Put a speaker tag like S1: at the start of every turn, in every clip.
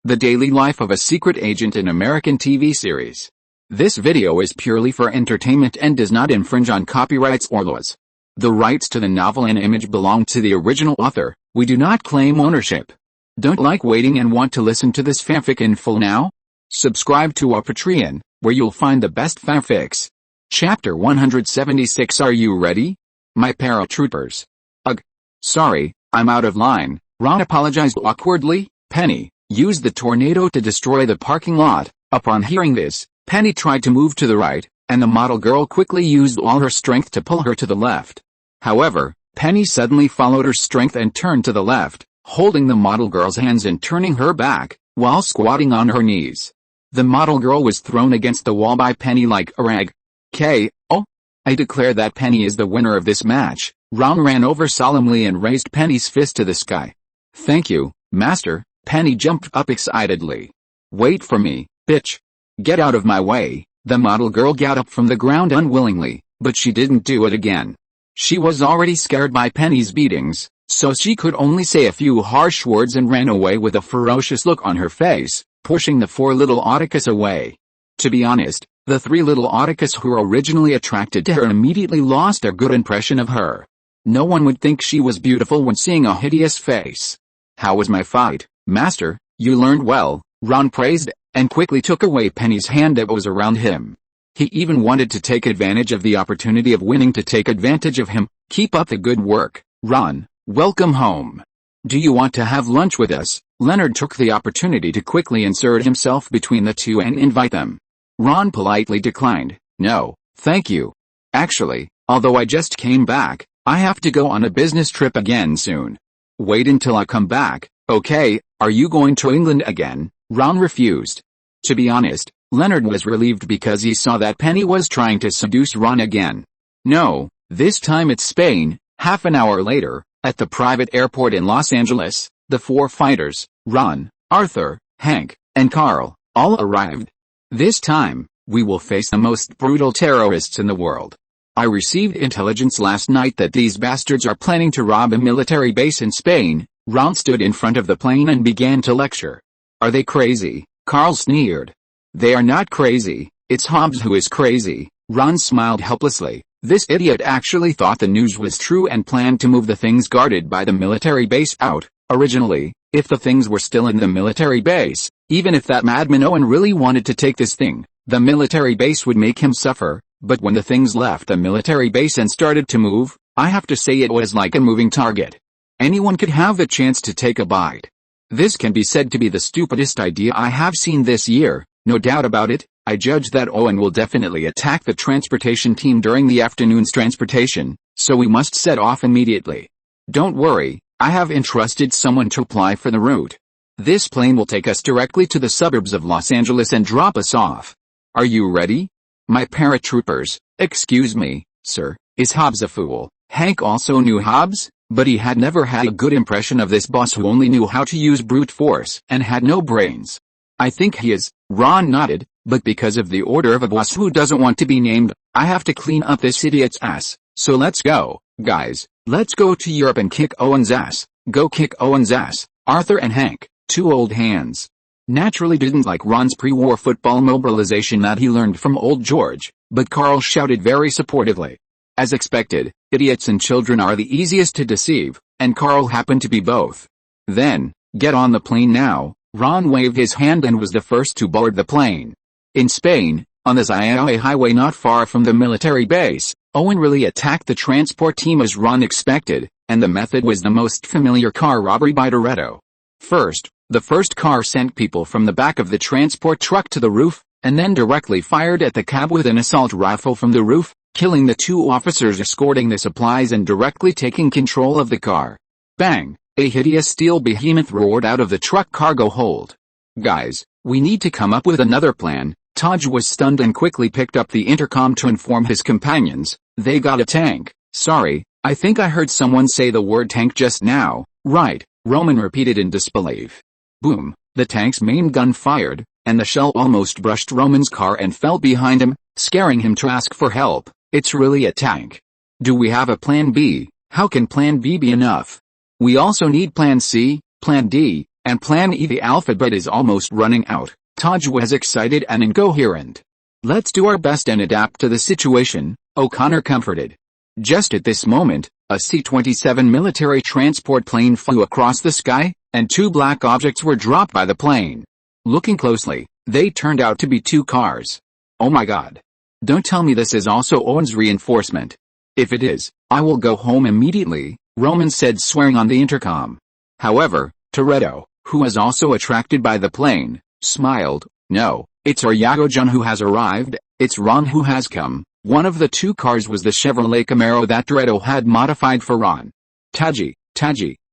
S1: the daily life of a secret agent in American TV series. This video is purely for entertainment and does not infringe on copyrights or laws. The rights to the novel and image belong to the original author. We do not claim ownership. Don't like waiting and want to listen to this fanfic in full now? Subscribe to our Patreon, where you'll find the best fanfics. Chapter 176. Are you ready? My paratroopers. Ugh. Sorry, I'm out of line. Ron apologized awkwardly. Penny used the tornado to destroy the parking lot. Upon hearing this, Penny tried to move to the right, and the model girl quickly used all her strength to pull her to the left. However, Penny suddenly followed her strength and turned to the left, holding the model girl's hands and turning her back, while squatting on her knees. The model girl was thrown against the wall by Penny like a rag. K.O. I declare that Penny is the winner of this match. Ron ran over solemnly and raised Penny's fist to the sky. Thank you, Master. Penny jumped up excitedly. Wait for me, bitch. Get out of my way. The model girl got up from the ground unwillingly, but she didn't do it again. She was already scared by Penny's beatings, so she could only say a few harsh words and ran away with a ferocious look on her face, pushing the four little Otacus away. To be honest, the three little Otacus who were originally attracted to her immediately lost a good impression of her. No one would think she was beautiful when seeing a hideous face. How was my fight, Master? You learned well, Ron praised, and quickly took away Penny's hand that was around him. He even wanted to take advantage of the opportunity of winning to take advantage of him. Keep up the good work, Ron. Welcome home. Do you want to have lunch with us? Leonard took the opportunity to quickly insert himself between the two and invite them. Ron politely declined. No, thank you. Actually, although I just came back, I have to go on a business trip again soon. Wait until I come back, okay? Are you going to England again? Ron refused. To be honest, Leonard was relieved because he saw that Penny was trying to seduce Ron again. No, this time it's Spain. Half an hour later, at the private airport in Los Angeles, the four fighters, Ron, Arthur, Hank, and Carl, all arrived. This time, we will face the most brutal terrorists in the world. I received intelligence last night that these bastards are planning to rob a military base in Spain. Ron stood in front of the plane and began to lecture. Are they crazy? Carl sneered. They are not crazy, it's Hobbs who is crazy. Ron smiled helplessly. This idiot actually thought the news was true and planned to move the things guarded by the military base out. Originally, if the things were still in the military base, even if that madman Owen really wanted to take this thing, the military base would make him suffer. But when the things left the military base and started to move, I have to say it was like a moving target. Anyone could have the chance to take a bite. This can be said to be the stupidest idea I have seen this year, no doubt about it. I judge that Owen will definitely attack the transportation team during the afternoon's transportation, so we must set off immediately. Don't worry, I have entrusted someone to apply for the route. This plane will take us directly to the suburbs of Los Angeles and drop us off. Are you ready? My paratroopers. Excuse me, sir, is Hobbs a fool? Hank also knew Hobbs, but he had never had a good impression of this boss who only knew how to use brute force and had no brains. I think he is, Ron nodded, but because of the order of a boss who doesn't want to be named, I have to clean up this idiot's ass. So let's go, guys, let's go to Europe and kick Owen's ass. Go kick Owen's ass. Arthur and Hank, two old hands, naturally didn't like Ron's pre-war football mobilization that he learned from old George, but Carl shouted very supportively. As expected, idiots and children are the easiest to deceive, and Carl happened to be both. Then, get on the plane now. Ron waved his hand and was the first to board the plane. In Spain, on the Zayao highway not far from the military base, Owen really attacked the transport team as Ron expected, and the method was the most familiar car robbery by Toretto. First, the first car sent people from the back of the transport truck to the roof, and then directly fired at the cab with an assault rifle from the roof, killing the two officers escorting the supplies and directly taking control of the car. Bang! A hideous steel behemoth roared out of the truck cargo hold. Guys, we need to come up with another plan. Taj was stunned and quickly picked up the intercom to inform his companions. They got a tank. Sorry, I think I heard someone say the word tank just now. Right, Roman repeated in disbelief. Boom, the tank's main gun fired, and the shell almost brushed Roman's car and fell behind him, scaring him to ask for help. It's really a tank. Do we have a plan B? How can plan B be enough? We also need plan C, plan D, And Plan E, the alphabet is almost running out. Taj was excited and incoherent. Let's do our best and adapt to the situation, O'Connor comforted. Just at this moment, a C-27 military transport plane flew across the sky, and two black objects were dropped by the plane. Looking closely, they turned out to be two cars. Oh my God. Don't tell me this is also Owen's reinforcement. If it is, I will go home immediately, Roman said, swearing on the intercom. However, Toretto, who was also attracted by the plane, smiled. No, it's Yago-jun who has arrived, it's Ron who has come. One of the two cars was the Chevrolet Camaro that Toretto had modified for Ron. Taji,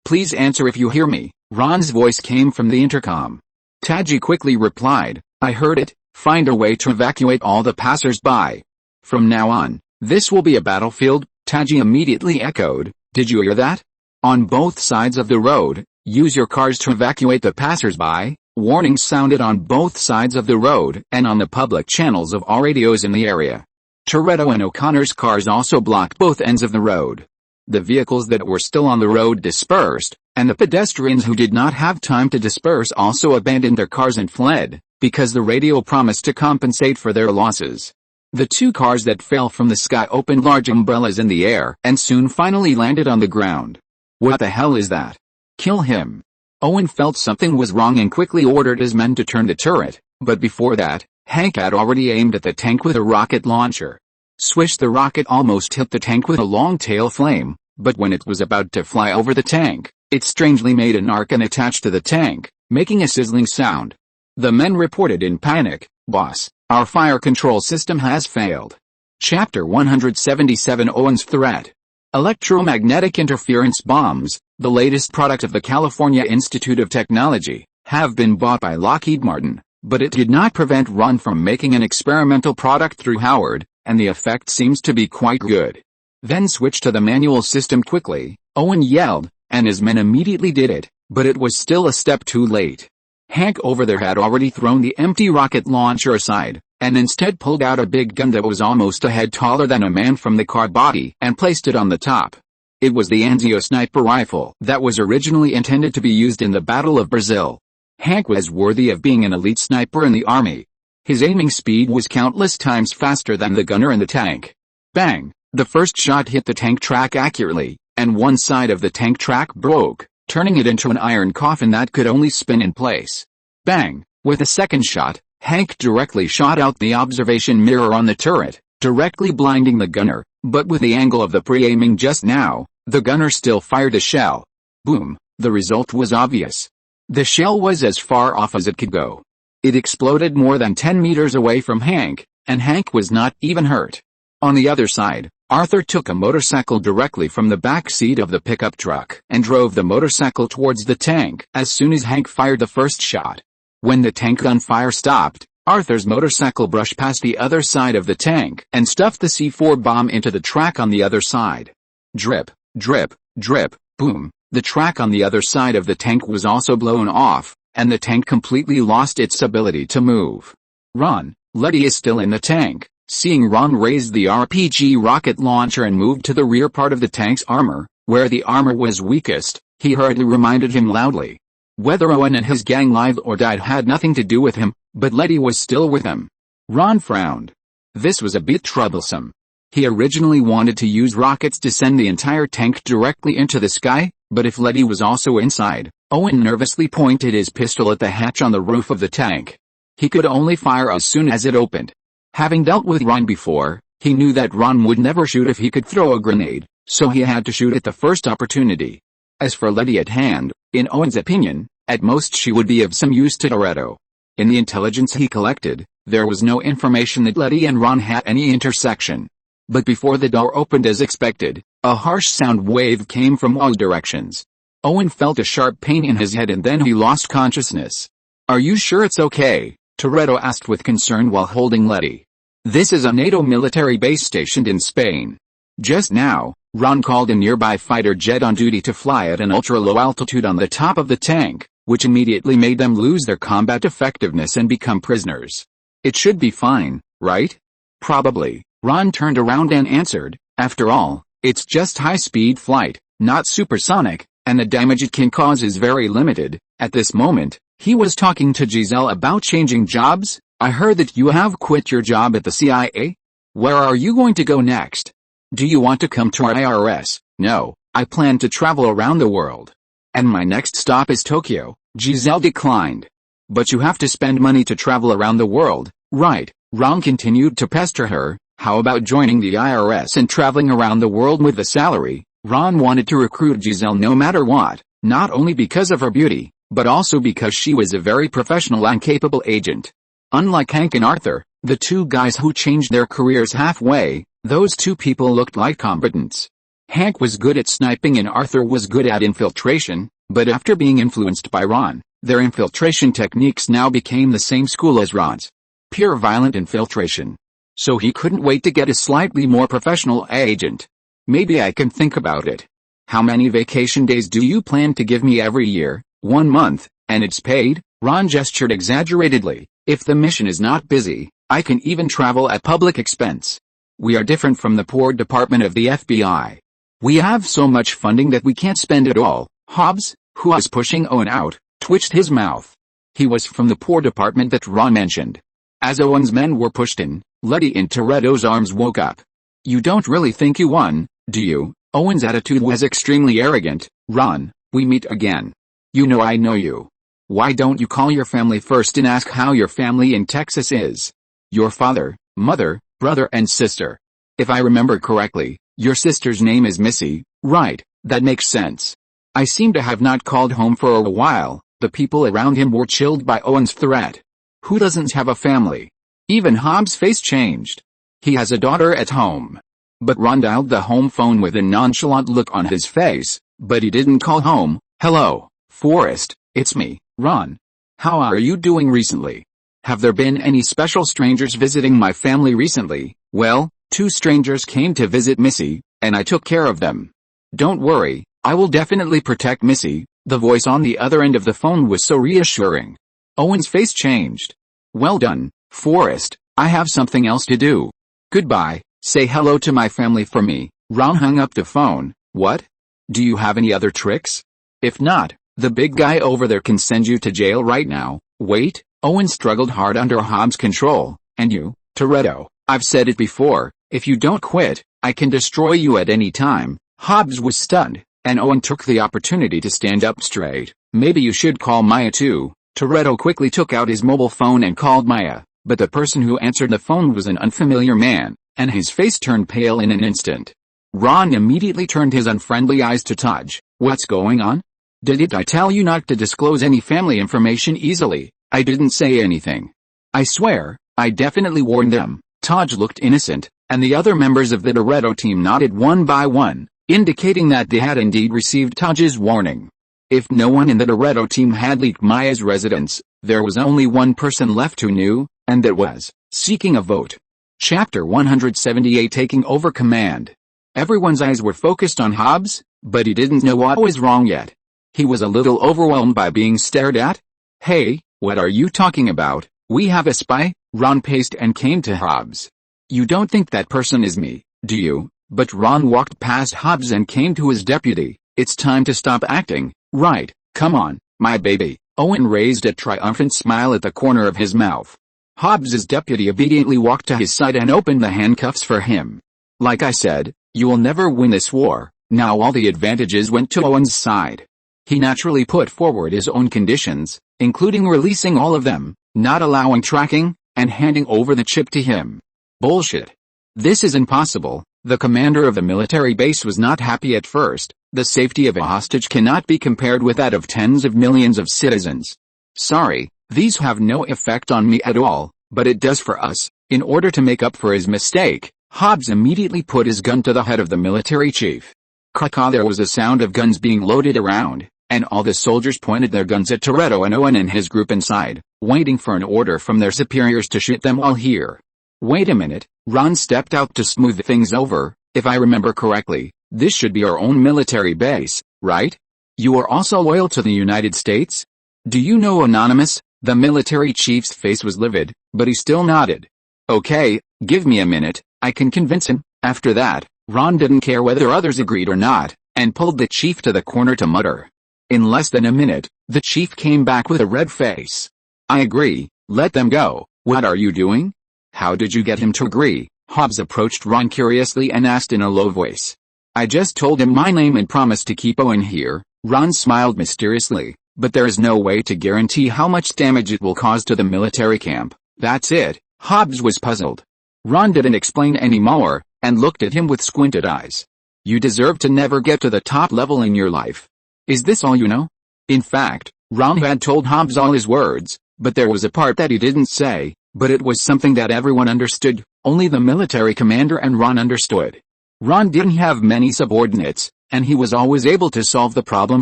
S1: please answer if you hear me, Ron's voice came from the intercom. Taji quickly replied, I heard it, find a way to evacuate all the passers-by. From now on, this will be a battlefield, Taji immediately echoed, did you hear that? On both sides of the road, use your cars to evacuate the passers-by. Warnings sounded on both sides of the road and on the public channels of all radios in the area. Toretto and O'Connor's cars also blocked both ends of the road. The vehicles that were still on the road dispersed, and the pedestrians who did not have time to disperse also abandoned their cars and fled, because the radio promised to compensate for their losses. The two cars that fell from the sky opened large umbrellas in the air and soon finally landed on the ground. What the hell is that? Kill him. Owen felt something was wrong and quickly ordered his men to turn the turret, but before that, Hank had already aimed at the tank with a rocket launcher. Swish! The rocket almost hit the tank with a long tail flame, but when it was about to fly over the tank, it strangely made an arc and attached to the tank, making a sizzling sound. The men reported in panic, Boss, our fire control system has failed. Chapter 177 Owen's Threat. Electromagnetic interference bombs, the latest product of the California Institute of Technology, have been bought by Lockheed Martin, but it did not prevent Ron from making an experimental product through Howard, and the effect seems to be quite good. Then switch to the manual system quickly, Owen yelled, and his men immediately did it, but it was still a step too late. Hank over there had already thrown the empty rocket launcher aside, and instead pulled out a big gun that was almost a head taller than a man from the car body and placed it on the top. It was the Anzio sniper rifle that was originally intended to be used in the Battle of Brazil. Hank was worthy of being an elite sniper in the army. His aiming speed was countless times faster than the gunner in the tank. Bang! The first shot hit the tank track accurately, and one side of the tank track broke, turning it into an iron coffin that could only spin in place. Bang! With the second shot, Hank directly shot out the observation mirror on the turret, directly blinding the gunner, but with the angle of the pre-aiming just now, the gunner still fired a shell. Boom! The result was obvious. The shell was as far off as it could go. It exploded more than 10 meters away from Hank, and Hank was not even hurt. On the other side, Arthur took a motorcycle directly from the back seat of the pickup truck and drove the motorcycle towards the tank as soon as Hank fired the first shot. When the tank gunfire stopped, Arthur's motorcycle brushed past the other side of the tank and stuffed the C4 bomb into the track on the other side. Drip, drip, drip, boom. The track on the other side of the tank was also blown off, and the tank completely lost its ability to move. Ron, Letty is still in the tank. Seeing Ron raise the RPG rocket launcher and moved to the rear part of the tank's armor, where the armor was weakest, he hurriedly reminded him loudly. Whether Owen and his gang lived or died had nothing to do with him, but Letty was still with him. Ron frowned. This was a bit troublesome. He originally wanted to use rockets to send the entire tank directly into the sky, but if Letty was also inside, Owen nervously pointed his pistol at the hatch on the roof of the tank. He could only fire as soon as it opened. Having dealt with Ron before, he knew that Ron would never shoot if he could throw a grenade, so he had to shoot at the first opportunity. As for Letty at hand, in Owen's opinion, at most she would be of some use to Toretto. In the intelligence he collected, there was no information that Letty and Ron had any intersection. But before the door opened as expected, a harsh sound wave came from all directions. Owen felt a sharp pain in his head and then he lost consciousness. Are you sure it's okay? Toretto asked with concern while holding Letty. This is a NATO military base stationed in Spain. Just now, Ron called a nearby fighter jet on duty to fly at an ultra-low altitude on the top of the tank, which immediately made them lose their combat effectiveness and become prisoners. It should be fine, right? Probably. Ron turned around and answered, after all, it's just high-speed flight, not supersonic, and the damage it can cause is very limited. At this moment, he was talking to Giselle about changing jobs. I heard that you have quit your job at the CIA? Where are you going to go next? Do you want to come to our IRS? No, I plan to travel around the world. And my next stop is Tokyo. Giselle declined. But you have to spend money to travel around the world, right? Ron continued to pester her. How about joining the IRS and traveling around the world with a salary? Ron wanted to recruit Giselle no matter what, not only because of her beauty, but also because she was a very professional and capable agent. Unlike Hank and Arthur, the two guys who changed their careers halfway, those two people looked like combatants. Hank was good at sniping and Arthur was good at infiltration, but after being influenced by Ron, their infiltration techniques now became the same school as Ron's. Pure violent infiltration. So he couldn't wait to get a slightly more professional agent. Maybe I can think about it. How many vacation days do you plan to give me every year? 1 month, and it's paid? Ron gestured exaggeratedly. If the mission is not busy, I can even travel at public expense. We are different from the poor department of the FBI. We have so much funding that we can't spend it all. Hobbs, who was pushing Owen out, twitched his mouth. He was from the poor department that Ron mentioned. As Owen's men were pushed in, Letty in Toretto's arms woke up. You don't really think you won, do you? Owen's attitude was extremely arrogant. Ron, we meet again. You know I know you. Why don't you call your family first and ask how your family in Texas is? Your father, mother, brother and sister. If I remember correctly, your sister's name is Missy, right? That makes sense. I seem to have not called home for a while. The people around him were chilled by Owen's threat. Who doesn't have a family? Even Hobbs' face changed. He has a daughter at home. But Ron dialed the home phone with a nonchalant look on his face, but he didn't call home. Hello, Forrest, it's me, Ron. How are you doing recently? Have there been any special strangers visiting my family recently? Well, 2 strangers came to visit Missy, and I took care of them. Don't worry, I will definitely protect Missy. The voice on the other end of the phone was so reassuring. Owen's face changed. Well done, Forrest, I have something else to do. Goodbye, say hello to my family for me. Ron hung up the phone. What? Do you have any other tricks? If not, the big guy over there can send you to jail right now. Wait, Owen struggled hard under Hobbs' control. And you, Toretto, I've said it before, if you don't quit, I can destroy you at any time. Hobbs was stunned, and Owen took the opportunity to stand up straight. Maybe you should call Maya too. Toretto quickly took out his mobile phone and called Maya, but the person who answered the phone was an unfamiliar man, and his face turned pale in an instant. Ron immediately turned his unfriendly eyes to Taj. What's going on? Did I tell you not to disclose any family information easily? I didn't say anything. I swear, I definitely warned them. Taj looked innocent, and the other members of the Toretto team nodded one by one, indicating that they had indeed received Taj's warning. If no one in the Toretto team had leaked Maya's residence, there was only one person left who knew, and that was, seeking a vote. Chapter 178 Taking Over Command. Everyone's eyes were focused on Hobbs, but he didn't know what was wrong yet. He was a little overwhelmed by being stared at. Hey, what are you talking about? We have a spy? Ron paced and came to Hobbs. You don't think that person is me, do you? But Ron walked past Hobbs and came to his deputy. It's time to stop acting, right? Come on, my baby. Owen raised a triumphant smile at the corner of his mouth. Hobbs's deputy obediently walked to his side and opened the handcuffs for him. Like I said, you will never win this war. Now all the advantages went to Owen's side. He naturally put forward his own conditions, including releasing all of them, not allowing tracking, and handing over the chip to him. Bullshit. This is impossible. The commander of the military base was not happy at first. The safety of a hostage cannot be compared with that of tens of millions of citizens. Sorry, these have no effect on me at all, but it does for us. In order to make up for his mistake, Hobbs immediately put his gun to the head of the military chief. Caw-caw, there was a sound of guns being loaded around, and all the soldiers pointed their guns at Toretto and Owen and his group inside, waiting for an order from their superiors to shoot them all here. Wait a minute, Ron stepped out to smooth things over. If I remember correctly, this should be our own military base, right? You are also loyal to the United States? Do you know Anonymous? The military chief's face was livid, but he still nodded. Okay, give me a minute, I can convince him. After that, Ron didn't care whether others agreed or not, and pulled the chief to the corner to mutter. In less than a minute, the chief came back with a red face. I agree, let them go. What are you doing? How did you get him to agree? Hobbs approached Ron curiously and asked in a low voice. I just told him my name and promised to keep Owen here. Ron smiled mysteriously, but there is no way to guarantee how much damage it will cause to the military camp. That's it. Hobbs was puzzled. Ron didn't explain any more, and looked at him with squinted eyes. You deserve to never get to the top level in your life. Is this all you know? In fact, Ron had told Hobbs all his words, but there was a part that he didn't say, but it was something that everyone understood, only the military commander and Ron understood. Ron didn't have many subordinates, and he was always able to solve the problem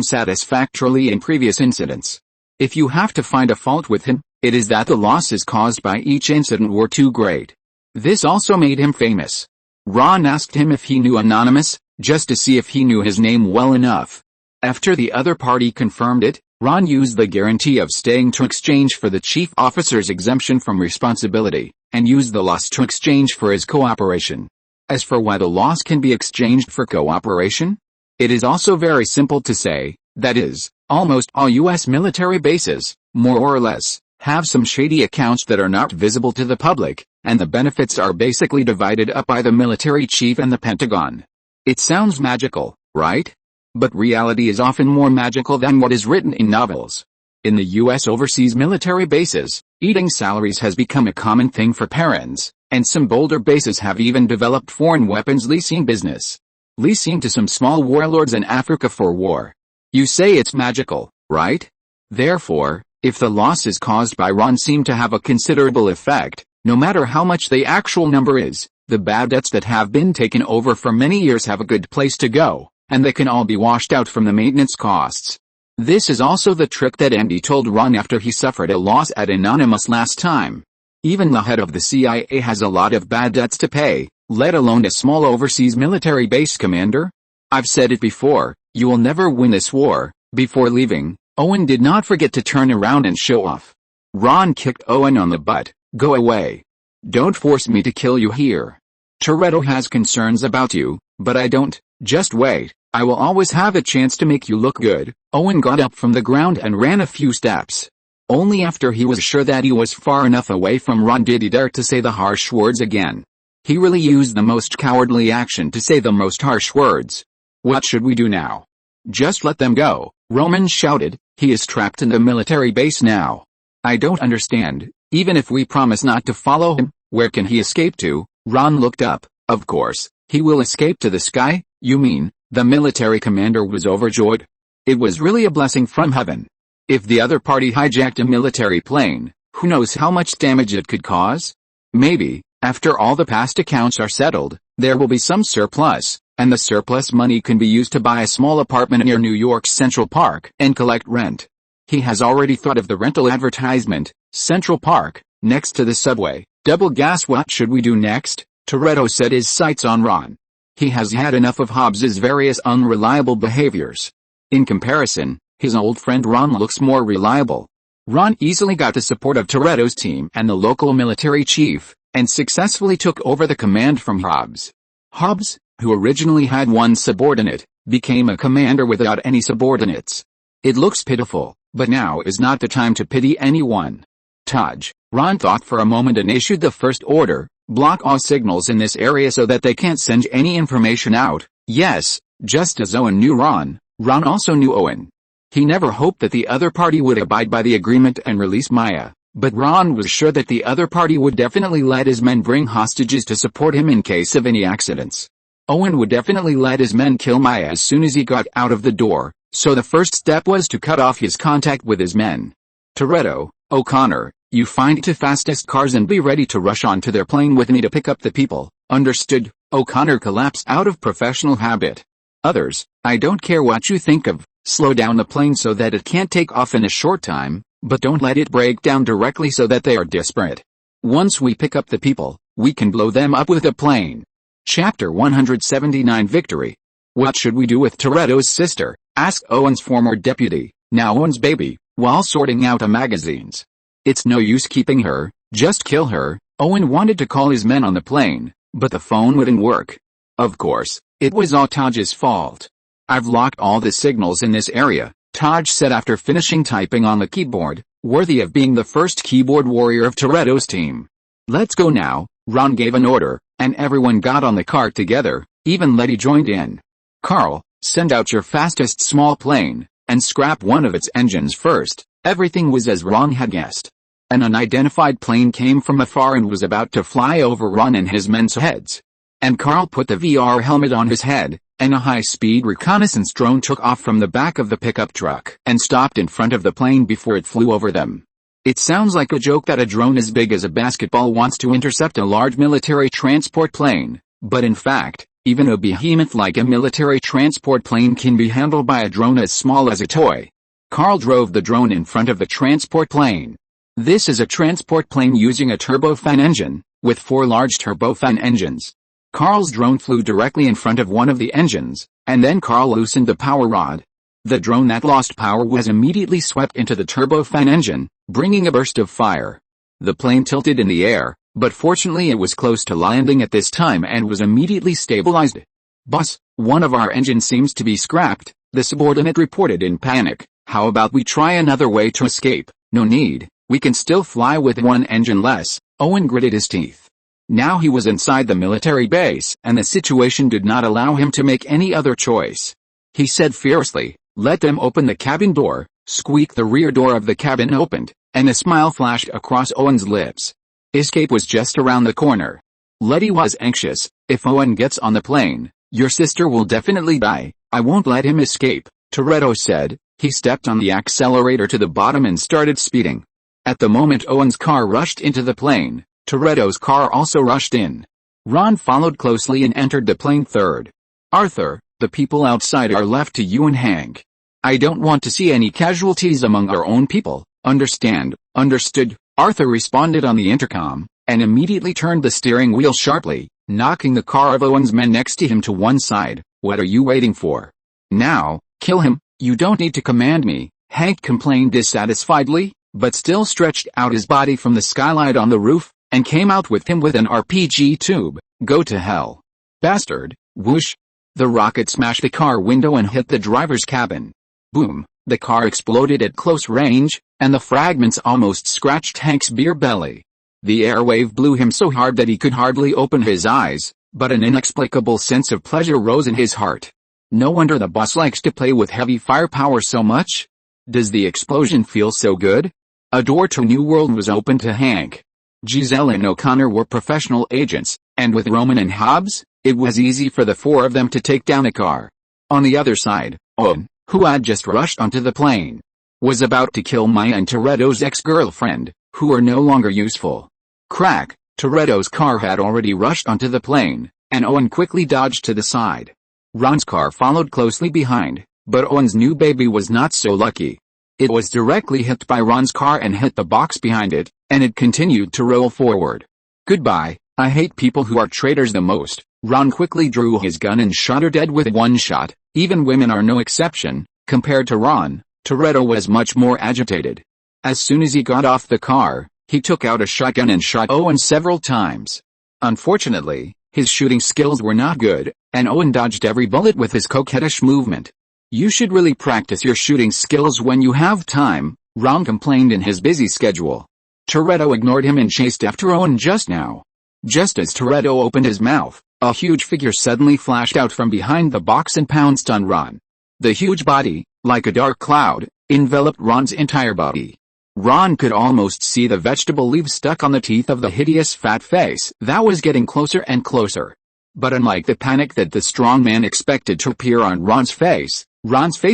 S1: satisfactorily in previous incidents. If you have to find a fault with him, it is that the losses caused by each incident were too great. This also made him famous. Ron asked him if he knew Anonymous, just to see if he knew his name well enough. After the other party confirmed it, Ron used the guarantee of staying to exchange for the chief officer's exemption from responsibility, and used the loss to exchange for his cooperation. As for why the loss can be exchanged for cooperation, it is also very simple to say, that is, almost all U.S. military bases, more or less, have some shady accounts that are not visible to the public, and the benefits are basically divided up by the military chief and the Pentagon. It sounds magical, right? But reality is often more magical than what is written in novels. In the U.S. overseas military bases, eating salaries has become a common thing for parents, and some bolder bases have even developed foreign weapons leasing business. Leasing to some small warlords in Africa for war. You say it's magical, right? Therefore, if the losses caused by Ron seem to have a considerable effect, no matter how much the actual number is, the bad debts that have been taken over for many years have a good place to go, and they can all be washed out from the maintenance costs. This is also the trick that Andy told Ron after he suffered a loss at Anonymous last time. Even the head of the CIA has a lot of bad debts to pay, let alone a small overseas military base commander. I've said it before, you will never win this war. Before leaving, Owen did not forget to turn around and show off. Ron kicked Owen on the butt. Go away. Don't force me to kill you here. Toretto has concerns about you, but I don't. Just wait, I will always have a chance to make you look good. Owen got up from the ground and ran a few steps. Only after he was sure that he was far enough away from Ron did he dare to say the harsh words again. He really used the most cowardly action to say the most harsh words. What should we do now? Just let them go, Roman shouted. He is trapped in the military base now. I don't understand. Even if we promise not to follow him, where can he escape to? Ron looked up. Of course, he will escape to the sky. You mean? The military commander was overjoyed. It was really a blessing from heaven. If the other party hijacked a military plane, who knows how much damage it could cause? Maybe, after all the past accounts are settled, there will be some surplus, and the surplus money can be used to buy a small apartment near New York's Central Park and collect rent. He has already thought of the rental advertisement, Central Park, next to the subway, double gas. What should we do next? Toretto set his sights on Ron. He has had enough of Hobbs's various unreliable behaviors. In comparison, his old friend Ron looks more reliable. Ron easily got the support of Toretto's team and the local military chief, and successfully took over the command from Hobbs. Hobbs, who originally had one subordinate, became a commander without any subordinates. It looks pitiful, but now is not the time to pity anyone. Taj, Ron thought for a moment and issued the first order, block all signals in this area so that they can't send any information out. Yes, just as Owen knew Ron, Ron also knew Owen. He never hoped that the other party would abide by the agreement and release Maya, but Ron was sure that the other party would definitely let his men bring hostages to support him in case of any accidents. Owen would definitely let his men kill Maya as soon as he got out of the door, so the first step was to cut off his contact with his men. Toretto, O'Connor, you find the fastest cars and be ready to rush onto their plane with me to pick up the people. Understood? O'Connor collapsed out of professional habit. Others, I don't care what you think of, slow down the plane so that it can't take off in a short time, but don't let it break down directly so that they are desperate. Once we pick up the people, we can blow them up with a plane. Chapter 179 Victory. What should we do with Toretto's sister? Asked Owen's former deputy, now Owen's baby, while sorting out the magazines. It's no use keeping her, just kill her. Owen wanted to call his men on the plane, but the phone wouldn't work. Of course, it was all Taj's fault. I've locked all the signals in this area, Taj said after finishing typing on the keyboard, worthy of being the first keyboard warrior of Toretto's team. Let's go now, Ron gave an order, and everyone got on the cart together, even Letty joined in. Carl, send out your fastest small plane, and scrap one of its engines first. Everything was as Ron had guessed. An unidentified plane came from afar and was about to fly over Ron and his men's heads. And Carl put the VR helmet on his head, and a high-speed reconnaissance drone took off from the back of the pickup truck and stopped in front of the plane before it flew over them. It sounds like a joke that a drone as big as a basketball wants to intercept a large military transport plane, but in fact, even a behemoth like a military transport plane can be handled by a drone as small as a toy. Carl drove the drone in front of the transport plane. This is a transport plane using a turbofan engine, with 4 large turbofan engines. Carl's drone flew directly in front of one of the engines, and then Carl loosened the power rod. The drone that lost power was immediately swept into the turbofan engine, bringing a burst of fire. The plane tilted in the air, but fortunately it was close to landing at this time and was immediately stabilized. Boss, one of our engines seems to be scrapped, the subordinate reported in panic. How about we try another way to escape? No need, we can still fly with one engine less. Owen gritted his teeth. Now he was inside the military base, and the situation did not allow him to make any other choice. He said fiercely, let them open the cabin door. Squeak. The rear door of the cabin opened, and a smile flashed across Owen's lips. Escape was just around the corner. Letty was anxious. If Owen gets on the plane, your sister will definitely die. I won't let him escape, Toretto said. He stepped on the accelerator to the bottom and started speeding. At the moment Owen's car rushed into the plane, Toretto's car also rushed in. Ron followed closely and entered the plane third. Arthur, the people outside are left to you and Hank. I don't want to see any casualties among our own people. Understand? Understood, Arthur responded on the intercom, and immediately turned the steering wheel sharply, knocking the car of Owen's men next to him to one side. What are you waiting for? Now, kill him. You don't need to command me, Hank complained dissatisfiedly, but still stretched out his body from the skylight on the roof, and came out with him with an RPG tube. Go to hell. Bastard. Whoosh. The rocket smashed the car window and hit the driver's cabin. Boom. The car exploded at close range, and the fragments almost scratched Hank's beer belly. The airwave blew him so hard that he could hardly open his eyes, but an inexplicable sense of pleasure rose in his heart. No wonder the boss likes to play with heavy firepower so much. Does the explosion feel so good? A door to a new world was open to Hank. Giselle and O'Connor were professional agents, and with Roman and Hobbs, it was easy for the 4 of them to take down a car. On the other side, Owen, who had just rushed onto the plane, was about to kill Maya and Toretto's ex-girlfriend, who were no longer useful. Crack. Toretto's car had already rushed onto the plane, and Owen quickly dodged to the side. Ron's car followed closely behind, but Owen's new baby was not so lucky. It was directly hit by Ron's car and hit the box behind it, and it continued to roll forward. Goodbye. I hate people who are traitors the most. Ron quickly drew his gun and shot her dead with one shot. Even women are no exception. Compared to Ron, Toretto was much more agitated. As soon as he got off the car, he took out a shotgun and shot Owen several times. Unfortunately, his shooting skills were not good, and Owen dodged every bullet with his coquettish movement. You should really practice your shooting skills when you have time, Ron complained in his busy schedule. Toretto ignored him and chased after Owen just now. Just as Toretto opened his mouth, a huge figure suddenly flashed out from behind the box and pounced on Ron. The huge body, like a dark cloud, enveloped Ron's entire body. Ron could almost see the vegetable leaves stuck on the teeth of the hideous fat face that was getting closer and closer. But unlike the panic that the strong man expected to appear on Ron's face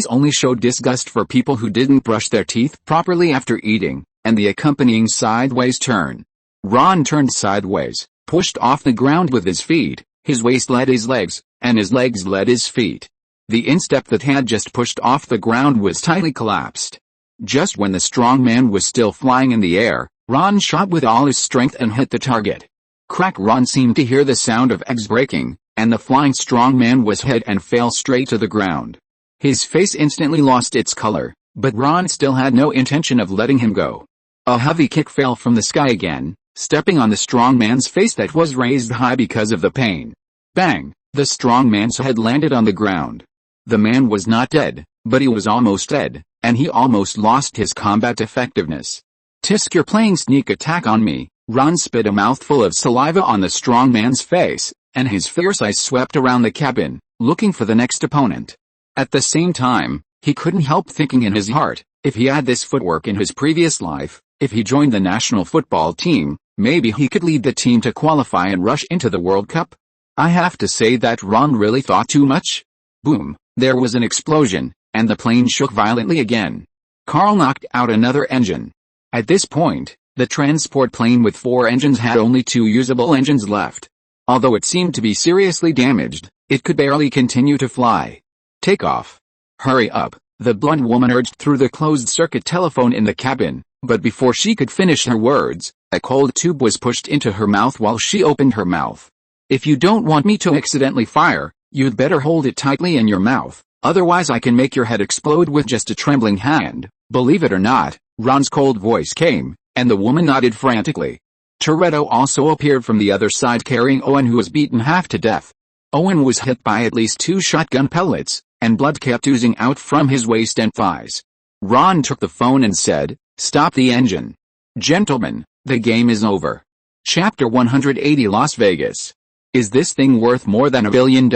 S1: only showed disgust for people who didn't brush their teeth properly after eating, and the accompanying sideways turn. Ron turned sideways, pushed off the ground with his feet, his waist led his legs, and his legs led his feet. The instep that had just pushed off the ground was tightly collapsed. Just when the strong man was still flying in the air, Ron shot with all his strength and hit the target. Crack. Ron seemed to hear the sound of eggs breaking, and the flying strong man was hit and fell straight to the ground. His face instantly lost its color, but Ron still had no intention of letting him go. A heavy kick fell from the sky again, stepping on the strong man's face that was raised high because of the pain. Bang! The strong man's head landed on the ground. The man was not dead, but he was almost dead, and he almost lost his combat effectiveness. "Tisk, you're playing sneak attack on me." Ron spit a mouthful of saliva on the strong man's face, and his fierce eyes swept around the cabin, looking for the next opponent. At the same time, he couldn't help thinking in his heart, if he had this footwork in his previous life, if he joined the national football team, maybe he could lead the team to qualify and rush into the World Cup. I have to say that Ron really thought too much. Boom, there was an explosion, and the plane shook violently again. Carl knocked out another engine. At this point, the transport plane with 4 engines had only 2 usable engines left. Although it seemed to be seriously damaged, it could barely continue to fly. "Take off. Hurry up," the blonde woman urged through the closed-circuit telephone in the cabin, but before she could finish her words, a cold tube was pushed into her mouth while she opened her mouth. "If you don't want me to accidentally fire, you'd better hold it tightly in your mouth, otherwise I can make your head explode with just a trembling hand." Believe it or not, Ron's cold voice came, and the woman nodded frantically. Toretto also appeared from the other side carrying Owen, who was beaten half to death. Owen was hit by at least 2 shotgun pellets, and blood kept oozing out from his waist and thighs. Ron took the phone and said, "Stop the engine. Gentlemen, the game is over." Chapter 180, Las Vegas. "Is this thing worth more than $1 billion?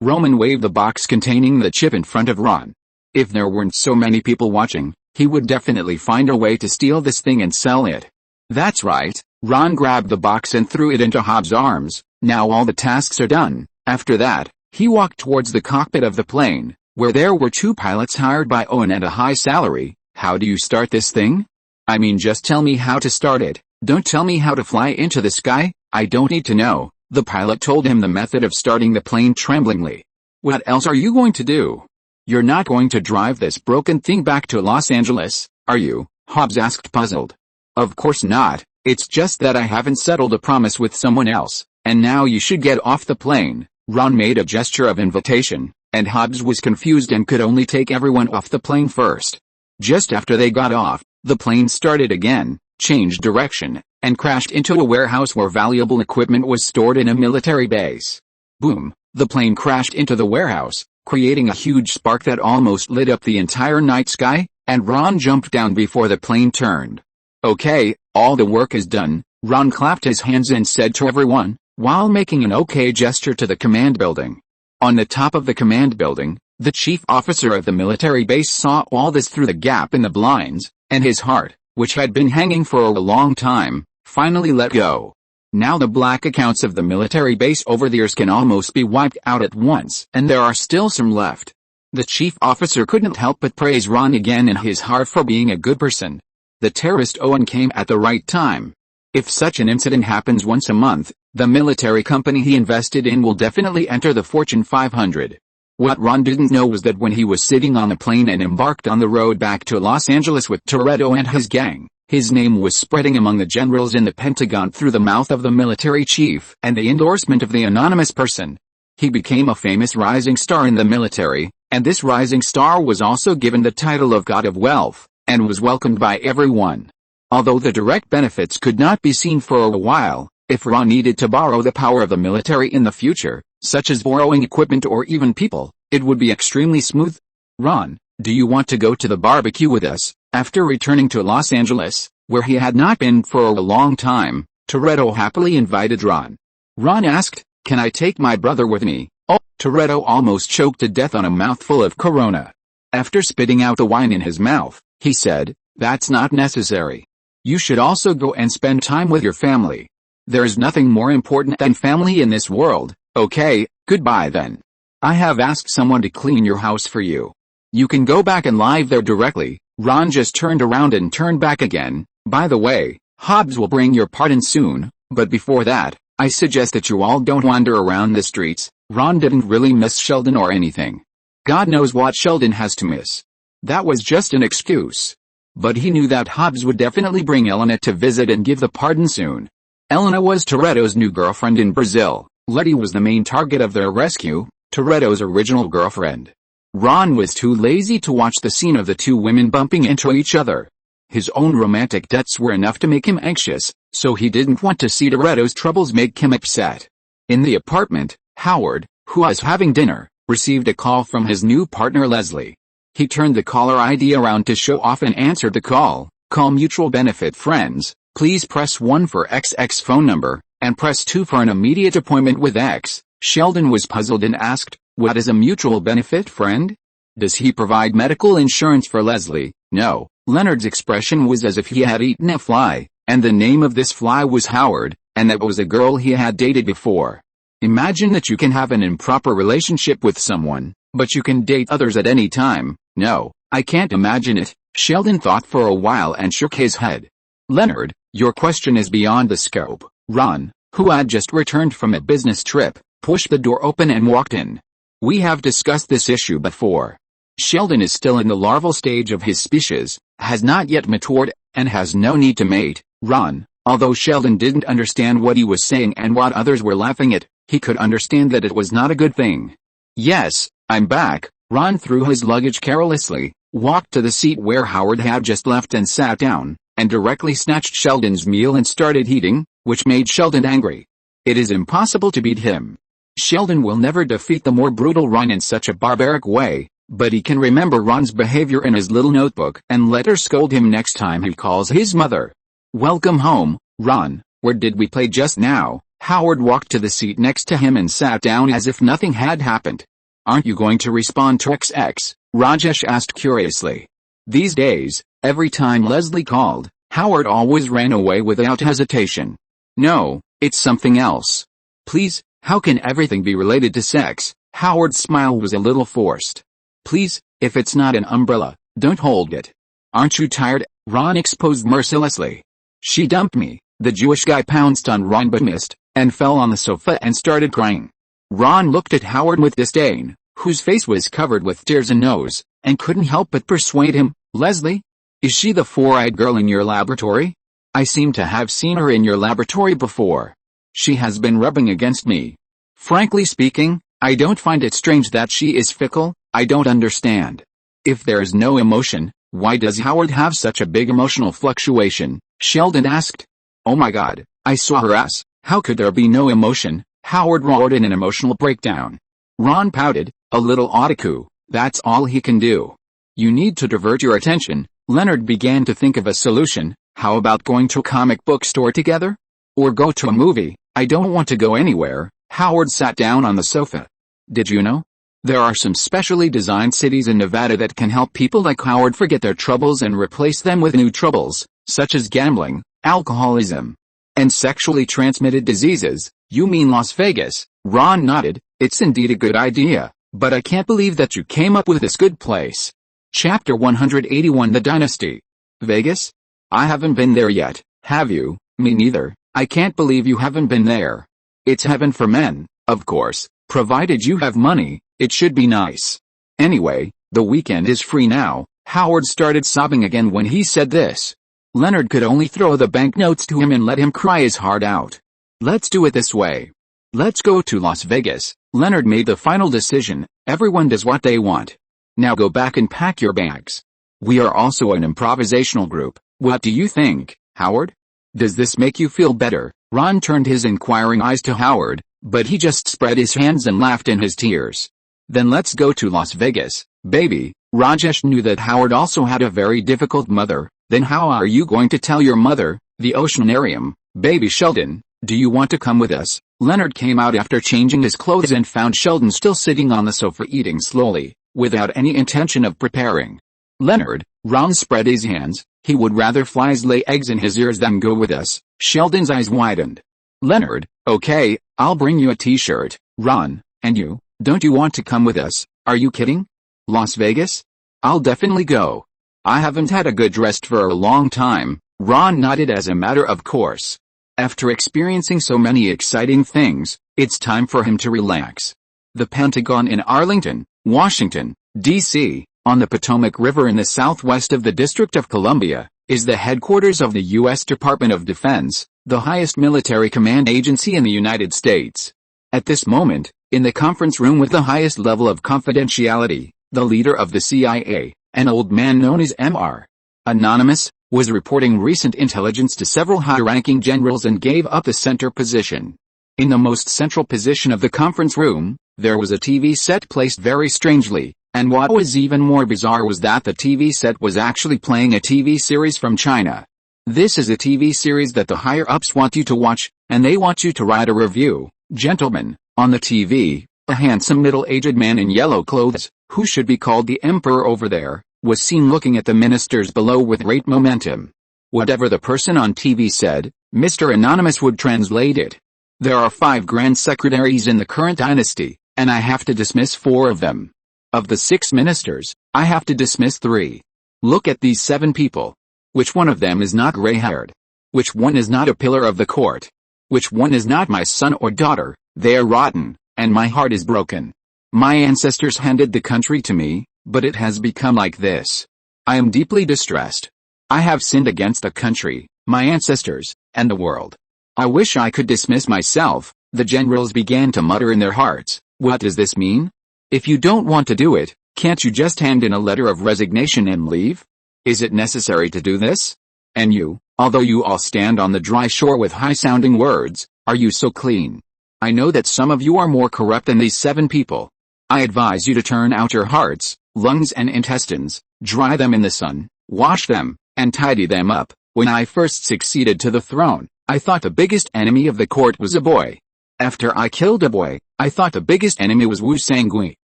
S1: Roman waved the box containing the chip in front of Ron. If there weren't so many people watching, he would definitely find a way to steal this thing and sell it. "That's right." Ron grabbed the box and threw it into Hobbs' arms. "Now all the tasks are done." After that, he walked towards the cockpit of the plane, where there were 2 pilots hired by Owen at a high salary. "How do you start this thing? I mean, just tell me how to start it. Don't tell me how to fly into the sky. I don't need to know." The pilot told him the method of starting the plane tremblingly. "What else are you going to do? You're not going to drive this broken thing back to Los Angeles, are you?" Hobbs asked, puzzled. "Of course not. It's just that I haven't settled a promise with someone else, and now you should get off the plane." Ron made a gesture of invitation, and Hobbs was confused and could only take everyone off the plane first. Just after they got off, the plane started again, changed direction, and crashed into a warehouse where valuable equipment was stored in a military base. Boom, the plane crashed into the warehouse, creating a huge spark that almost lit up the entire night sky, and Ron jumped down before the plane turned. "Okay, all the work is done." Ron clapped his hands and said to everyone, while making an okay gesture to the command building. On the top of the command building, the chief officer of the military base saw all this through the gap in the blinds, and his heart, which had been hanging for a long time, finally let go. Now the black accounts of the military base over the years can almost be wiped out at once, and there are still some left. The chief officer couldn't help but praise Ron again in his heart for being a good person. The terrorist Owen came at the right time. If such an incident happens once a month, the military company he invested in will definitely enter the Fortune 500. What Ron didn't know was that when he was sitting on a plane and embarked on the road back to Los Angeles with Toretto and his gang, his name was spreading among the generals in the Pentagon through the mouth of the military chief and the endorsement of the anonymous person. He became a famous rising star in the military, and this rising star was also given the title of God of Wealth, and was welcomed by everyone. Although the direct benefits could not be seen for a while, if Ron needed to borrow the power of the military in the future, such as borrowing equipment or even people, it would be extremely smooth. "Ron, do you want to go to the barbecue with us?" After returning to Los Angeles, where he had not been for a long time, Toretto happily invited Ron. Ron asked, "Can I take my brother with me?" "Oh!" Toretto almost choked to death on a mouthful of Corona. After spitting out the wine in his mouth, he said, "That's not necessary. You should also go and spend time with your family. There is nothing more important than family in this world." "Okay, goodbye then. I have asked someone to clean your house for you. You can go back and live there directly." Ron just turned around and turned back again. "By the way, Hobbs will bring your pardon soon, but before that, I suggest that you all don't wander around the streets." Ron didn't really miss Sheldon or anything. God knows what Sheldon has to miss. That was just an excuse. But he knew that Hobbs would definitely bring Elena to visit and give the pardon soon. Elena was Toretto's new girlfriend in Brazil. Letty was the main target of their rescue, Toretto's original girlfriend. Ron was too lazy to watch the scene of the 2 women bumping into each other. His own romantic debts were enough to make him anxious, so he didn't want to see Toretto's troubles make him upset. In the apartment, Howard, who was having dinner, received a call from his new partner Leslie. He turned the caller ID around to show off and answered the call. Call mutual benefit friends. Please press 1 for XX phone number, and press 2 for an immediate appointment with X. Sheldon was puzzled and asked, "What is a mutual benefit friend? Does he provide medical insurance for Leslie?" No. Leonard's expression was as if he had eaten a fly, and the name of this fly was Howard, and that was a girl he had dated before. Imagine that you can have an improper relationship with someone, but you can date others at any time. No, I can't imagine it. Sheldon thought for a while and shook his head. Leonard, your question is beyond the scope. Ron, who had just returned from a business trip, pushed the door open and walked in. We have discussed this issue before. Sheldon is still in the larval stage of his species, has not yet matured, and has no need to mate. Ron, although Sheldon didn't understand what he was saying and what others were laughing at, he could understand that it was not a good thing. Yes, I'm back. Ron threw his luggage carelessly, walked to the seat where Howard had just left and sat down, and directly snatched Sheldon's meal and started eating, which made Sheldon angry. It is impossible to beat him. Sheldon will never defeat the more brutal Ron in such a barbaric way, but he can remember Ron's behavior in his little notebook and let her scold him next time he calls his mother. Welcome home, Ron. Where did we play just now? Howard walked to the seat next to him and sat down as if nothing had happened. Aren't you going to respond to XX? Rajesh asked curiously. These days, every time Leslie called, Howard always ran away without hesitation. No, it's something else. Please, how can everything be related to sex? Howard's smile was a little forced. Please, if it's not an umbrella, don't hold it. Aren't you tired? Ron exposed mercilessly. She dumped me. The Jewish guy pounced on Ron but missed, and fell on the sofa and started crying. Ron looked at Howard with disdain, whose face was covered with tears and nose, and couldn't help but persuade him. Leslie? Is she the four-eyed girl in your laboratory? I seem to have seen her in your laboratory before. She has been rubbing against me. Frankly speaking, I don't find it strange that she is fickle. I don't understand. If there is no emotion, why does Howard have such a big emotional fluctuation? Sheldon asked. Oh my God, I saw her ass. How could there be no emotion? Howard roared in an emotional breakdown. Ron pouted, a little otaku. That's all he can do. You need to divert your attention. Leonard began to think of a solution. How about going to a comic book store together? Or go to a movie? I don't want to go anywhere. Howard sat down on the sofa. Did you know? There are some specially designed cities in Nevada that can help people like Howard forget their troubles and replace them with new troubles, such as gambling, alcoholism, and sexually transmitted diseases. You mean Las Vegas? Ron nodded. It's indeed a good idea, but I can't believe that you came up with this good place. Chapter 181 The Dynasty. Vegas? I haven't been there yet, have you? Me neither. I can't believe you haven't been there. It's heaven for men, of course, provided you have money. It should be nice. Anyway, the weekend is free now. Howard started sobbing again when he said this. Leonard could only throw the banknotes to him and let him cry his heart out. Let's do it this way. Let's go to Las Vegas. Leonard made the final decision. Everyone does what they want. Now go back and pack your bags. We are also an improvisational group. What do you think, Howard? Does this make you feel better? Ron turned his inquiring eyes to Howard, but he just spread his hands and laughed in his tears. Then let's go to Las Vegas, baby. Rajesh knew that Howard also had a very difficult mother. Then how are you going to tell your mother? The oceanarium. Baby Sheldon, do you want to come with us? Leonard came out after changing his clothes and found Sheldon still sitting on the sofa eating slowly, without any intention of preparing. Leonard, Ron spread his hands. He would rather flies lay eggs in his ears than go with us. Sheldon's eyes widened. Leonard, okay, I'll bring you a t-shirt. Ron, and you? Don't you want to come with us? Are you kidding? Las Vegas? I'll definitely go. I haven't had a good rest for a long time. Ron nodded as a matter of course. After experiencing so many exciting things, it's time for him to relax. The Pentagon in Arlington, Washington, D.C., on the Potomac River in the southwest of the District of Columbia, is the headquarters of the U.S. Department of Defense, the highest military command agency in the United States. At this moment, in the conference room with the highest level of confidentiality, the leader of the CIA, an old man known as Mr. Anonymous, was reporting recent intelligence to several high-ranking generals and gave up the center position. In the most central position of the conference room, There was a TV set placed very strangely, and what was even more bizarre was that the TV set was actually playing a TV series from China. This is a TV series that the higher-ups want you to watch, and they want you to write a review. Gentlemen, on the TV, a handsome middle-aged man in yellow clothes, who should be called the emperor over there, was seen looking at the ministers below with great momentum. Whatever the person on TV said, Mr. Anonymous would translate it. There are 5 grand secretaries in the current dynasty, and I have to dismiss 4 of them. Of the 6 ministers, I have to dismiss 3. Look at these 7 people. Which one of them is not gray-haired? Which one is not a pillar of the court? Which one is not my son or daughter? They are rotten, and my heart is broken. My ancestors handed the country to me, but it has become like this. I am deeply distressed. I have sinned against the country, my ancestors, and the world. I wish I could dismiss myself. The generals began to mutter in their hearts. What does this mean? If you don't want to do it, can't you just hand in a letter of resignation and leave? Is it necessary to do this? And you, although you all stand on the dry shore with high-sounding words, are you so clean? I know that some of you are more corrupt than these 7 people. I advise you to turn out your hearts, lungs and intestines, dry them in the sun, wash them, and tidy them up. When I first succeeded to the throne, I thought the biggest enemy of the court was a boy. After I killed a boy, I thought the biggest enemy was Wu Sangui.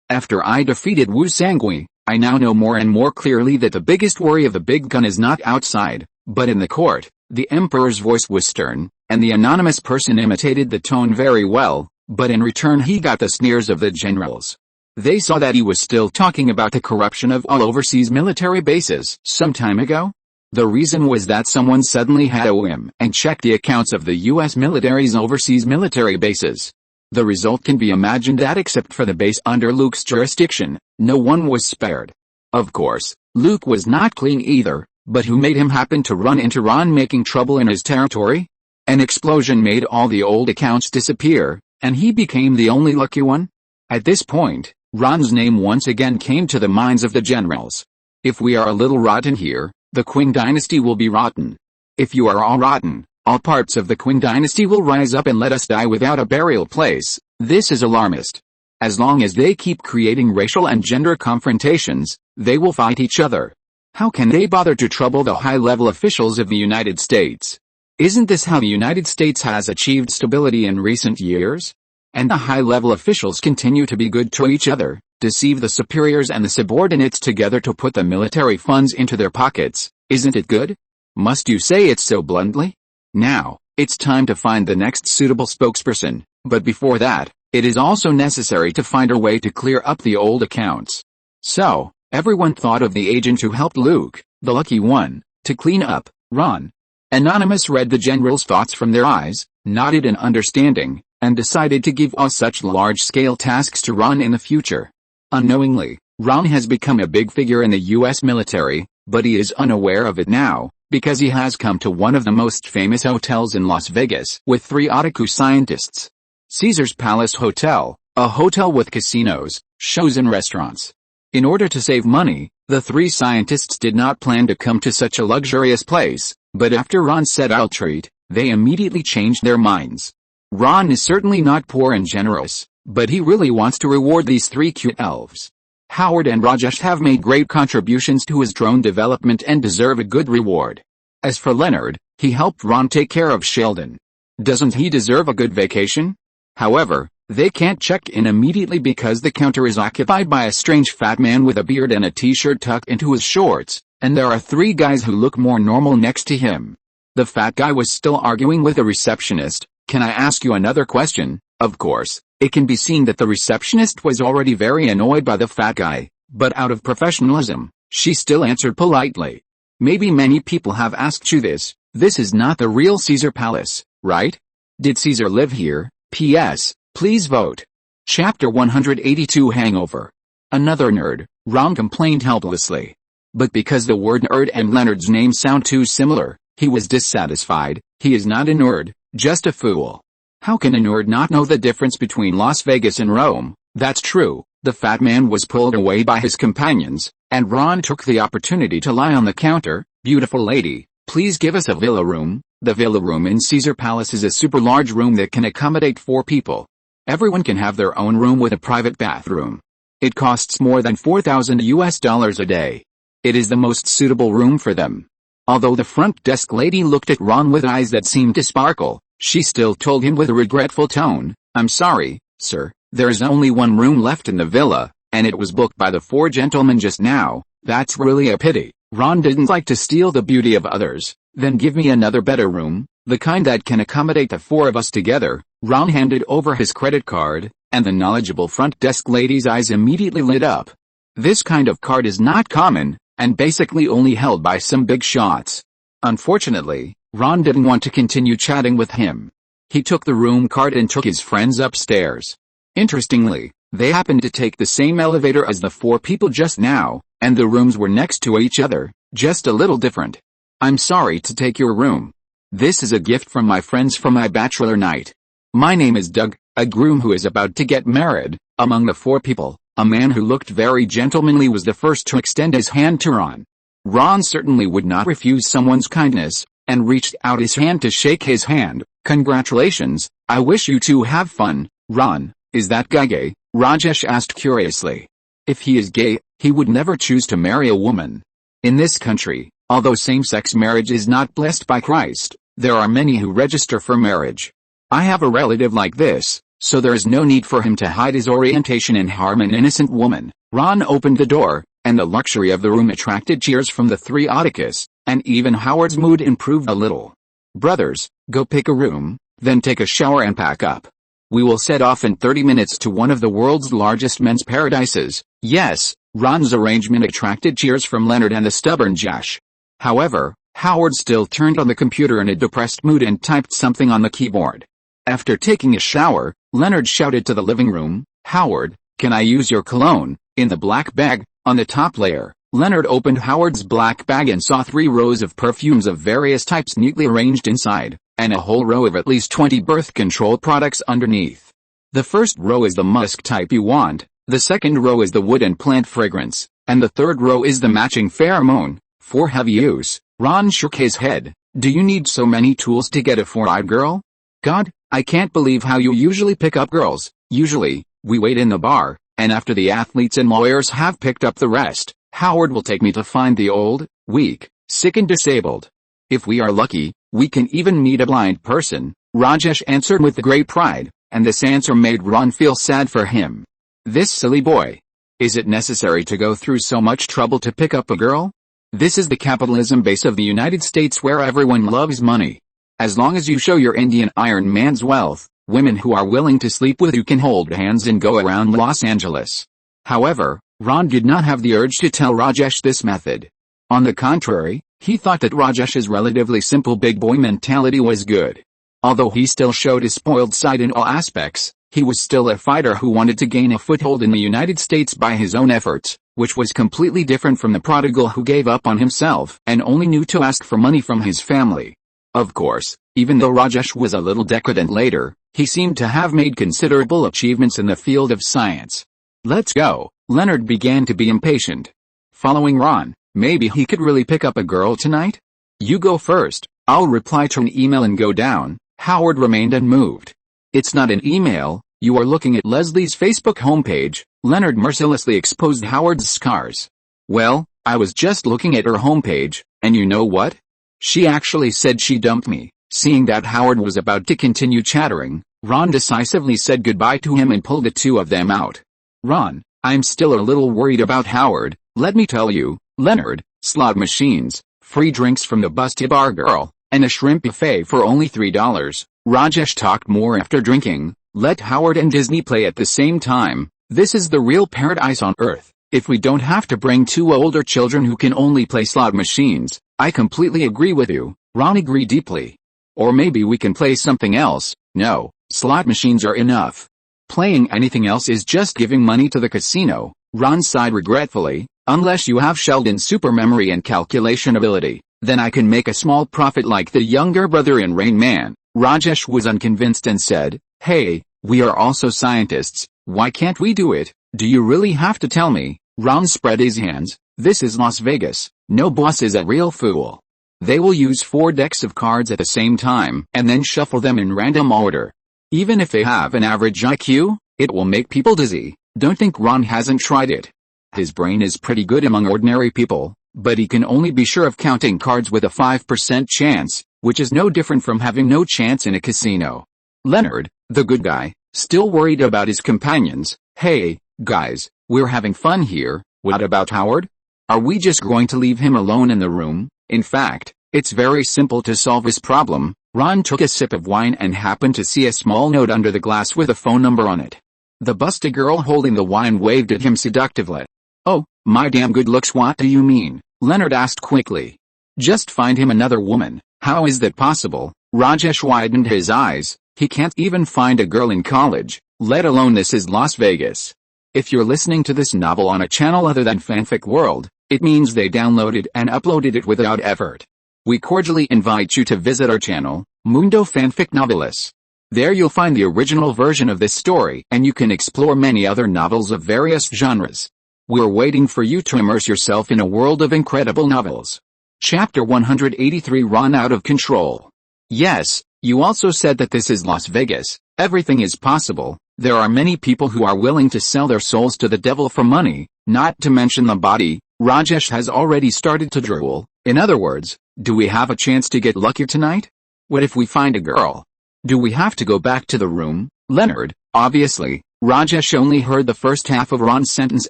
S1: After I defeated Wu Sangui, I now know more and more clearly that the biggest worry of the big gun is not outside, but in the court. The emperor's voice was stern, and the anonymous person imitated the tone very well, but in return he got the sneers of the generals. They saw that he was still talking about the corruption of all overseas military bases some time ago. The reason was that someone suddenly had a whim and checked the accounts of the U.S. military's overseas military bases. The result can be imagined that except for the base under Luke's jurisdiction, no one was spared. Of course, Luke was not clean either, but who made him happen to run into Ron making trouble in his territory? An explosion made all the old accounts disappear, and he became the only lucky one? At this point, Ron's name once again came to the minds of the generals. If we are a little rotten here, the Qing dynasty will be rotten. If you are all rotten, all parts of the Qing dynasty will rise up and let us die without a burial place. This is alarmist. As long as they keep creating racial and gender confrontations, they will fight each other. How can they bother to trouble the high-level officials of the United States? Isn't this how the United States has achieved stability in recent years? And the high-level officials continue to be good to each other, deceive the superiors and the subordinates together to put the military funds into their pockets. Isn't it good? Must you say it so bluntly? Now, it's time to find the next suitable spokesperson, but before that, it is also necessary to find a way to clear up the old accounts. So, everyone thought of the agent who helped Luke, the lucky one, to clean up Ron. Anonymous read the general's thoughts from their eyes, nodded in understanding, and decided to give all such large-scale tasks to Ron in the future. Unknowingly, Ron has become a big figure in the U.S. military, but he is unaware of it now, because he has come to one of the most famous hotels in Las Vegas with 3 otaku scientists. Caesar's Palace Hotel, a hotel with casinos, shows and restaurants. In order to save money, the 3 scientists did not plan to come to such a luxurious place, but after Ron said I'll treat, they immediately changed their minds. Ron is certainly not poor and generous, but he really wants to reward these 3 cute elves. Howard and Rajesh have made great contributions to his drone development and deserve a good reward. As for Leonard, he helped Ron take care of Sheldon. Doesn't he deserve a good vacation? However, they can't check in immediately because the counter is occupied by a strange fat man with a beard and a t-shirt tucked into his shorts, and there are 3 guys who look more normal next to him. The fat guy was still arguing with the receptionist. Can I ask you another question? Of course, it can be seen that the receptionist was already very annoyed by the fat guy, but out of professionalism, she still answered politely. Maybe many people have asked you this. This is not the real Caesar Palace, right? Did Caesar live here? P.S. Please vote. Chapter 182 Hangover. Another nerd, Ron complained helplessly. But because the word nerd and Leonard's name sound too similar, he was dissatisfied. He is not a nerd, just a fool. How can a nerd not know the difference between Las Vegas and Rome? That's true. The fat man was pulled away by his companions, and Ron took the opportunity to lie on the counter. Beautiful lady, please give us a villa room. The villa room in Caesar Palace is a super large room that can accommodate 4 people. Everyone can have their own room with a private bathroom. It costs more than $4,000 a day. It is the most suitable room for them. Although the front desk lady looked at Ron with eyes that seemed to sparkle, she still told him with a regretful tone, "I'm sorry, sir, there is only one room left in the villa, and it was booked by the 4 gentlemen just now. That's really a pity." Ron didn't like to steal the beauty of others. "Then give me another better room, the kind that can accommodate the 4 of us together." Ron handed over his credit card, and the knowledgeable front desk lady's eyes immediately lit up. This kind of card is not common, and basically only held by some big shots. Unfortunately, Ron didn't want to continue chatting with him. He took the room card and took his friends upstairs. Interestingly, they happened to take the same elevator as the 4 people just now, and the rooms were next to each other, just a little different. "I'm sorry to take your room. This is a gift from my friends for my bachelor night. My name is Doug, a groom who is about to get married." Among the 4 people, a man who looked very gentlemanly was the first to extend his hand to Ron. Ron certainly would not refuse someone's kindness, and reached out his hand to shake his hand. "Congratulations, I wish you two have fun." "Ron, is that guy gay?" Rajesh asked curiously. If he is gay, he would never choose to marry a woman. In this country, although same-sex marriage is not blessed by Christ, there are many who register for marriage. I have a relative like this, so there is no need for him to hide his orientation and harm an innocent woman. Ron opened the door, and the luxury of the room attracted cheers from the 3 Atticus, and even Howard's mood improved a little. "Brothers, go pick a room, then take a shower and pack up. We will set off in 30 minutes to one of the world's largest men's paradises." "Yes." Ron's arrangement attracted cheers from Leonard and the stubborn Josh. However, Howard still turned on the computer in a depressed mood and typed something on the keyboard. After taking a shower, Leonard shouted to the living room, "Howard, can I use your cologne?" In the black bag, on the top layer, Leonard opened Howard's black bag and saw 3 rows of perfumes of various types neatly arranged inside, and a whole row of at least 20 birth control products underneath. The first row is the musk type you want, the second row is the wood and plant fragrance, and the third row is the matching pheromone, for heavy use. Ron shook his head. "Do you need so many tools to get a 4-eyed girl? God, I can't believe how you usually pick up girls. Usually, we wait in the bar, and after the athletes and lawyers have picked up the rest, Howard will take me to find the old, weak, sick and disabled. If we are lucky, we can even meet a blind person." Rajesh answered with great pride, and this answer made Ron feel sad for him. This silly boy. Is it necessary to go through so much trouble to pick up a girl? This is the capitalism base of the United States where everyone loves money. As long as you show your Indian Iron Man's wealth, women who are willing to sleep with you can hold hands and go around Los Angeles. However, Ron did not have the urge to tell Rajesh this method. On the contrary, he thought that Rajesh's relatively simple big boy mentality was good. Although he still showed his spoiled side in all aspects, he was still a fighter who wanted to gain a foothold in the United States by his own efforts, which was completely different from the prodigal who gave up on himself and only knew to ask for money from his family. Of course, even though Rajesh was a little decadent later, he seemed to have made considerable achievements in the field of science. "Let's go." Leonard began to be impatient. Following Ron, maybe he could really pick up a girl tonight? "You go first, I'll reply to an email and go down." Howard remained unmoved. "It's not an email, you are looking at Leslie's Facebook homepage." Leonard mercilessly exposed Howard's scars. "Well, I was just looking at her homepage, and you know what? She actually said she dumped me." Seeing that Howard was about to continue chattering, Ron decisively said goodbye to him and pulled the 2 of them out. "Ron, I'm still a little worried about Howard, let me tell you." Leonard, slot machines, free drinks from the busty bar girl, and a shrimp buffet for only $3. Rajesh talked more after drinking. "Let Howard and Disney play at the same time. This is the real paradise on earth. If we don't have to bring 2 older children who can only play slot machines." "I completely agree with you." Ron agreed deeply. "Or maybe we can play something else." "No, slot machines are enough. Playing anything else is just giving money to the casino." Ron sighed regretfully. "Unless you have Sheldon's super memory and calculation ability, then I can make a small profit like the younger brother in Rain Man." Rajesh was unconvinced and said, "Hey, we are also scientists, why can't we do it? Do you really have to tell me?" Ron spread his hands. "This is Las Vegas, no boss is a real fool. They will use 4 decks of cards at the same time and then shuffle them in random order. Even if they have an average IQ, it will make people dizzy. Don't think Ron hasn't tried it. His brain is pretty good among ordinary people, but he can only be sure of counting cards with a 5% chance, which is no different from having no chance in a casino. Leonard, the good guy, still worried about his companions. Hey, guys, we're having fun here. What about Howard? Are we just going to leave him alone in the room? In fact, it's very simple to solve this problem. Ron took a sip of wine and happened to see a small note under the glass with a phone number on it. The busty girl holding the wine waved at him seductively. Oh, my damn good looks, what do you mean? Leonard asked quickly. Just find him another woman. How is that possible? Rajesh widened his eyes. He can't even find a girl in college, let alone this is Las Vegas. If you're listening to this novel on a channel other than Fanfic World, it means they downloaded and uploaded it without effort. We cordially invite you to visit our channel, Mundo Fanfic Novelis. There you'll find the original version of this story and you can explore many other novels of various genres. We're waiting for you to immerse yourself in a world of incredible novels. Chapter 183, Ron Out of Control. Yes, you also said that this is Las Vegas. Everything is possible. There are many people who are willing to sell their souls to the devil for money, not to mention the body. Rajesh has already started to drool. In other words, do we have a chance to get lucky tonight? What if we find a girl? Do we have to go back to the room? Leonard, obviously, Rajesh only heard the first half of Ron's sentence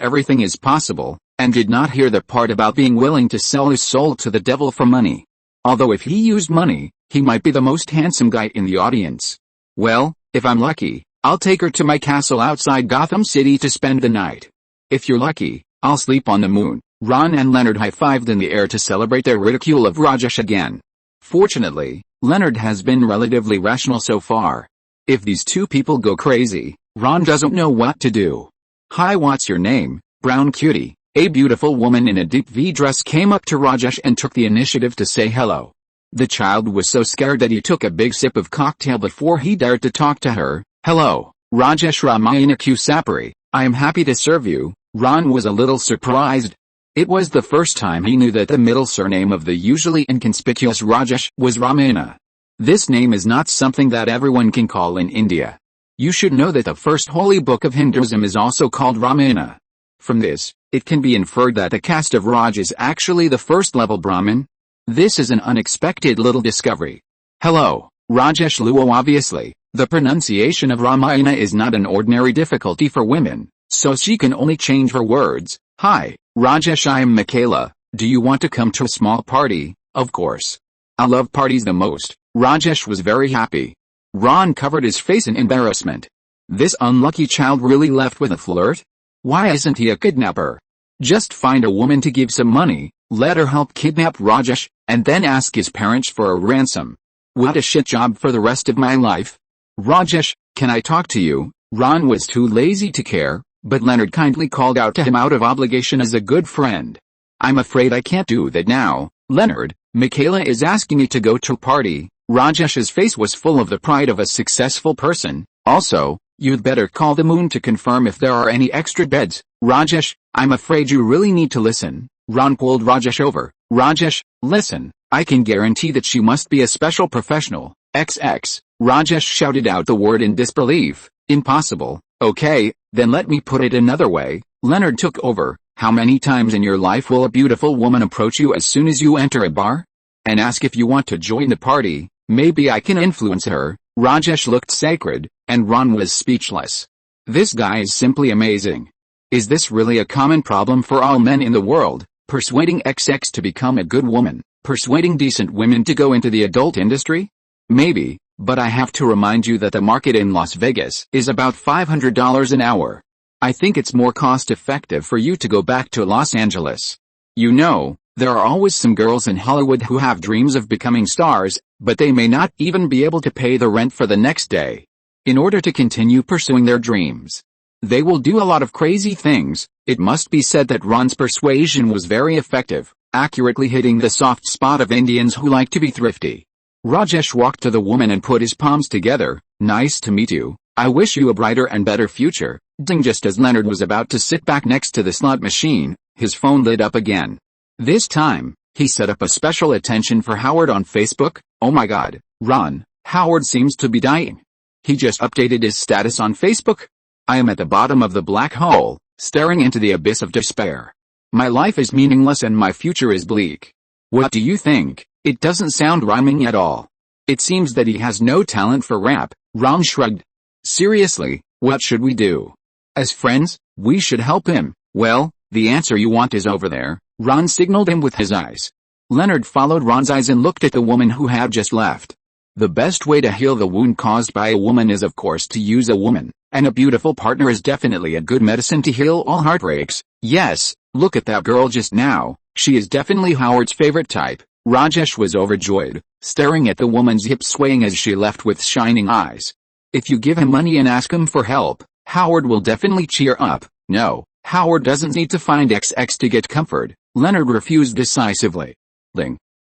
S1: everything is possible, and did not hear the part about being willing to sell his soul to the devil for money. Although if he used money, he might be the most handsome guy in the audience. Well, if I'm lucky, I'll take her to my castle outside Gotham City to spend the night. If you're lucky, I'll sleep on the moon. Ron and Leonard high-fived in the air to celebrate their ridicule of Rajesh again. Fortunately, Leonard has been relatively rational so far. If these two people go crazy, Ron doesn't know what to do. Hi, what's your name, brown cutie? A beautiful woman in a deep V dress came up to Rajesh and took the initiative to say hello. The child was so scared that he took a big sip of cocktail before he dared to talk to her. Hello, Rajesh Ramayana Q Sapari, I am happy to serve you. Ron was a little surprised. It was the first time he knew that the middle surname of the usually inconspicuous Rajesh was Ramayana. This name is not something that everyone can call in India. You should know that the first holy book of Hinduism is also called Ramayana. From this, it can be inferred that the caste of Raj is actually the first-level Brahmin. This is an unexpected little discovery. Hello, Rajesh Luo. Obviously, the pronunciation of Ramayana is not an ordinary difficulty for women, so she can only change her words. Hi, Rajesh, I am Michaela. Do you want to come to a small party? Of course. I love parties the most. Rajesh was very happy. Ron covered his face in embarrassment. This unlucky child really left with a flirt? Why isn't he a kidnapper? Just find a woman to give some money, let her help kidnap Rajesh, and then ask his parents for a ransom. What a shit job for the rest of my life. Rajesh, can I talk to you? Ron was too lazy to care, but Leonard kindly called out to him out of obligation as a good friend. I'm afraid I can't do that now, Leonard. Michaela is asking me to go to a party. Rajesh's face was full of the pride of a successful person. Also, you'd better call the moon to confirm if there are any extra beds. Rajesh, I'm afraid you really need to listen. Ron pulled Rajesh over. Rajesh, listen, I can guarantee that she must be a special professional. XX. Rajesh shouted out the word in disbelief. Impossible. Okay, then let me put it another way. Leonard took over. How many times in your life will a beautiful woman approach you as soon as you enter a bar? And ask if you want to join the party? Maybe I can influence her. Rajesh looked sacred, and Ron was speechless. This guy is simply amazing. Is this really a common problem for all men in the world? Persuading XX to become a good woman? Persuading decent women to go into the adult industry? Maybe, but I have to remind you that the market in Las Vegas is about $500 an hour. I think it's more cost-effective for you to go back to Los Angeles. You know, there are always some girls in Hollywood who have dreams of becoming stars, but they may not even be able to pay the rent for the next day. In order to continue pursuing their dreams, they will do a lot of crazy things. It must be said that Ron's persuasion was very effective, accurately hitting the soft spot of Indians who like to be thrifty. Rajesh walked to the woman and put his palms together. Nice to meet you. I wish you a brighter and better future. Ding! Just as Leonard was about to sit back next to the slot machine, his phone lit up again. This time, he set up a special attention for Howard on Facebook. Oh my God, Ron, Howard seems to be dying. He just updated his status on Facebook. I am at the bottom of the black hole, staring into the abyss of despair. My life is meaningless and my future is bleak. What do you think? It doesn't sound rhyming at all. It seems that he has no talent for rap. Ron shrugged. Seriously, what should we do? As friends, we should help him. Well, the answer you want is over there. Ron signaled him with his eyes. Leonard followed Ron's eyes and looked at the woman who had just left. The best way to heal the wound caused by a woman is of course to use a woman, and a beautiful partner is definitely a good medicine to heal all heartbreaks. Yes, look at that girl just now, she is definitely Howard's favorite type. Rajesh was overjoyed, staring at the woman's hips swaying as she left with shining eyes. If you give him money and ask him for help, Howard will definitely cheer up. No, Howard doesn't need to find XX to get comfort. Leonard refused decisively.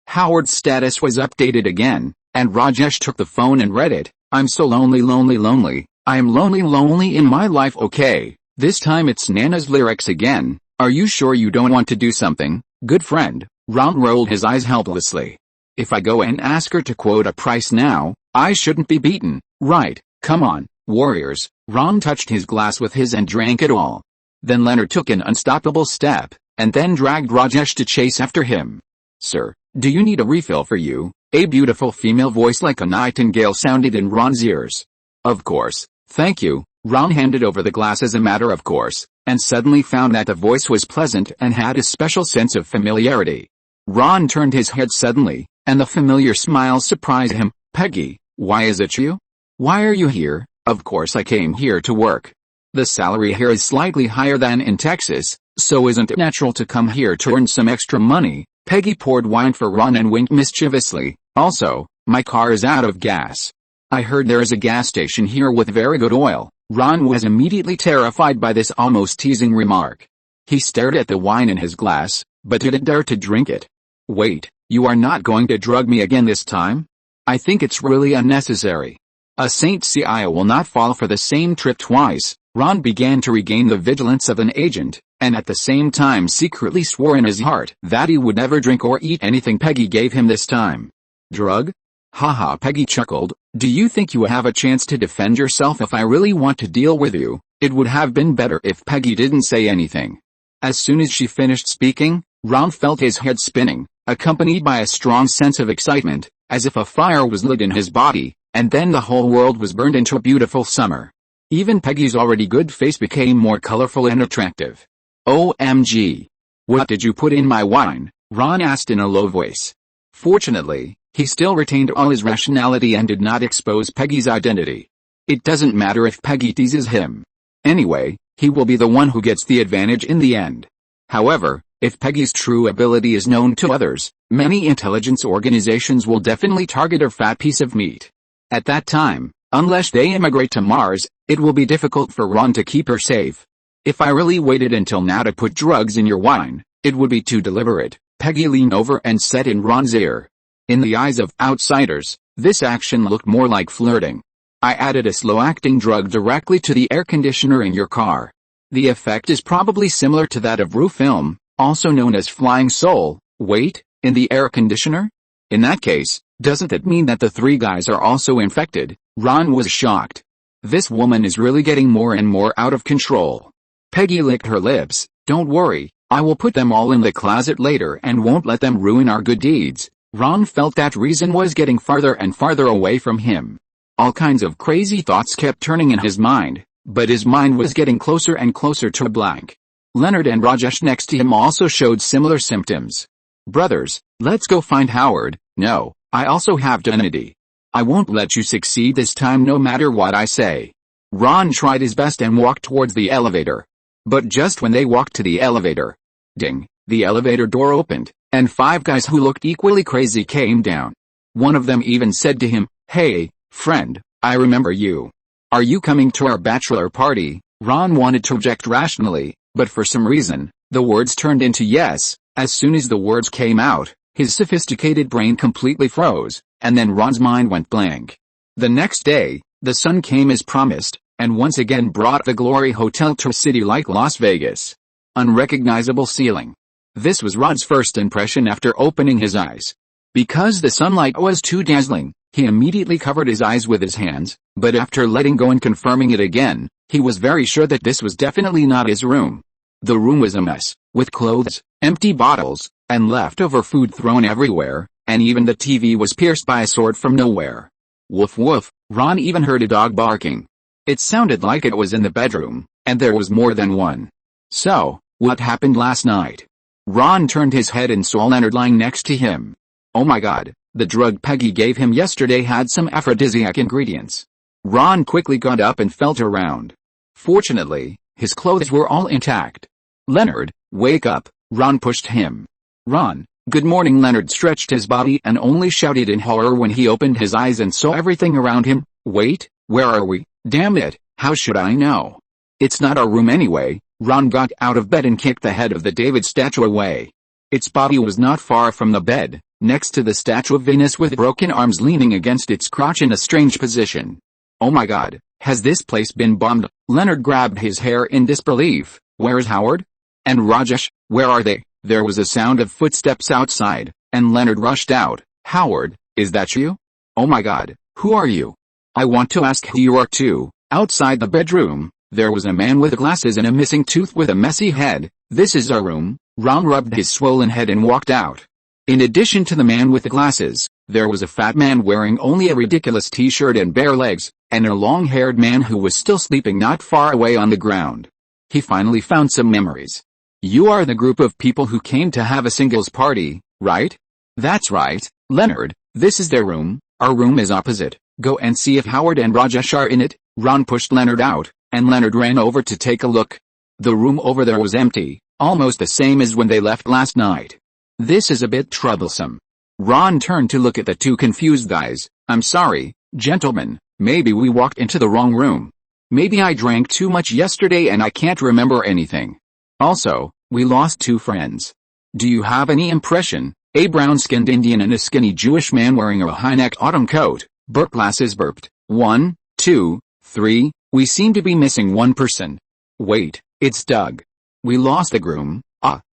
S1: Howard's status was updated again, and Rajesh took the phone and read it. I'm so lonely. I am lonely in my life. Okay, this time it's Nana's lyrics again. Are you sure you don't want to do something, good friend? Ron rolled his eyes helplessly. If I go and ask her to quote a price now, I shouldn't be beaten, right? Come on, warriors. Ron touched his glass with his and drank it all. Then Leonard took an unstoppable step, and then dragged Rajesh to chase after him. Sir, do you need a refill for you? A beautiful female voice like a nightingale sounded in Ron's ears. Of course, thank you. Ron handed over the glass as a matter of course, and suddenly found that the voice was pleasant and had a special sense of familiarity. Ron turned his head suddenly, and the familiar smile surprised him. Peggy, why is it you? Why are you here? Of course I came here to work. The salary here is slightly higher than in Texas, so isn't it natural to come here to earn some extra money? Peggy poured wine for Ron and winked mischievously. Also, my car is out of gas. I heard there is a gas station here with very good oil. Ron was immediately terrified by this almost teasing remark. He stared at the wine in his glass, but didn't dare to drink it. Wait, you are not going to drug me again this time? I think it's really unnecessary. A Saint CI will not fall for the same trip twice. Ron began to regain the vigilance of an agent, and at the same time secretly swore in his heart that he would never drink or eat anything Peggy gave him this time. Drug? Haha, Peggy chuckled. Do you think you have a chance to defend yourself? If I really want to deal with you, it would have been better if Peggy didn't say anything. As soon as she finished speaking, Ron felt his head spinning, accompanied by a strong sense of excitement, as if a fire was lit in his body, and then the whole world was burned into a beautiful summer. Even Peggy's already good face became more colorful and attractive. OMG. What did you put in my wine? Ron asked in a low voice. Fortunately, he still retained all his rationality and did not expose Peggy's identity. It doesn't matter if Peggy teases him. Anyway, he will be the one who gets the advantage in the end. However, if Peggy's true ability is known to others, many intelligence organizations will definitely target her fat piece of meat. At that time, unless they immigrate to Mars, it will be difficult for Ron to keep her safe. If I really waited until now to put drugs in your wine, it would be too deliberate. Peggy leaned over and said in Ron's ear. In the eyes of outsiders, this action looked more like flirting. I added a slow-acting drug directly to the air conditioner in your car. The effect is probably similar to that of roof film, also known as flying soul. Wait, in the air conditioner? In that case, doesn't it mean that the three guys are also infected? Ron was shocked. This woman is really getting more and more out of control. Peggy licked her lips. Don't worry, I will put them all in the closet later and won't let them ruin our good deeds. Ron felt that reason was getting farther and farther away from him. All kinds of crazy thoughts kept turning in his mind, but his mind was getting closer and closer to a blank. Leonard and Rajesh next to him also showed similar symptoms. Brothers, let's go find Howard. No, I also have dignity. I won't let you succeed this time no matter what I say. Ron tried his best and walked towards the elevator. But just when they walked to the elevator, ding, the elevator door opened, and 5 guys who looked equally crazy came down. One of them even said to him, "Hey, friend, I remember you. Are you coming to our bachelor party?" Ron wanted to object rationally, but for some reason, the words turned into yes. As soon as the words came out, his sophisticated brain completely froze, and then Ron's mind went blank. The next day, the sun came as promised, and once again brought the Glory Hotel to a city like Las Vegas. Unrecognizable ceiling. This was Ron's first impression after opening his eyes. Because the sunlight was too dazzling, He immediately covered his eyes with his hands, but after letting go and confirming it again, he was very sure that this was definitely not his room. The room was a mess, with clothes, empty bottles, and leftover food thrown everywhere, and even the TV was pierced by a sword from nowhere. Woof woof, Ron even heard a dog barking. It sounded like it was in the bedroom, and there was more than one. So, what happened last night? Ron turned his head and saw Leonard lying next to him. Oh my god, the drug Peggy gave him yesterday had some aphrodisiac ingredients. Ron quickly got up and felt around. Fortunately, his clothes were all intact. Leonard, wake up, Ron pushed him. Ron, good morning. Leonard stretched his body and only shouted in horror when he opened his eyes and saw everything around him. Wait, where are we? Damn it, how should I know? It's not our room anyway. Ron got out of bed and kicked the head of the David statue away. Its body was not far from the bed, next to the statue of Venus with broken arms leaning against its crotch in a strange position. Oh my god, has this place been bombed? Leonard grabbed his hair in disbelief. Where's Howard? And Rajesh, where are they? There was a sound of footsteps outside, and Leonard rushed out. Howard, is that you? Oh my god, who are you? I want to ask who you are too. Outside the bedroom, there was a man with glasses and a missing tooth with a messy head. This is our room. Ron rubbed his swollen head and walked out. In addition to the man with the glasses, there was a fat man wearing only a ridiculous t-shirt and bare legs, and a long-haired man who was still sleeping not far away on the ground. He finally found some memories. You are the group of people who came to have a singles party, right? That's right, Leonard, this is their room. Our room is opposite. Go and see if Howard and Rajesh are in it. Ron pushed Leonard out, and Leonard ran over to take a look. The room over there was empty, almost the same as when they left last night. This is a bit troublesome. Ron turned to look at the two confused guys. I'm sorry, gentlemen, maybe we walked into the wrong room. Maybe I drank too much yesterday and I can't remember anything. Also, we lost two friends. Do you have any impression? A brown-skinned Indian and a skinny Jewish man wearing a high-necked autumn coat. Burp glasses burped. 1, 2, 3, we seem to be missing one person. Wait, it's Doug. We lost the groom.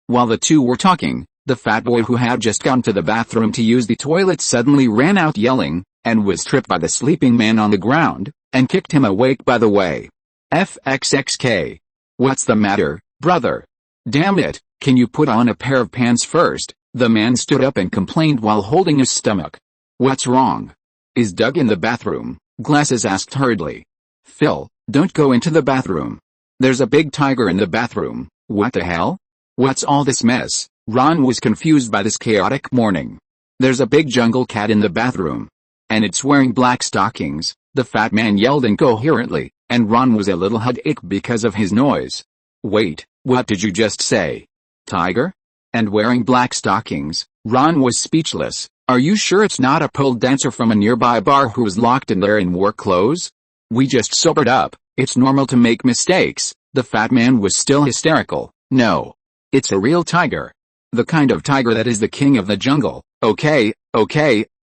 S1: While the two were talking, the fat boy who had just gone to the bathroom to use the toilet suddenly ran out yelling, and was tripped by the sleeping man on the ground, and kicked him awake by the way. FXXK. What's the matter, brother? Damn it, can you put on a pair of pants first? The man stood up and complained while holding his stomach. What's wrong? Is Doug in the bathroom? Glasses asked hurriedly. Phil, don't go into the bathroom. There's a big tiger in the bathroom. What the hell? What's all this mess? Ron was confused by this chaotic morning. There's a big jungle cat in the bathroom. And it's wearing black stockings, the fat man yelled incoherently, and Ron was a little headache because of his noise. Wait, what did you just say? Tiger? And wearing black stockings? Ron was speechless. Are you sure it's not a pole dancer from a nearby bar who was locked in there in work clothes? We just sobered up, it's normal to make mistakes. The fat man was still hysterical. No. It's a real tiger. The kind of tiger that is the king of the jungle. Okay,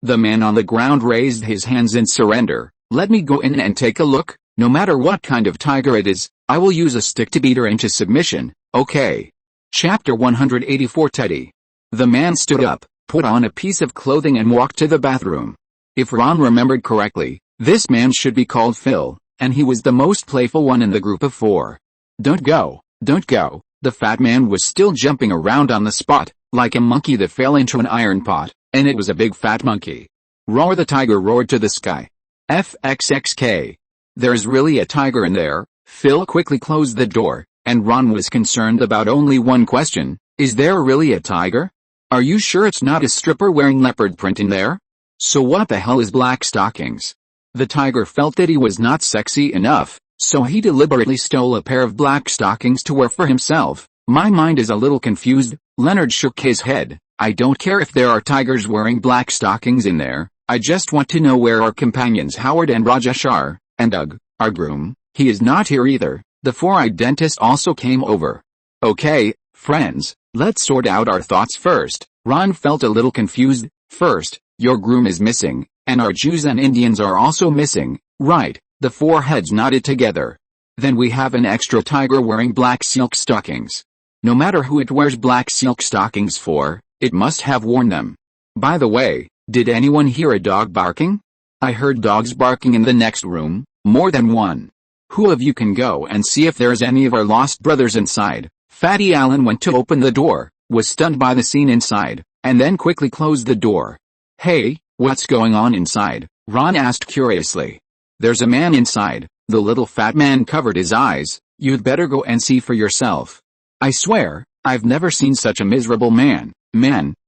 S1: the man on the ground raised his hands in surrender. Let me go in and take a look. No matter what kind of tiger it is, I will use a stick to beat her into submission, okay? Chapter 184 Teddy. The man stood up, put on a piece of clothing and walked to the bathroom. If Ron remembered correctly, this man should be called Phil, and he was the most playful one in the group of four. Don't go. The fat man was still jumping around on the spot, like a monkey that fell into an iron pot, and it was a big fat monkey. Roar! The tiger roared to the sky. FXXK. There's really a tiger in there. Phil quickly closed the door, and Ron was concerned about only one question. Is there really a tiger? Are you sure it's not a stripper wearing leopard print in there? So what the hell is black stockings? The tiger felt that he was not sexy enough, so he deliberately stole a pair of black stockings to wear for himself. My mind is a little confused. Leonard shook his head. I don't care if there are tigers wearing black stockings in there. I just want to know where our companions Howard and Rajesh are, and Doug, our groom. He is not here either. The four-eyed dentist also came over. Okay, friends, let's sort out our thoughts first. Ron felt a little confused. First, your groom is missing, and our Jews and Indians are also missing, right? The four heads nodded together. Then we have an extra tiger wearing black silk stockings. No matter who it wears black silk stockings for, it must have worn them. By the way, did anyone hear a dog barking? I heard dogs barking in the next room, more than one. Who of you can go and see if there's any of our lost brothers inside? Fatty Allen went to open the door, was stunned by the scene inside, and then quickly closed the door. Hey, what's going on inside? Ron asked curiously. There's a man inside. The little fat man covered his eyes. You'd better go and see for yourself. I swear, I've never seen such a miserable man.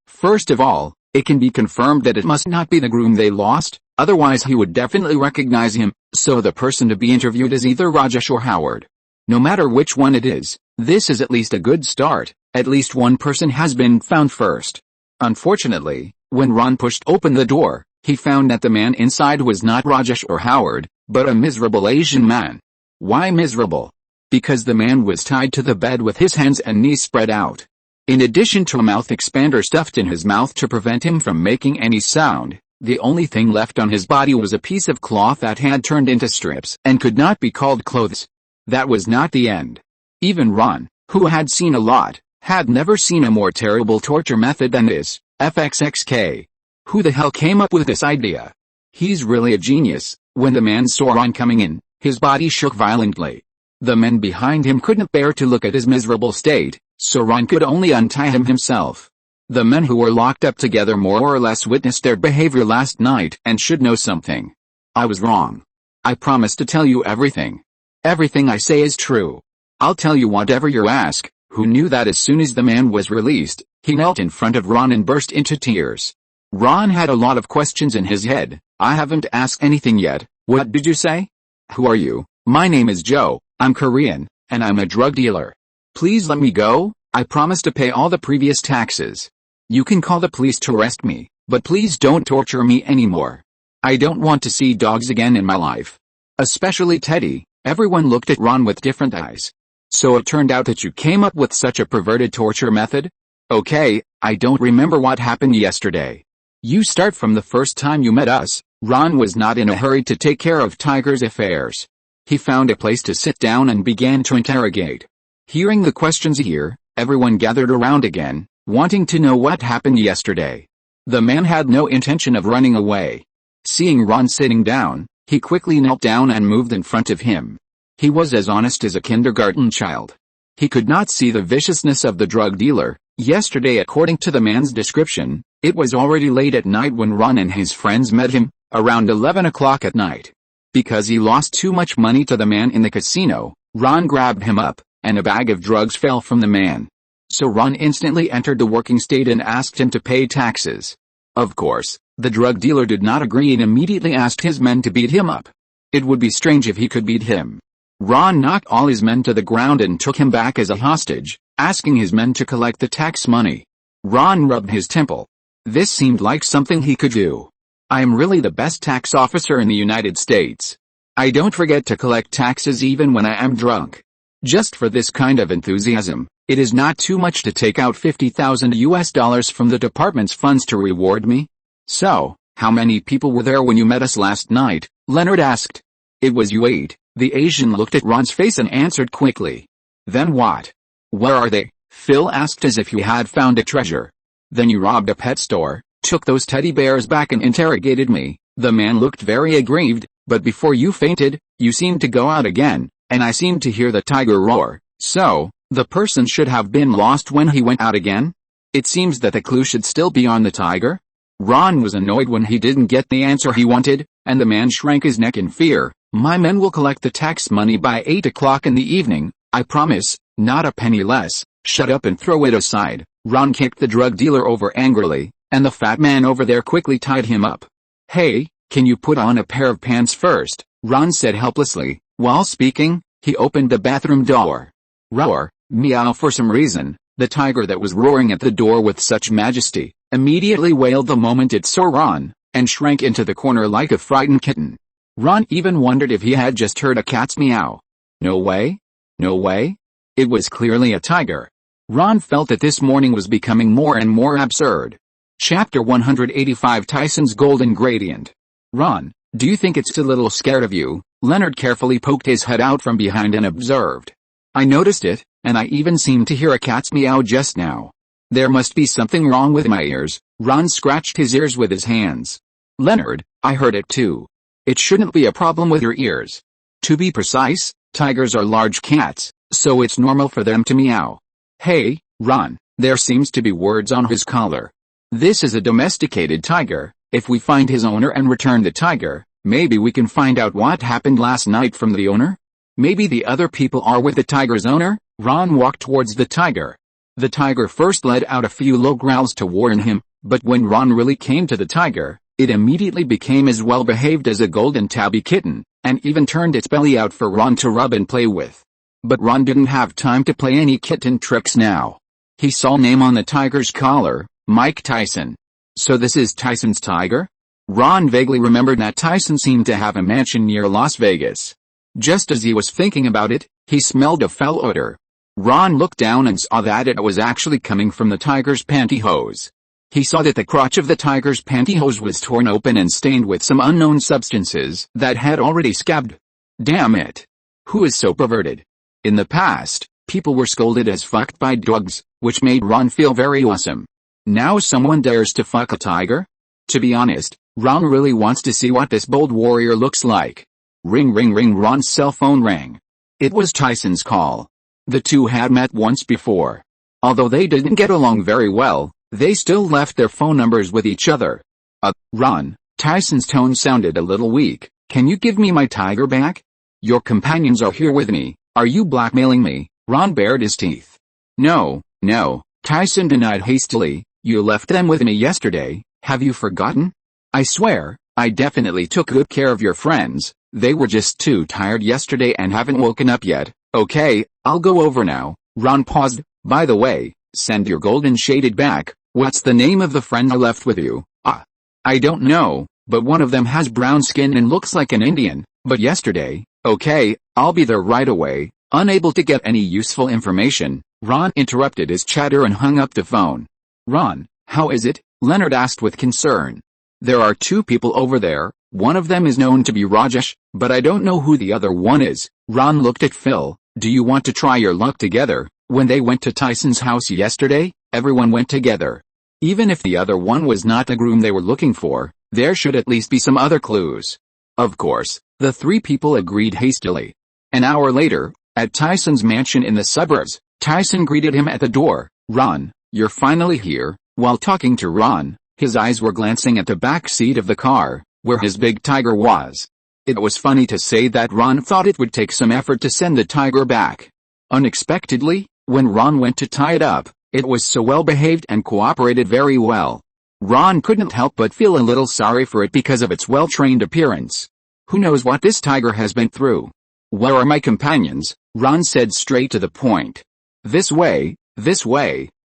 S1: First of all, it can be confirmed that it must not be the groom they lost, otherwise he would definitely recognize him, so the person to be interviewed is either Rajesh or Howard. No matter which one it is, this is at least a good start. At least one person has been found first. Unfortunately, when Ron pushed open the door, he found that the man inside was not Rajesh or Howard, but a miserable Asian man. Why miserable? Because the man was tied to the bed with his hands and knees spread out. In addition to a mouth expander stuffed in his mouth to prevent him from making any sound, the only thing left on his body was a piece of cloth that had turned into strips and could not be called clothes. That was not the end. Even Ron, who had seen a lot, had never seen a more terrible torture method than this. FXXK. Who the hell came up with this idea? He's really a genius. When the man saw Ron coming in, his body shook violently. The men behind him couldn't bear to look at his miserable state, so Ron could only untie him himself. The men who were locked up together more or less witnessed their behavior last night and should know something. I was wrong. I promise to tell you everything. Everything I say is true. I'll tell you whatever you ask. Who knew that as soon as the man was released, he knelt in front of Ron and burst into tears. Ron had a lot of questions in his head. I haven't asked anything yet. What did you say? Who are you? My name is Joe. I'm Korean, and I'm a drug dealer. Please let me go. I promise to pay all the previous taxes. You can call the police to arrest me, but please don't torture me anymore. I don't want to see dogs again in my life. Especially Teddy. Everyone looked at Ron with different eyes. So it turned out that you came up with such a perverted torture method? Okay, I don't remember what happened yesterday. You start from the first time you met us. Ron was not in a hurry to take care of Tiger's affairs. He found a place to sit down and began to interrogate. Hearing the questions here, everyone gathered around again, wanting to know what happened yesterday. The man had no intention of running away. Seeing Ron sitting down, he quickly knelt down and moved in front of him. He was as honest as a kindergarten child. He could not see the viciousness of the drug dealer. Yesterday, according to the man's description, it was already late at night when Ron and his friends met him, around 11 o'clock at night. Because he lost too much money to the man in the casino, Ron grabbed him up, and a bag of drugs fell from the man. So Ron instantly entered the working state and asked him to pay taxes. Of course, the drug dealer did not agree and immediately asked his men to beat him up. It would be strange if he could beat him. Ron knocked all his men to the ground and took him back as a hostage, asking his men to collect the tax money. Ron rubbed his temple. This seemed like something he could do. I am really the best tax officer in the United States. I don't forget to collect taxes even when I am drunk. Just for this kind of enthusiasm, it is not too much to take out $50,000 from the department's funds to reward me. So, how many people were there when you met us last night? Leonard asked. It was you 8. The Asian looked at Ron's face and answered quickly. Then what? Where are they? Phil asked as if he had found a treasure. Then you robbed a pet store, took those teddy bears back and interrogated me. The man looked very aggrieved, but before you fainted, you seemed to go out again, and I seemed to hear the tiger roar. So, the person should have been lost when he went out again? It seems that the clue should still be on the tiger? Ron was annoyed when he didn't get the answer he wanted, and the man shrank his neck in fear. My men will collect the tax money by 8 o'clock in the evening, I promise, not a penny less. Shut up and throw it aside. Ron kicked the drug dealer over angrily, and the fat man over there quickly tied him up. Hey, can you put on a pair of pants first? Ron said helplessly. While speaking, he opened the bathroom door. Roar, meow. For some reason, the tiger that was roaring at the door with such majesty, immediately wailed the moment it saw Ron, and shrank into the corner like a frightened kitten. Ron even wondered if he had just heard a cat's meow. No way? No way? It was clearly a tiger. Ron felt that this morning was becoming more and more absurd. Chapter 185 Tyson's Golden Gradient. Ron, do you think it's a little scared of you? Leonard carefully poked his head out from behind and observed. I noticed it, and I even seemed to hear a cat's meow just now. There must be something wrong with my ears. Ron scratched his ears with his hands. Leonard, I heard it too. It shouldn't be a problem with your ears. To be precise, tigers are large cats, so it's normal for them to meow. Hey, Ron, there seems to be words on his collar. This is a domesticated tiger. If we find his owner and return the tiger, maybe we can find out what happened last night from the owner? Maybe the other people are with the tiger's owner? Ron walked towards the tiger. The tiger first let out a few low growls to warn him, but when Ron really came to the tiger, it immediately became as well behaved as a golden tabby kitten, and even turned its belly out for Ron to rub and play with. But Ron didn't have time to play any kitten tricks now. He saw a name on the tiger's collar, Mike Tyson. So this is Tyson's tiger? Ron vaguely remembered that Tyson seemed to have a mansion near Las Vegas. Just as he was thinking about it, he smelled a foul odor. Ron looked down and saw that it was actually coming from the tiger's pantyhose. He saw that the crotch of the tiger's pantyhose was torn open and stained with some unknown substances that had already scabbed. Damn it. Who is so perverted? In the past, people were scolded as fucked by dogs, which made Ron feel very awesome. Now someone dares to fuck a tiger? To be honest, Ron really wants to see what this bold warrior looks like. Ring ring ring. Ron's cell phone rang. It was Tyson's call. The two had met once before. Although they didn't get along very well, they still left their phone numbers with each other. Ron, Tyson's tone sounded a little weak. Can you give me my tiger back? Your companions are here with me. Are you blackmailing me? Ron bared his teeth. No, Tyson denied hastily. You left them with me yesterday. Have you forgotten? I swear, I definitely took good care of your friends. They were just too tired yesterday and haven't woken up yet. Okay, I'll go over now. Ron paused. By the way, send your golden shaded back. What's the name of the friend I left with you? I don't know, but one of them has brown skin and looks like an Indian. But yesterday. Okay, I'll be there right away. Unable to get any useful information, Ron interrupted his chatter and hung up the phone. Ron, how is it? Leonard asked with concern. There are two people over there. One of them is known to be Rajesh, but I don't know who the other one is. Ron looked at Phil. Do you want to try your luck together? When they went to Tyson's house yesterday, everyone went together. Even if the other one was not the groom they were looking for, there should at least be some other clues. Of course, the three people agreed hastily. An hour later, at Tyson's mansion in the suburbs, Tyson greeted him at the door. Ron, you're finally here. While talking to Ron, his eyes were glancing at the back seat of the car, where his big tiger was. It was funny to say that Ron thought it would take some effort to send the tiger back. Unexpectedly, when Ron went to tie it up, it was so well behaved and cooperated very well. Ron couldn't help but feel a little sorry for it because of its well-trained appearance. Who knows what this tiger has been through? Where are my companions? Ron said straight to the point. This way.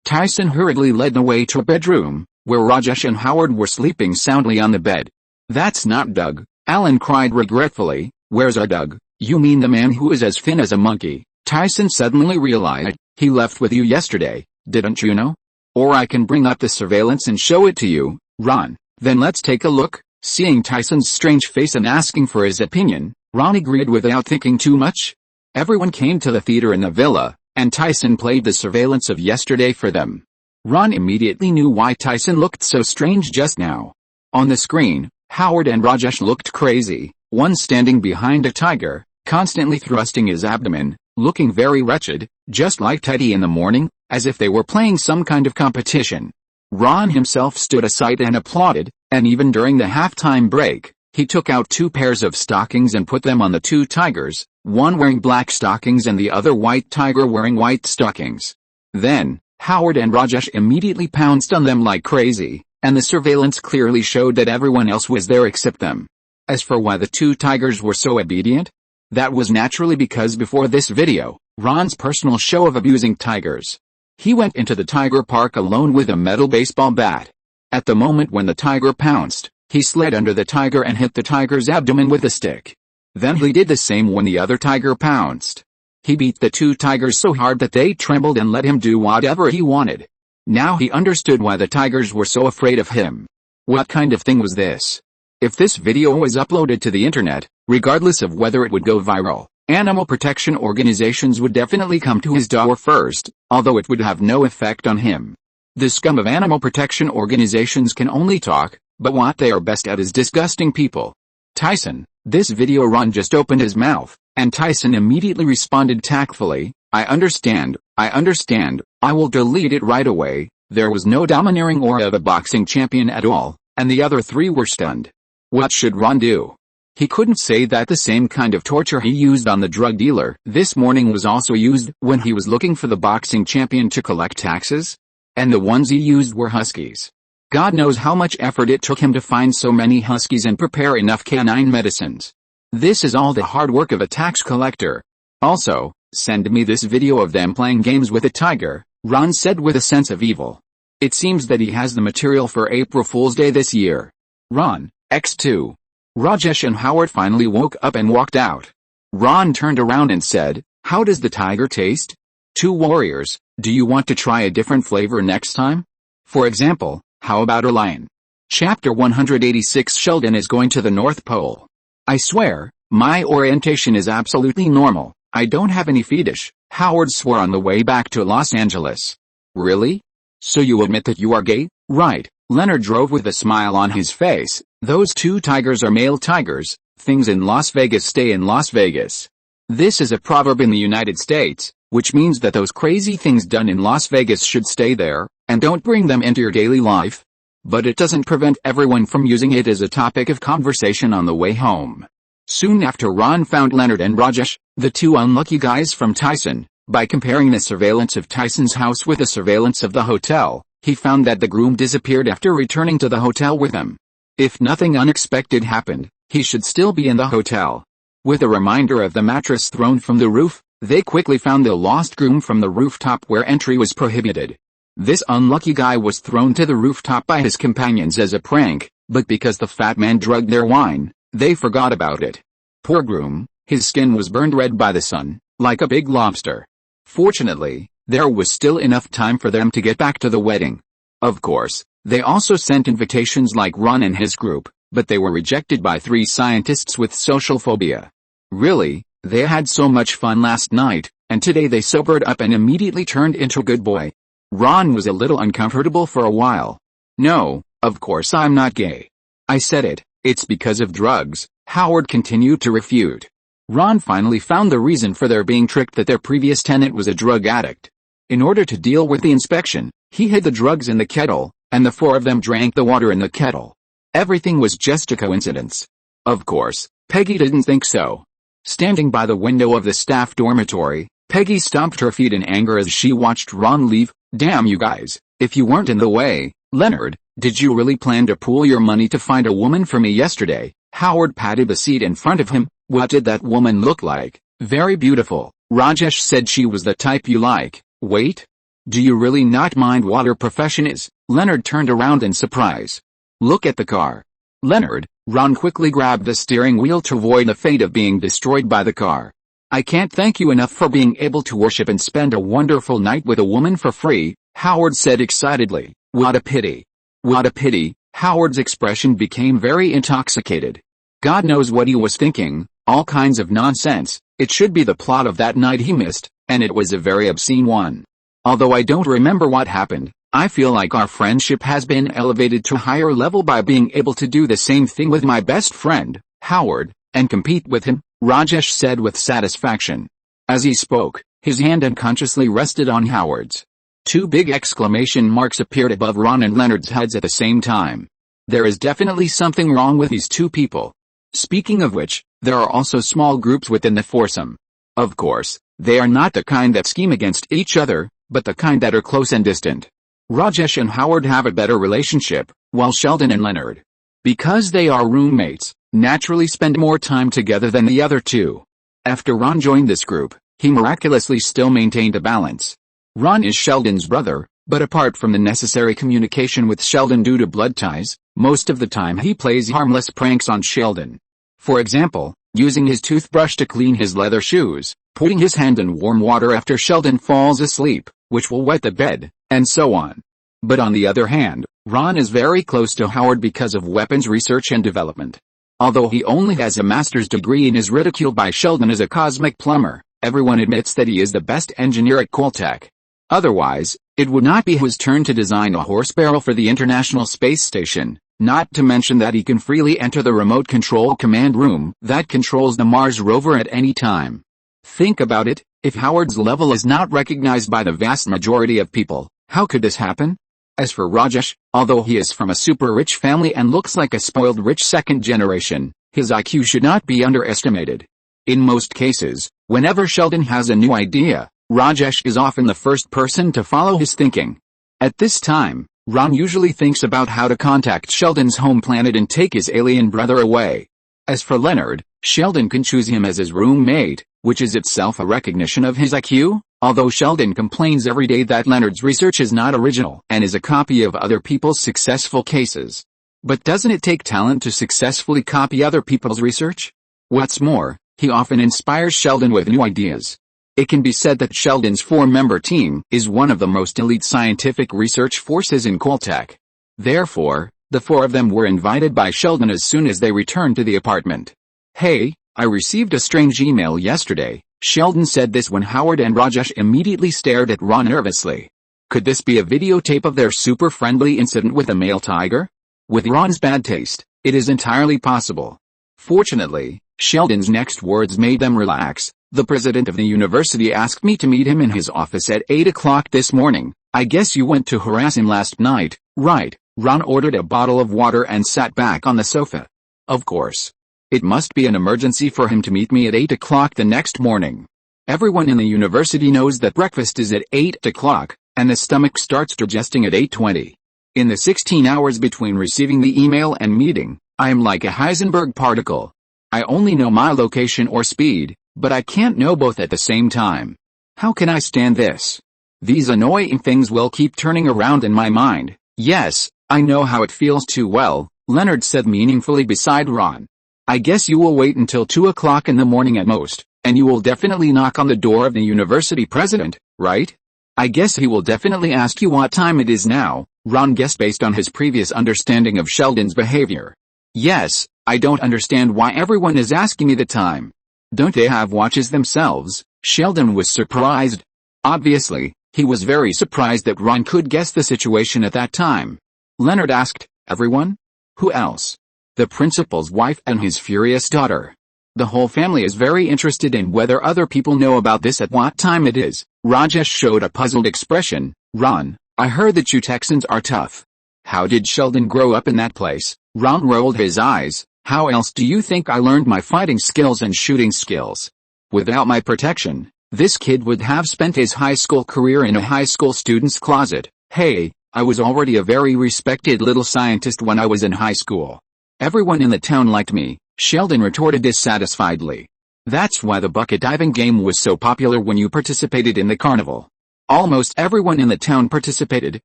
S1: Tyson hurriedly led the way to a bedroom, where Rajesh and Howard were sleeping soundly on the bed. That's not Doug, Alan cried regretfully. Where's our Doug? You mean the man who is as thin as a monkey? Tyson suddenly realized. He left with you yesterday, didn't you know? Or I can bring up the surveillance and show it to you, Ron. Then let's take a look. Seeing Tyson's strange face and asking for his opinion, Ron agreed without thinking too much. Everyone came to the theater in the villa, and Tyson played the surveillance of yesterday for them. Ron immediately knew why Tyson looked so strange just now. On the screen, Howard and Rajesh looked crazy, one standing behind a tiger, constantly thrusting his abdomen, looking very wretched, just like Teddy in the morning, as if they were playing some kind of competition. Ron himself stood aside and applauded, and even during the halftime break, he took out 2 pairs of stockings and put them on the 2 tigers, one wearing black stockings and the other white tiger wearing white stockings. Then, Howard and Rajesh immediately pounced on them like crazy, and the surveillance clearly showed that everyone else was there except them. As for why the 2 tigers were so obedient, that was naturally because before this video, Ron's personal show of abusing tigers. He went into the tiger park alone with a metal baseball bat. At the moment when the tiger pounced, he slid under the tiger and hit the tiger's abdomen with a stick. Then he did the same when the other tiger pounced. He beat the 2 tigers so hard that they trembled and let him do whatever he wanted. Now he understood why the tigers were so afraid of him. What kind of thing was this? If this video was uploaded to the internet, regardless of whether it would go viral, animal protection organizations would definitely come to his door first, although it would have no effect on him. The scum of animal protection organizations can only talk, but what they are best at is disgusting people. Tyson, this video. Ron just opened his mouth, and Tyson immediately responded tactfully, I understand, I will delete it right away. There was no domineering aura of a boxing champion at all, and the other three were stunned. What should Ron do? He couldn't say that the same kind of torture he used on the drug dealer this morning was also used when he was looking for the boxing champion to collect taxes? And the ones he used were huskies. God knows how much effort it took him to find so many huskies and prepare enough canine medicines. This is all the hard work of a tax collector. Also, send me this video of them playing games with a tiger, Ron said with a sense of evil. It seems that he has the material for April Fool's Day this year. Ron, X2. Rajesh and Howard finally woke up and walked out. Ron turned around and said, how does the tiger taste? Two warriors, do you want to try a different flavor next time? For example, how about a lion? Chapter 186. Sheldon is going to the North Pole. I swear, my orientation is absolutely normal. I don't have any fetish, Howard swore on the way back to Los Angeles. Really? So you admit that you are gay, right? Leonard drove with a smile on his face. Those two tigers are male tigers. Things in Las Vegas stay in Las Vegas. This is a proverb in the United States, which means that those crazy things done in Las Vegas should stay there, and don't bring them into your daily life. But it doesn't prevent everyone from using it as a topic of conversation on the way home. Soon after, Ron found Leonard and Rajesh, the two unlucky guys from Tyson. By comparing the surveillance of Tyson's house with the surveillance of the hotel, he found that the groom disappeared after returning to the hotel with him. If nothing unexpected happened, he should still be in the hotel. With a reminder of the mattress thrown from the roof, they quickly found the lost groom from the rooftop where entry was prohibited. This unlucky guy was thrown to the rooftop by his companions as a prank, but because the fat man drugged their wine, they forgot about it. Poor groom, his skin was burned red by the sun, like a big lobster. Fortunately, there was still enough time for them to get back to the wedding. Of course, they also sent invitations like Ron and his group, but they were rejected by three scientists with social phobia. Really, they had so much fun last night, and today they sobered up and immediately turned into a good boy. Ron was a little uncomfortable for a while. No, of course I'm not gay. I said it, it's because of drugs, Howard continued to refute. Ron finally found the reason for their being tricked, that their previous tenant was a drug addict. In order to deal with the inspection, he hid the drugs in the kettle, and the four of them drank the water in the kettle. Everything was just a coincidence. Of course, Peggy didn't think so. Standing by the window of the staff dormitory, Peggy stomped her feet in anger as she watched Ron leave. Damn you guys, if you weren't in the way, Leonard, did you really plan to pool your money to find a woman for me yesterday? Howard patted the seat in front of him. What did that woman look like? Very beautiful. Rajesh said she was the type you like. Wait? Do you really not mind what her profession is? Leonard turned around in surprise. Look at the car. Leonard, Ron quickly grabbed the steering wheel to avoid the fate of being destroyed by the car. I can't thank you enough for being able to worship and spend a wonderful night with a woman for free, Howard said excitedly. What a pity. What a pity. Howard's expression became very intoxicated. God knows what he was thinking, all kinds of nonsense. It should be the plot of that night he missed, and it was a very obscene one. Although I don't remember what happened, I feel like our friendship has been elevated to a higher level by being able to do the same thing with my best friend, Howard, and compete with him, Rajesh said with satisfaction. As he spoke, his hand unconsciously rested on Howard's. Two big exclamation marks appeared above Ron and Leonard's heads at the same time. There is definitely something wrong with these two people. Speaking of which, there are also small groups within the foursome. Of course, they are not the kind that scheme against each other, but the kind that are close and distant. Rajesh and Howard have a better relationship, while Sheldon and Leonard, because they are roommates, naturally spend more time together than the other two. After Ron joined this group, he miraculously still maintained a balance. Ron is Sheldon's brother, but apart from the necessary communication with Sheldon due to blood ties, most of the time he plays harmless pranks on Sheldon. For example, using his toothbrush to clean his leather shoes, putting his hand in warm water after Sheldon falls asleep, which will wet the bed, and so on. But on the other hand, Ron is very close to Howard because of weapons research and development. Although he only has a master's degree and is ridiculed by Sheldon as a cosmic plumber, everyone admits that he is the best engineer at Caltech. Otherwise, it would not be his turn to design a horse barrel for the International Space Station, Not to mention that he can freely enter the remote control command room that controls the Mars rover at any time. Think about it, if Howard's level is not recognized by the vast majority of people, how could this happen? As for Rajesh, although he is from a super rich family and looks like a spoiled rich second generation, his IQ should not be underestimated. In most cases, whenever Sheldon has a new idea, Rajesh is often the first person to follow his thinking. At this time, Ron usually thinks about how to contact Sheldon's home planet and take his alien brother away. As for Leonard, Sheldon can choose him as his roommate, which is itself a recognition of his IQ, although Sheldon complains every day that Leonard's research is not original and is a copy of other people's successful cases. But doesn't it take talent to successfully copy other people's research? What's more, he often inspires Sheldon with new ideas. It can be said that Sheldon's 4-member team is one of the most elite scientific research forces in Caltech. Therefore, the 4 of them were invited by Sheldon as soon as they returned to the apartment. "Hey, I received a strange email yesterday," Sheldon said this when Howard and Rajesh immediately stared at Ron nervously. Could this be a videotape of their super-friendly incident with a male tiger? With Ron's bad taste, it is entirely possible. Fortunately, Sheldon's next words made them relax. "The president of the university asked me to meet him in his office at 8 o'clock this morning. I guess you went to harass him last night, right?" Ron ordered a bottle of water and sat back on the sofa. "Of course. It must be an emergency for him to meet me at 8 o'clock the next morning. Everyone in the university knows that breakfast is at 8 o'clock, and the stomach starts digesting at 8:20. In the 16 hours between receiving the email and meeting, I am like a Heisenberg particle. I only know my location or speed, but I can't know both at the same time. How can I stand this? These annoying things will keep turning around in my mind." "Yes, I know how it feels too well," Leonard said meaningfully beside Ron. "I guess you will wait until 2 o'clock in the morning at most, and you will definitely knock on the door of the university president, right? I guess he will definitely ask you what time it is now," Ron guessed based on his previous understanding of Sheldon's behavior. "Yes, I don't understand why everyone is asking me the time. Don't they have watches themselves?" Sheldon was surprised. Obviously, he was very surprised that Ron could guess the situation at that time. Leonard asked, "Everyone? Who else?" "The principal's wife and his furious daughter. The whole family is very interested in whether other people know about this at what time it is." Rajesh showed a puzzled expression. "Ron, I heard that you Texans are tough. How did Sheldon grow up in that place?" Ron rolled his eyes. "How else do you think I learned my fighting skills and shooting skills? Without my protection, this kid would have spent his high school career in a high school student's closet. Hey, I was already a very respected little scientist when I was in high school. Everyone in the town liked me," Sheldon retorted dissatisfiedly. "That's why the bucket diving game was so popular when you participated in the carnival. Almost everyone in the town participated."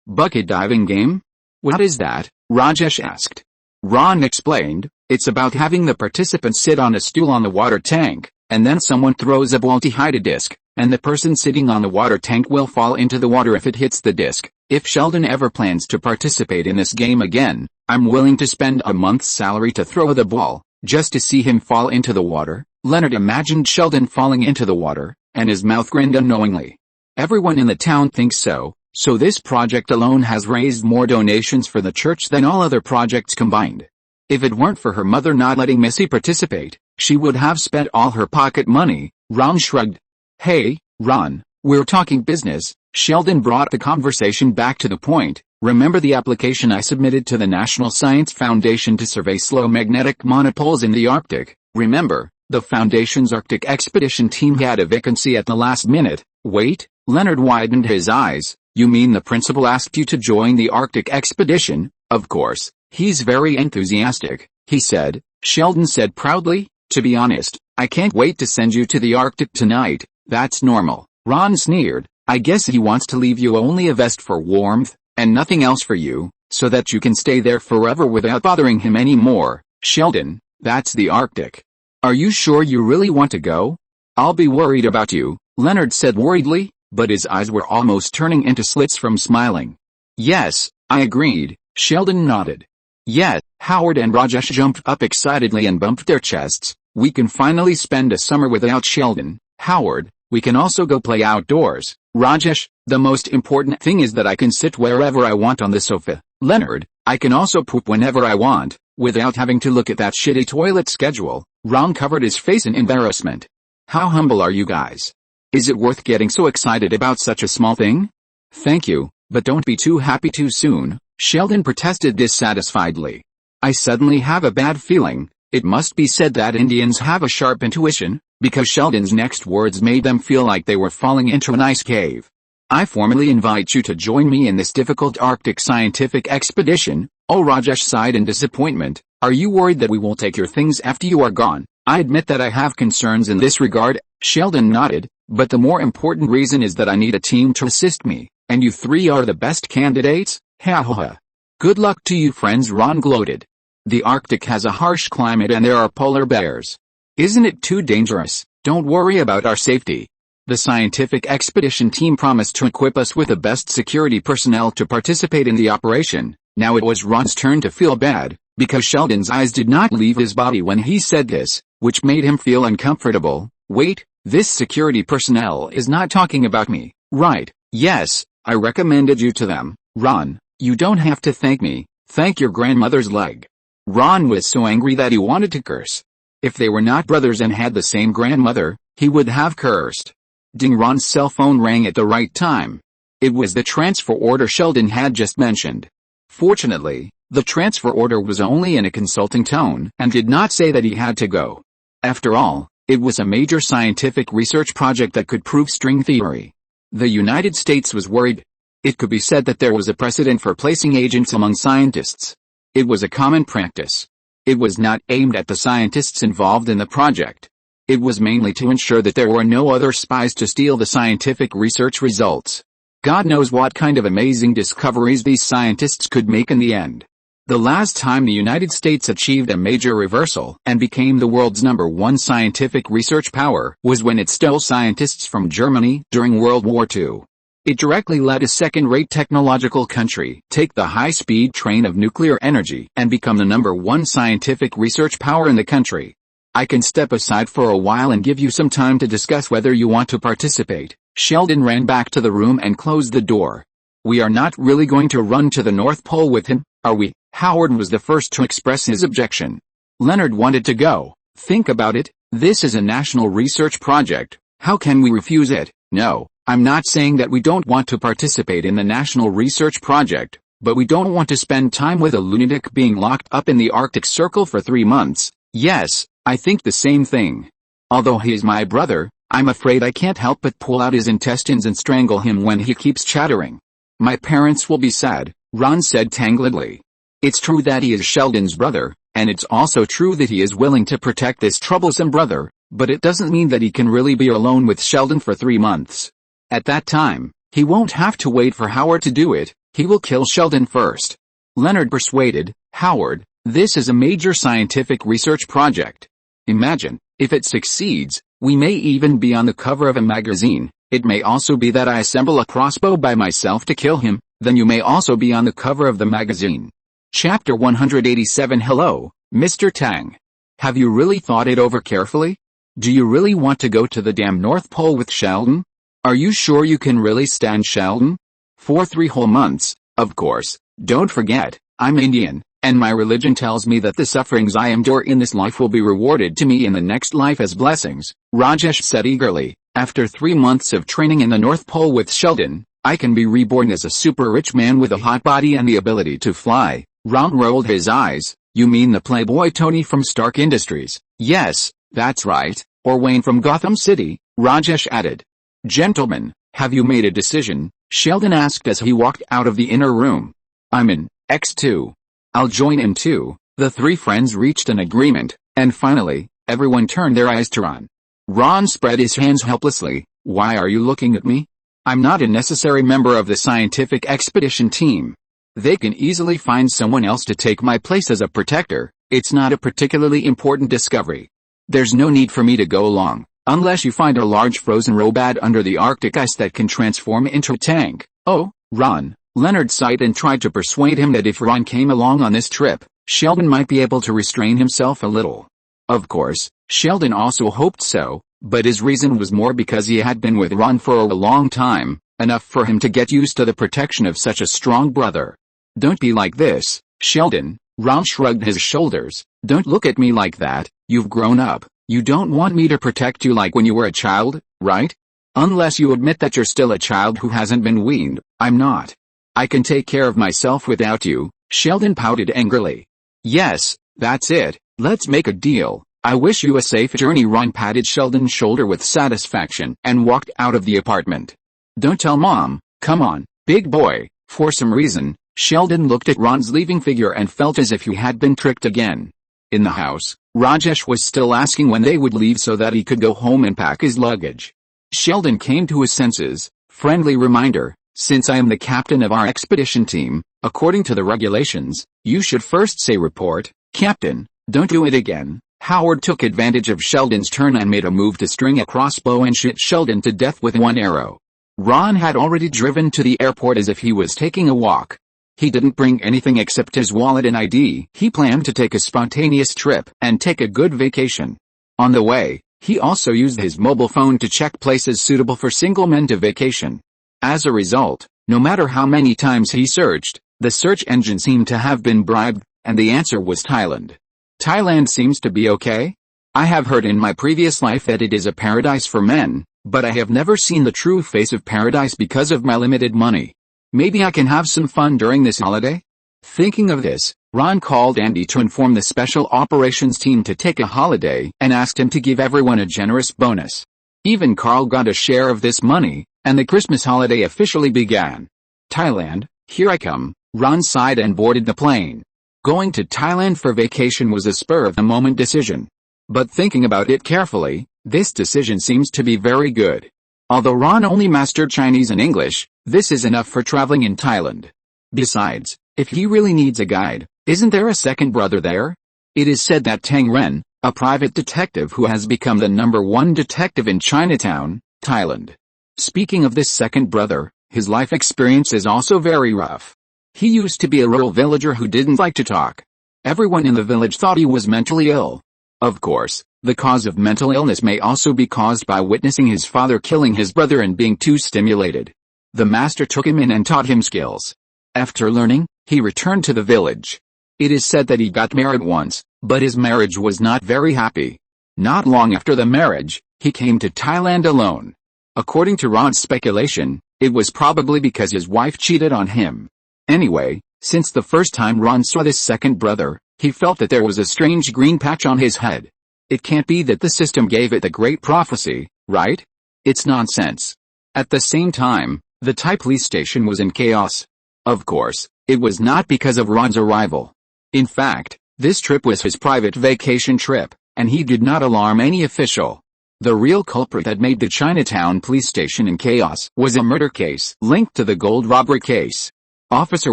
S1: "Bucket diving game? What is that?" Rajesh asked. Ron explained, "It's about having the participants sit on a stool on the water tank, and then someone throws a ball to hide a disc, and the person sitting on the water tank will fall into the water if it hits the disc. If Sheldon ever plans to participate in this game again, I'm willing to spend a month's salary to throw the ball, just to see him fall into the water." Leonard imagined Sheldon falling into the water, and his mouth grinned unknowingly. "Everyone in the town thinks so this project alone has raised more donations for the church than all other projects combined. If it weren't for her mother not letting Missy participate, she would have spent all her pocket money." Ron shrugged. "Hey, Ron, we're talking business." Sheldon brought the conversation back to the point. "Remember the application I submitted to the National Science Foundation to survey slow magnetic monopoles in the Arctic? Remember, the Foundation's Arctic expedition team had a vacancy at the last minute." "Wait," Leonard widened his eyes. "You mean the principal asked you to join the Arctic expedition?" "Of course, he's very enthusiastic," he said. Sheldon said proudly, "To be honest, I can't wait to send you to the Arctic tonight." "That's normal," Ron sneered. "I guess he wants to leave you only a vest for warmth, and nothing else for you, so that you can stay there forever without bothering him anymore." "Sheldon, that's the Arctic. Are you sure you really want to go?" "I'll be worried about you," Leonard said worriedly, but his eyes were almost turning into slits from smiling. "Yes," I agreed. Sheldon nodded. "Yes." Howard and Rajesh jumped up excitedly and bumped their chests. "We can finally spend a summer without Sheldon." "Howard, we can also go play outdoors." "Rajesh, the most important thing is that I can sit wherever I want on the sofa." Leonard, I can also poop whenever I want, without having to look at that shitty toilet schedule. Ron covered his face in embarrassment. How humble are you guys? Is it worth getting so excited about such a small thing? Thank you, but don't be too happy too soon, Sheldon protested dissatisfiedly. I suddenly have a bad feeling. It must be said that Indians have a sharp intuition, because Sheldon's next words made them feel like they were falling into an ice cave. I formally invite you to join me in this difficult Arctic scientific expedition. Oh, Rajesh sighed in disappointment. Are you worried that we won't take your things after you are gone? I admit that I have concerns in this regard, Sheldon nodded, but the more important reason is that I need a team to assist me, and you three are the best candidates. Ha ha ha. Good luck to you friends, Ron gloated. The Arctic has a harsh climate and there are polar bears. Isn't it too dangerous? Don't worry about our safety. The scientific expedition team promised to equip us with the best security personnel to participate in the operation. Now it was Ron's turn to feel bad, because Sheldon's eyes did not leave his body when he said this, which made him feel uncomfortable. Wait, this security personnel is not talking about me, right? Yes, I recommended you to them. Ron, you don't have to thank me, thank your grandmother's leg. Ron was so angry that he wanted to curse. If they were not brothers and had the same grandmother, he would have cursed. Ding! Ron's cell phone rang at the right time. It was the transfer order Sheldon had just mentioned. Fortunately, the transfer order was only in a consulting tone and did not say that he had to go. After all, it was a major scientific research project that could prove string theory. The United States was worried. It could be said that there was a precedent for placing agents among scientists. It was a common practice. It was not aimed at the scientists involved in the project. It was mainly to ensure that there were no other spies to steal the scientific research results. God knows what kind of amazing discoveries these scientists could make in the end. The last time the United States achieved a major reversal and became the world's #1 scientific research power was when it stole scientists from Germany during World War II. It directly let a second-rate technological country take the high-speed train of nuclear energy and become the #1 scientific research power in the country. I can step aside for a while and give you some time to discuss whether you want to participate. Sheldon ran back to the room and closed the door. We are not really going to run to the North Pole with him, are we? Howard was the first to express his objection. Leonard wanted to go. Think about it, this is a national research project. How can we refuse it? No, I'm not saying that we don't want to participate in the national research project, but we don't want to spend time with a lunatic being locked up in the Arctic Circle for 3 months. Yes, I think the same thing. Although he is my brother, I'm afraid I can't help but pull out his intestines and strangle him when he keeps chattering. My parents will be sad, Ron said tangledly. It's true that he is Sheldon's brother, and it's also true that he is willing to protect this troublesome brother, but it doesn't mean that he can really be alone with Sheldon for 3 months. At that time, he won't have to wait for Howard to do it, he will kill Sheldon first. Leonard persuaded, Howard, this is a major scientific research project. Imagine, if it succeeds, we may even be on the cover of a magazine. It may also be that I assemble a crossbow by myself to kill him, then you may also be on the cover of the magazine. Chapter 187 Hello, Mr. Tang. Have you really thought it over carefully? Do you really want to go to the damn North Pole with Sheldon? Are you sure you can really stand Sheldon? For 3 whole months, of course. Don't forget, I'm Indian, and my religion tells me that the sufferings I endure in this life will be rewarded to me in the next life as blessings, Rajesh said eagerly. After 3 months of training in the North Pole with Sheldon, I can be reborn as a super rich man with a hot body and the ability to fly. Ron rolled his eyes. You mean the Playboy Tony from Stark Industries? Yes, that's right, or Wayne from Gotham City, Rajesh added. Gentlemen, have you made a decision? Sheldon asked as he walked out of the inner room. I'm in, X2. I'll join in too. The 3 friends reached an agreement, and finally, everyone turned their eyes to Ron. Ron spread his hands helplessly. Why are you looking at me? I'm not a necessary member of the scientific expedition team. They can easily find someone else to take my place as a protector. It's not a particularly important discovery. There's no need for me to go along, unless you find a large frozen robot under the Arctic ice that can transform into a tank. Oh, Ron. Leonard sighed and tried to persuade him that if Ron came along on this trip, Sheldon might be able to restrain himself a little. Of course, Sheldon also hoped so, but his reason was more because he had been with Ron for a long time, enough for him to get used to the protection of such a strong brother. Don't be like this, Sheldon. Ron shrugged his shoulders. Don't look at me like that, you've grown up. You don't want me to protect you like when you were a child, right? Unless you admit that you're still a child who hasn't been weaned. I'm not. I can take care of myself without you, Sheldon pouted angrily. Yes, that's it, let's make a deal. I wish you a safe journey. Ron patted Sheldon's shoulder with satisfaction and walked out of the apartment. Don't tell Mom, come on, big boy. For some reason, Sheldon looked at Ron's leaving figure and felt as if he had been tricked again. In the house, Rajesh was still asking when they would leave so that he could go home and pack his luggage. Sheldon came to his senses. Friendly reminder, since I am the captain of our expedition team, according to the regulations, you should first say report, Captain, don't do it again. Howard took advantage of Sheldon's turn and made a move to string a crossbow and shoot Sheldon to death with one arrow. Ron had already driven to the airport as if he was taking a walk. He didn't bring anything except his wallet and ID. He planned to take a spontaneous trip and take a good vacation. On the way, he also used his mobile phone to check places suitable for single men to vacation. As a result, no matter how many times he searched, the search engine seemed to have been bribed, and the answer was Thailand. Thailand seems to be okay. I have heard in my previous life that it is a paradise for men, but I have never seen the true face of paradise because of my limited money. Maybe I can have some fun during this holiday? Thinking of this, Ron called Andy to inform the special operations team to take a holiday and asked him to give everyone a generous bonus. Even Carl got a share of this money, and the Christmas holiday officially began. Thailand, here I come. Ron sighed and boarded the plane. Going to Thailand for vacation was a spur-of-the-moment decision. But thinking about it carefully, this decision seems to be very good. Although Ron only mastered Chinese and English, this is enough for traveling in Thailand. Besides, if he really needs a guide, isn't there a second brother there? It is said that Tang Ren, a private detective who has become the #1 detective in Chinatown, Thailand. Speaking of this second brother, his life experience is also very rough. He used to be a rural villager who didn't like to talk. Everyone in the village thought he was mentally ill. Of course, the cause of mental illness may also be caused by witnessing his father killing his brother and being too stimulated. The master took him in and taught him skills. After learning, he returned to the village. It is said that he got married once, but his marriage was not very happy. Not long after the marriage, he came to Thailand alone. According to Ron's speculation, it was probably because his wife cheated on him. Anyway, since the first time Ron saw this second brother, he felt that there was a strange green patch on his head. It can't be that the system gave it the great prophecy, right? It's nonsense. At the same time, the Thai police station was in chaos. Of course, it was not because of Ron's arrival. In fact, this trip was his private vacation trip, and he did not alarm any official. The real culprit that made the Chinatown police station in chaos was a murder case linked to the gold robbery case. Officer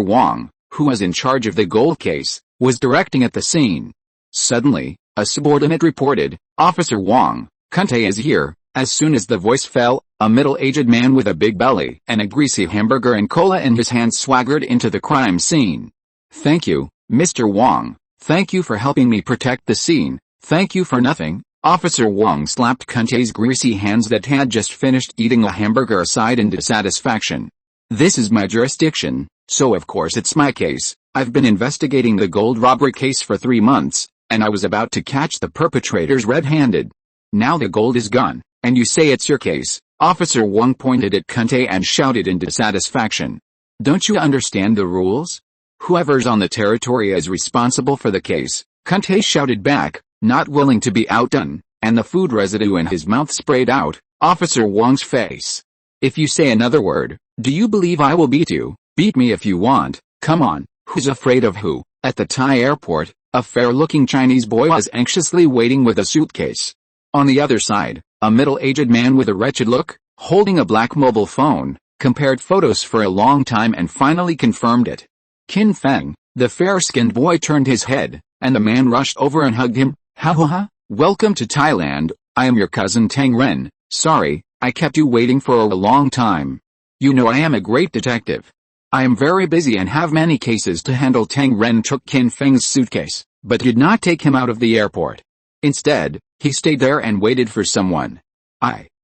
S1: Wong, who was in charge of the gold case, was directing at the scene. Suddenly, a subordinate reported, "Officer Wong, Kunte is here." As soon as the voice fell, a middle-aged man with a big belly and a greasy hamburger and cola in his hand swaggered into the crime scene. "Thank you, Mr. Wong. Thank you for helping me protect the scene." "Thank you for nothing." Officer Wong slapped Kunte's greasy hands that had just finished eating a hamburger aside in dissatisfaction. "This is my jurisdiction, so of course it's my case. I've been investigating the gold robbery case for 3 months, and I was about to catch the perpetrators red-handed. Now the gold is gone, and you say it's your case." Officer Wong pointed at Kunte and shouted in dissatisfaction. "Don't you understand the rules? Whoever's on the territory is responsible for the case," Kunte shouted back, not willing to be outdone, and the food residue in his mouth sprayed out Officer Wong's face. "If you say another word, do you believe I will beat you? Beat me if you want. Come on, who's afraid of who?" At the Thai airport, a fair-looking Chinese boy was anxiously waiting with a suitcase. On the other side, a middle-aged man with a wretched look, holding a black mobile phone, compared photos for a long time and finally confirmed it. Kin Feng, the fair-skinned boy, turned his head, and the man rushed over and hugged him. "Ha, welcome to Thailand. I am your cousin Tang Ren. Sorry, I kept you waiting for a long time. You know I am a great detective. I am very busy and have many cases to handle." Tang Ren took Kin Feng's suitcase, but did not take him out of the airport. Instead, he stayed there and waited for someone.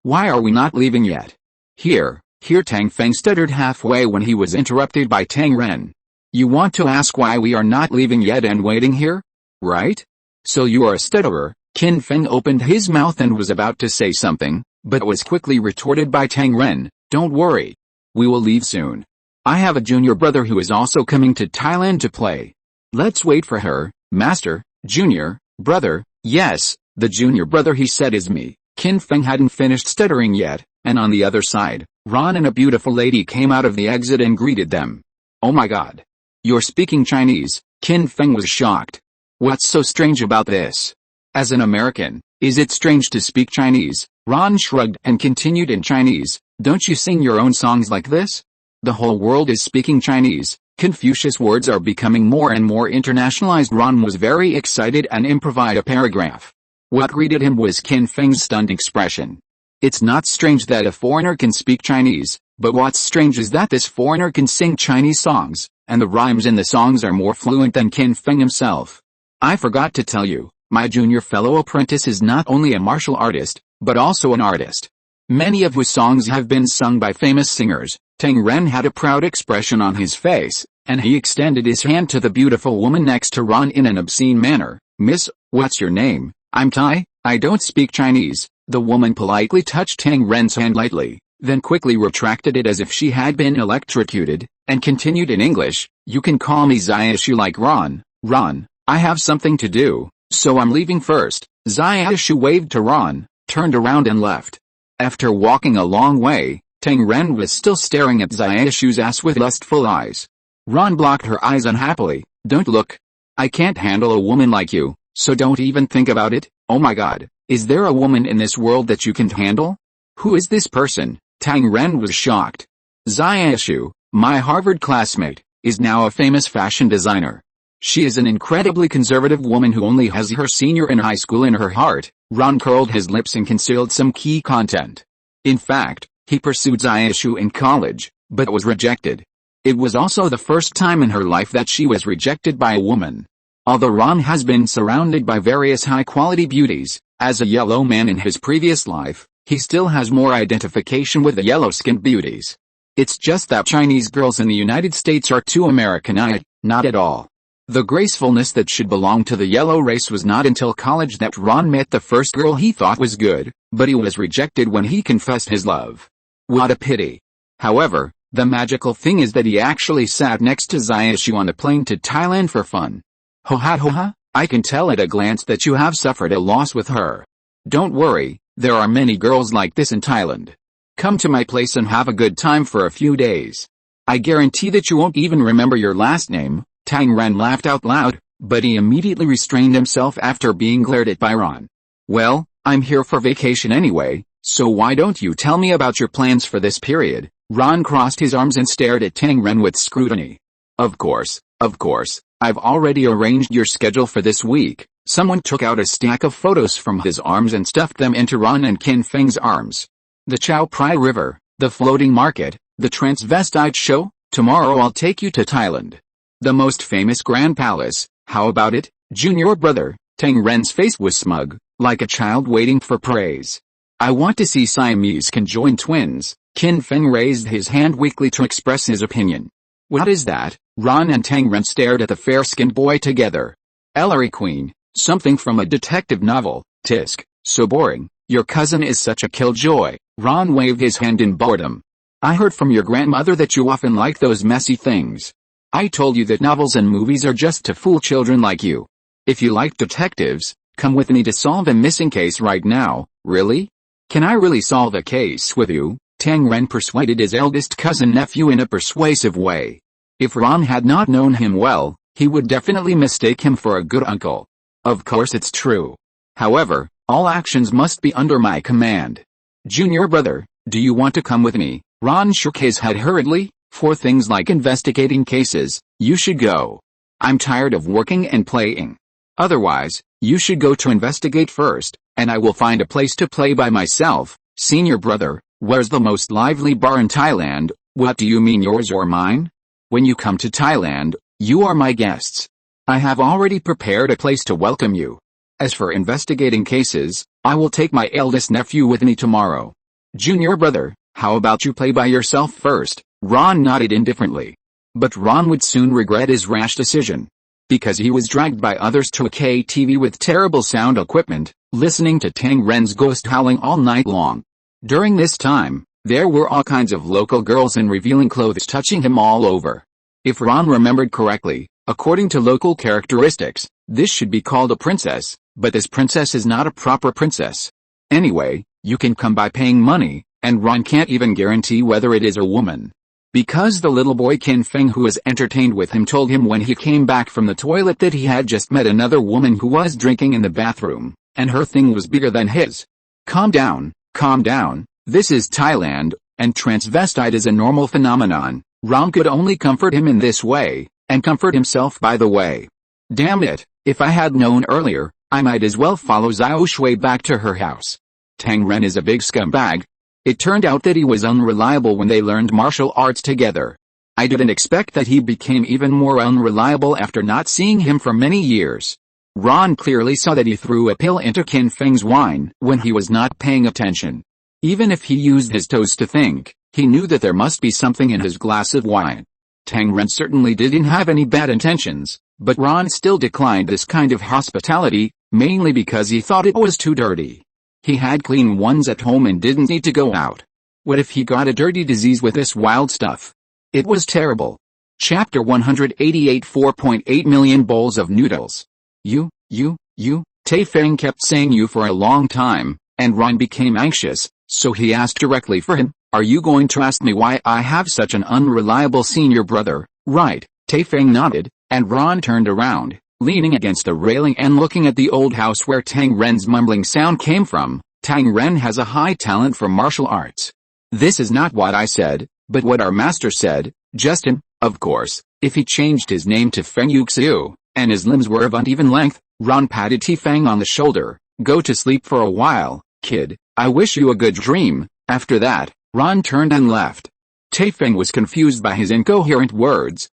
S1: Why are we not leaving yet?" Here, Tang Feng stuttered halfway when he was interrupted by Tang Ren. You want to ask why we are not leaving yet and waiting here? Right? So you are a stutterer. Qin Feng opened his mouth and was about to say something, but was quickly retorted by Tang Ren. Don't worry. We will leave soon. I have a junior brother who is also coming to Thailand to play. Let's wait for her, master. Junior brother, yes, the junior brother he said is me. Qin Feng hadn't finished stuttering yet, and on the other side, Ron and a beautiful lady came out of the exit and greeted them. Oh my god. You're speaking Chinese. Qin Feng was shocked. What's so strange about this? As an American, is it strange to speak Chinese? Ron shrugged and continued in Chinese. Don't you sing your own songs like this? The whole world is speaking Chinese. Confucius words are becoming more and more internationalized. Ron was very excited and improvised a paragraph. What greeted him was Qin Feng's stunned expression. It's not strange that a foreigner can speak Chinese, but what's strange is that this foreigner can sing Chinese songs, and the rhymes in the songs are more fluent than Qin Feng himself. I forgot to tell you, my junior fellow apprentice is not only a martial artist, but also an artist. Many of whose songs have been sung by famous singers. Tang Ren had a proud expression on his face, and he extended his hand to the beautiful woman next to Ron in an obscene manner. Miss, what's your name? I'm Thai, I don't speak Chinese. The woman politely touched Tang Ren's hand lightly, then quickly retracted it as if she had been electrocuted, and continued in English. You can call me Xiaoshu like Ron. Ron, I have something to do, so I'm leaving first. Xiaoshu waved to Ron, turned around and left. After walking a long way, Tang Ren was still staring at Xiaoshu's ass with lustful eyes. Ron blocked her eyes unhappily. Don't look. I can't handle a woman like you, so don't even think about it. Oh my god, is there a woman in this world that you can't handle? Who is this person? Tang Ren was shocked. Xiaoshu, my Harvard classmate, is now a famous fashion designer. She is an incredibly conservative woman who only has her senior in high school in her heart. Ron curled his lips and concealed some key content. In fact, he pursued Xiaoshu in college, but was rejected. It was also the first time in her life that she was rejected by a woman. Although Ron has been surrounded by various high-quality beauties, as a yellow man in his previous life, he still has more identification with the yellow-skinned beauties. It's just that Chinese girls in the United States are too Americanized. Not at all. The gracefulness that should belong to the yellow race was not until college that Ron met the first girl he thought was good, but he was rejected when he confessed his love. What a pity. However, the magical thing is that he actually sat next to Xiaoshu on a plane to Thailand for fun. Ho ha, I can tell at a glance that you have suffered a loss with her. Don't worry, there are many girls like this in Thailand. Come to my place and have a good time for a few days. I guarantee that you won't even remember your last name. Tang Ren laughed out loud, but he immediately restrained himself after being glared at by Ron. Well, I'm here for vacation anyway, so why don't you tell me about your plans for this period? Ron crossed his arms and stared at Tang Ren with scrutiny. Of course, I've already arranged your schedule for this week. Someone took out a stack of photos from his arms and stuffed them into Ron and Qin Feng's arms. The Chao Phraya River, the floating market, the transvestite show. Tomorrow I'll take you to Thailand. The most famous Grand Palace. How about it, junior brother? Tang Ren's face was smug, like a child waiting for praise. I want to see Siamese conjoined twins. Qin Feng raised his hand weakly to express his opinion. What is that? Ron and Tang Ren stared at the fair-skinned boy together. Ellery Queen, something from a detective novel. Tisk, so boring. Your cousin is such a killjoy. Ron waved his hand in boredom. I heard from your grandmother that you often like those messy things. I told you that novels and movies are just to fool children like you. If you like detectives, come with me to solve a missing case right now. Really? Can I really solve a case with you? Tang Ren persuaded his eldest cousin nephew in a persuasive way. If Ron had not known him well, he would definitely mistake him for a good uncle. Of course it's true. However, all actions must be under my command. Junior brother, do you want to come with me? Ron shook his head hurriedly. For things like investigating cases, you should go. I'm tired of working and playing. Otherwise, you should go to investigate first, and I will find a place to play by myself. Senior brother, where's the most lively bar in Thailand? What do you mean, yours or mine? When you come to Thailand, you are my guests. I have already prepared a place to welcome you. As for investigating cases, I will take my eldest nephew with me tomorrow. Junior brother, how about you play by yourself first? Ron nodded indifferently. But Ron would soon regret his rash decision. Because he was dragged by others to a KTV with terrible sound equipment, listening to Tang Ren's ghost howling all night long. During this time, there were all kinds of local girls in revealing clothes touching him all over. If Ron remembered correctly, according to local characteristics, this should be called a princess, but this princess is not a proper princess. Anyway, you can come by paying money, and Ron can't even guarantee whether it is a woman. Because the little boy Kin Feng who was entertained with him told him when he came back from the toilet that he had just met another woman who was drinking in the bathroom, and her thing was bigger than his. Calm down, this is Thailand, and transvestite is a normal phenomenon. Ron could only comfort him in this way, and comfort himself by the way. Damn it, if I had known earlier, I might as well follow Xiao Shui back to her house. Tang Ren is a big scumbag. It turned out that he was unreliable when they learned martial arts together. I didn't expect that he became even more unreliable after not seeing him for many years. Ron clearly saw that he threw a pill into Kin Feng's wine when he was not paying attention. Even if he used his toes to think, he knew that there must be something in his glass of wine. Tang Ren certainly didn't have any bad intentions, but Ron still declined this kind of hospitality, mainly because he thought it was too dirty. He had clean ones at home and didn't need to go out. What if he got a dirty disease with this wild stuff? It was terrible. Chapter 188 4.8 million bowls of noodles. You, Tai Feng kept saying you for a long time, and Ron became anxious, so he asked directly for him, are you going to ask me why I have such an unreliable senior brother? Right, Tai Feng nodded, and Ron turned around, leaning against the railing and looking at the old house where Tang Ren's mumbling sound came from. Tang Ren has a high talent for martial arts. This is not what I said, but what our master said, Justin, of course, if he changed his name to Feng Yuxiu, and his limbs were of uneven length. Ron patted Tai Feng on the shoulder. Go to sleep for a while, kid, I wish you a good dream. After that, Ron turned and left. Tai Feng was confused by his incoherent words.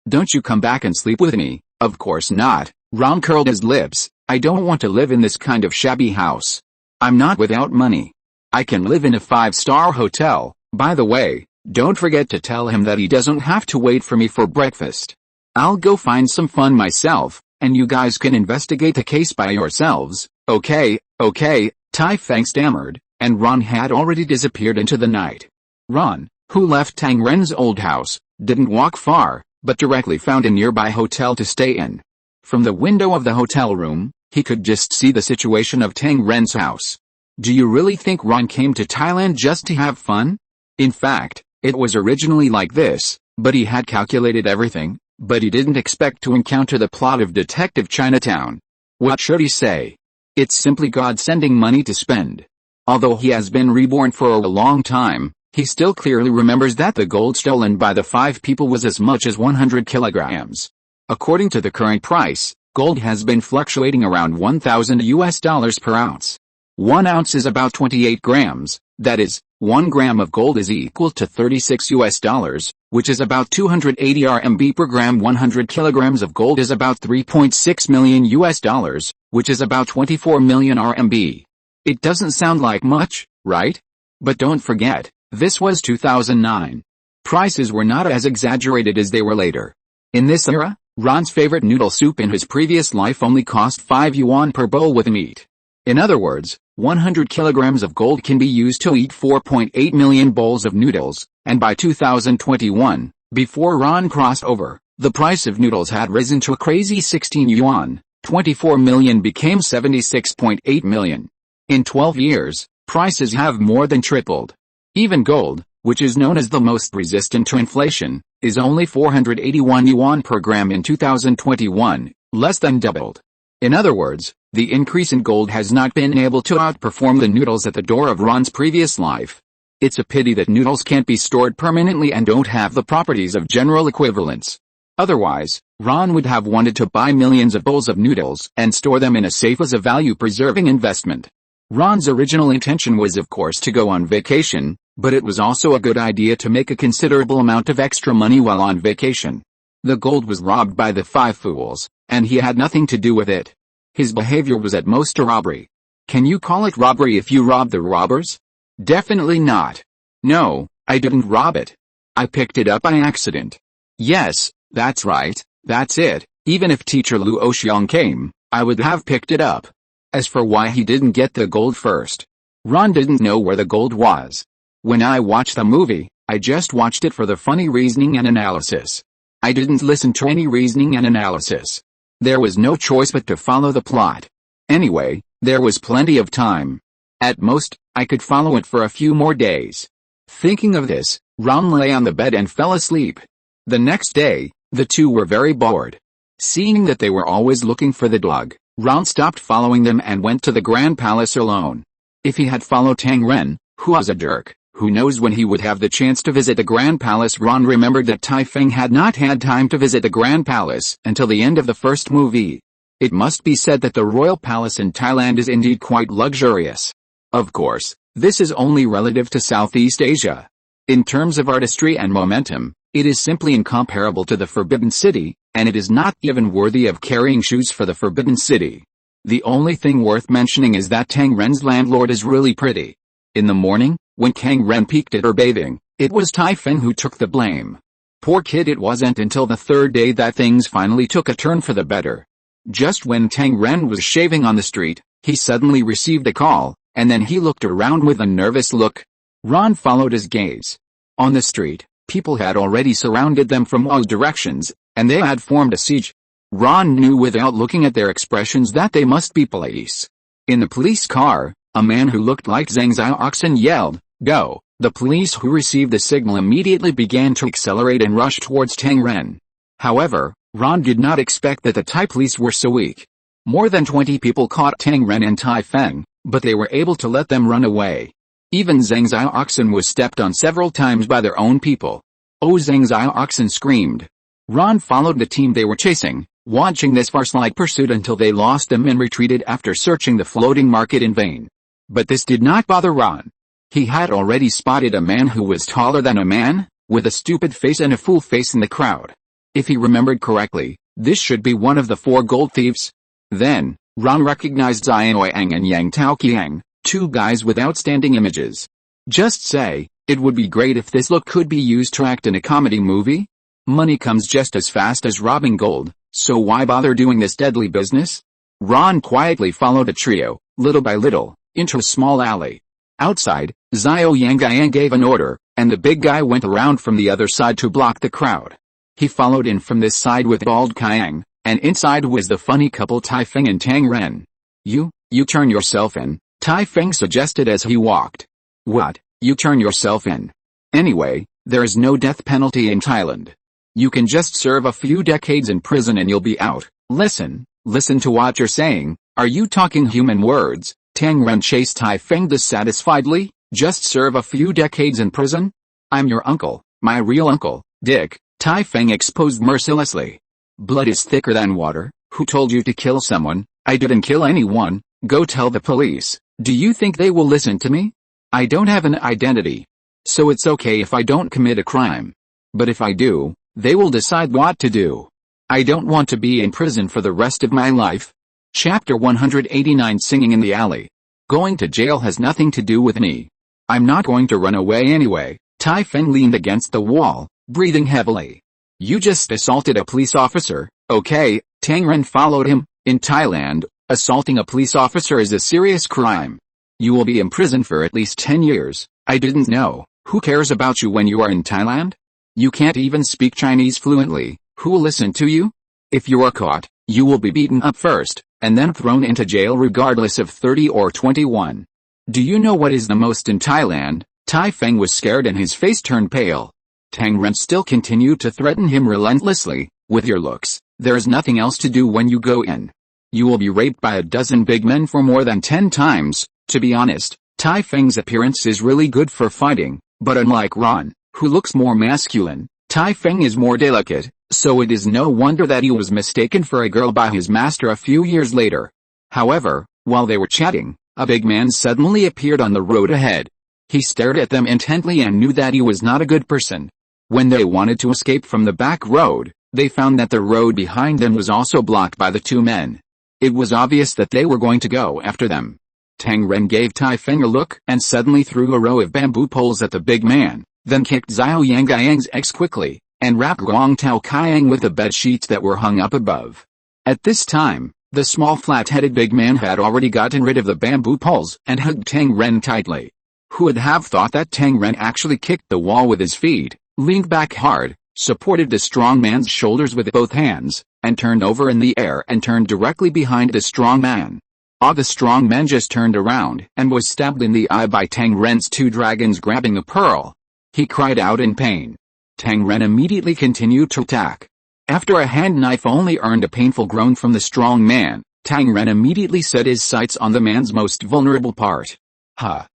S1: Don't you come back and sleep with me? Of course not. Ron curled his lips. I don't want to live in this kind of shabby house. I'm not without money. I can live in a 5-star hotel. By the way, don't forget to tell him that he doesn't have to wait for me for breakfast. I'll go find some fun myself, and you guys can investigate the case by yourselves. Okay, Tai Feng stammered, and Ron had already disappeared into the night. Ron, who left Tang Ren's old house, didn't walk far, but directly found a nearby hotel to stay in. From the window of the hotel room, he could just see the situation of Tang Ren's house. Do you really think Ron came to Thailand just to have fun? In fact, it was originally like this, but he had calculated everything, but he didn't expect to encounter the plot of Detective Chinatown. What should he say? It's simply God sending money to spend. Although he has been reborn for a long time, he still clearly remembers that the gold stolen by the 5 people was as much as 100 kilograms. According to the current price, gold has been fluctuating around $1,000 per ounce. 1 ounce is about 28 grams, that is, 1 gram of gold is equal to $36, which is about 280 RMB per gram. 100 kilograms of gold is about $3.6 million, which is about 24 million RMB. It doesn't sound like much, right? But don't forget, this was 2009. Prices were not as exaggerated as they were later. In this era, Ron's favorite noodle soup in his previous life only cost 5 yuan per bowl with meat. In other words, 100 kilograms of gold can be used to eat 4.8 million bowls of noodles, and by 2021, before Ron crossed over, the price of noodles had risen to a crazy 16 yuan, 24 million became 76.8 million. In 12 years, prices have more than tripled. Even gold, which is known as the most resistant to inflation, is only 481 yuan per gram in 2021, less than doubled. In other words, the increase in gold has not been able to outperform the noodles at the door of Ron's previous life. It's a pity that noodles can't be stored permanently and don't have the properties of general equivalence. Otherwise, Ron would have wanted to buy millions of bowls of noodles and store them in a safe as a value-preserving investment. Ron's original intention was of course to go on vacation, but it was also a good idea to make a considerable amount of extra money while on vacation. The gold was robbed by the 5 fools, and he had nothing to do with it. His behavior was at most a robbery. Can you call it robbery if you robbed the robbers? Definitely not. No, I didn't rob it. I picked it up by accident. Yes, that's right, that's it. Even if teacher Lu Oxiang came, I would have picked it up. As for why he didn't get the gold first, Ron didn't know where the gold was. When I watched the movie, I just watched it for the funny reasoning and analysis. I didn't listen to any reasoning and analysis. There was no choice but to follow the plot. Anyway, there was plenty of time. At most, I could follow it for a few more days. Thinking of this, Ron lay on the bed and fell asleep. The next day, the two were very bored. Seeing that they were always looking for the dog, Ron stopped following them and went to the Grand Palace alone. If he had followed Tang Ren, who was a jerk, who knows when he would have the chance to visit the Grand Palace. Ron remembered that Tai Feng had not had time to visit the Grand Palace until the end of the first movie. It must be said that the Royal Palace in Thailand is indeed quite luxurious. Of course, this is only relative to Southeast Asia. In terms of artistry and momentum, it is simply incomparable to the Forbidden City, and it is not even worthy of carrying shoes for the Forbidden City. The only thing worth mentioning is that Tang Ren's landlord is really pretty. In the morning, when Tang Ren peeked at her bathing, it was Tai Feng who took the blame. Poor kid, it wasn't until the third day that things finally took a turn for the better. Just when Tang Ren was shaving on the street, he suddenly received a call, and then he looked around with a nervous look. Ron followed his gaze. On the street, people had already surrounded them from all directions, and they had formed a siege. Ron knew without looking at their expressions that they must be police. In the police car, a man who looked like Zhang Xiaoxin yelled, "Go!" The police who received the signal immediately began to accelerate and rush towards Tang Ren. However, Ron did not expect that the Thai police were so weak. More than 20 people caught Tang Ren and Tai Feng, but they were able to let them run away. Even Zhang Xiaoxin was stepped on several times by their own people. "Oh!" Zhang Xiaoxin screamed. Ron followed the team they were chasing, watching this farce-like pursuit until they lost them and retreated after searching the floating market in vain. But this did not bother Ron. He had already spotted a man who was taller than a man, with a stupid face and a fool face in the crowd. If he remembered correctly, this should be one of the 4 gold thieves. Then, Ron recognized Xiao Yang and Yang Taoqiang, 2 guys with outstanding images. Just say, it would be great if this look could be used to act in a comedy movie. Money comes just as fast as robbing gold, so why bother doing this deadly business? Ron quietly followed the trio, little by little, into a small alley. Outside, Xiao Yang gave an order, and the big guy went around from the other side to block the crowd. He followed in from this side with bald Kiang, and inside was the funny couple Tai Feng and Tang Ren. You turn yourself in," Tai Feng suggested as he walked. "What, you turn yourself in? Anyway, there is no death penalty in Thailand. You can just serve a few decades in prison and you'll be out." Listen to what you're saying, are you talking human words?" Tang Ren chased Tai Feng dissatisfiedly. "Just serve a few decades in prison? I'm your uncle, my real uncle, Dick," Tai Feng exposed mercilessly. "Blood is thicker than water. Who told you to kill someone? I didn't kill anyone. Go tell the police. Do you think they will listen to me? I don't have an identity. So it's okay if I don't commit a crime. But if I do, they will decide what to do. I don't want to be in prison for the rest of my life." Chapter 189 Singing in the Alley. "Going to jail has nothing to do with me. I'm not going to run away anyway." Tai Feng leaned against the wall, breathing heavily. "You just assaulted a police officer, okay?" Tang Ren followed him. "In Thailand, assaulting a police officer is a serious crime. You will be in prison for at least 10 years. I didn't know. Who cares about you when you are in Thailand? You can't even speak Chinese fluently. Who will listen to you? If you are caught, you will be beaten up first, and then thrown into jail regardless of 30 or 21. Do you know what is the most in Thailand?" Tai Feng was scared and his face turned pale. Tang Ren still continued to threaten him relentlessly. "With your looks, there is nothing else to do when you go in. You will be raped by a dozen big men for more than 10 times. To be honest, Tai Feng's appearance is really good for fighting, but unlike Ron, who looks more masculine, Tai Feng is more delicate, so it is no wonder that he was mistaken for a girl by his master a few years later. However, while they were chatting, a big man suddenly appeared on the road ahead. He stared at them intently and knew that he was not a good person. When they wanted to escape from the back road, they found that the road behind them was also blocked by the 2 men. It was obvious that they were going to go after them. Tang Ren gave Tai Feng a look and suddenly threw a row of bamboo poles at the big man, then kicked Xiao Yang's ex quickly, and wrapped Guang Tao Kaiang with the bed sheets that were hung up above. At this time, the small flat-headed big man had already gotten rid of the bamboo poles and hugged Tang Ren tightly. Who would have thought that Tang Ren actually kicked the wall with his feet, leaned back hard, supported the strong man's shoulders with both hands, and turned over in the air and turned directly behind the strong man. The strong man just turned around and was stabbed in the eye by Tang Ren's two dragons grabbing the pearl. He cried out in pain. Tang Ren immediately continued to attack. After a hand knife only earned a painful groan from the strong man, Tang Ren immediately set his sights on the man's most vulnerable part.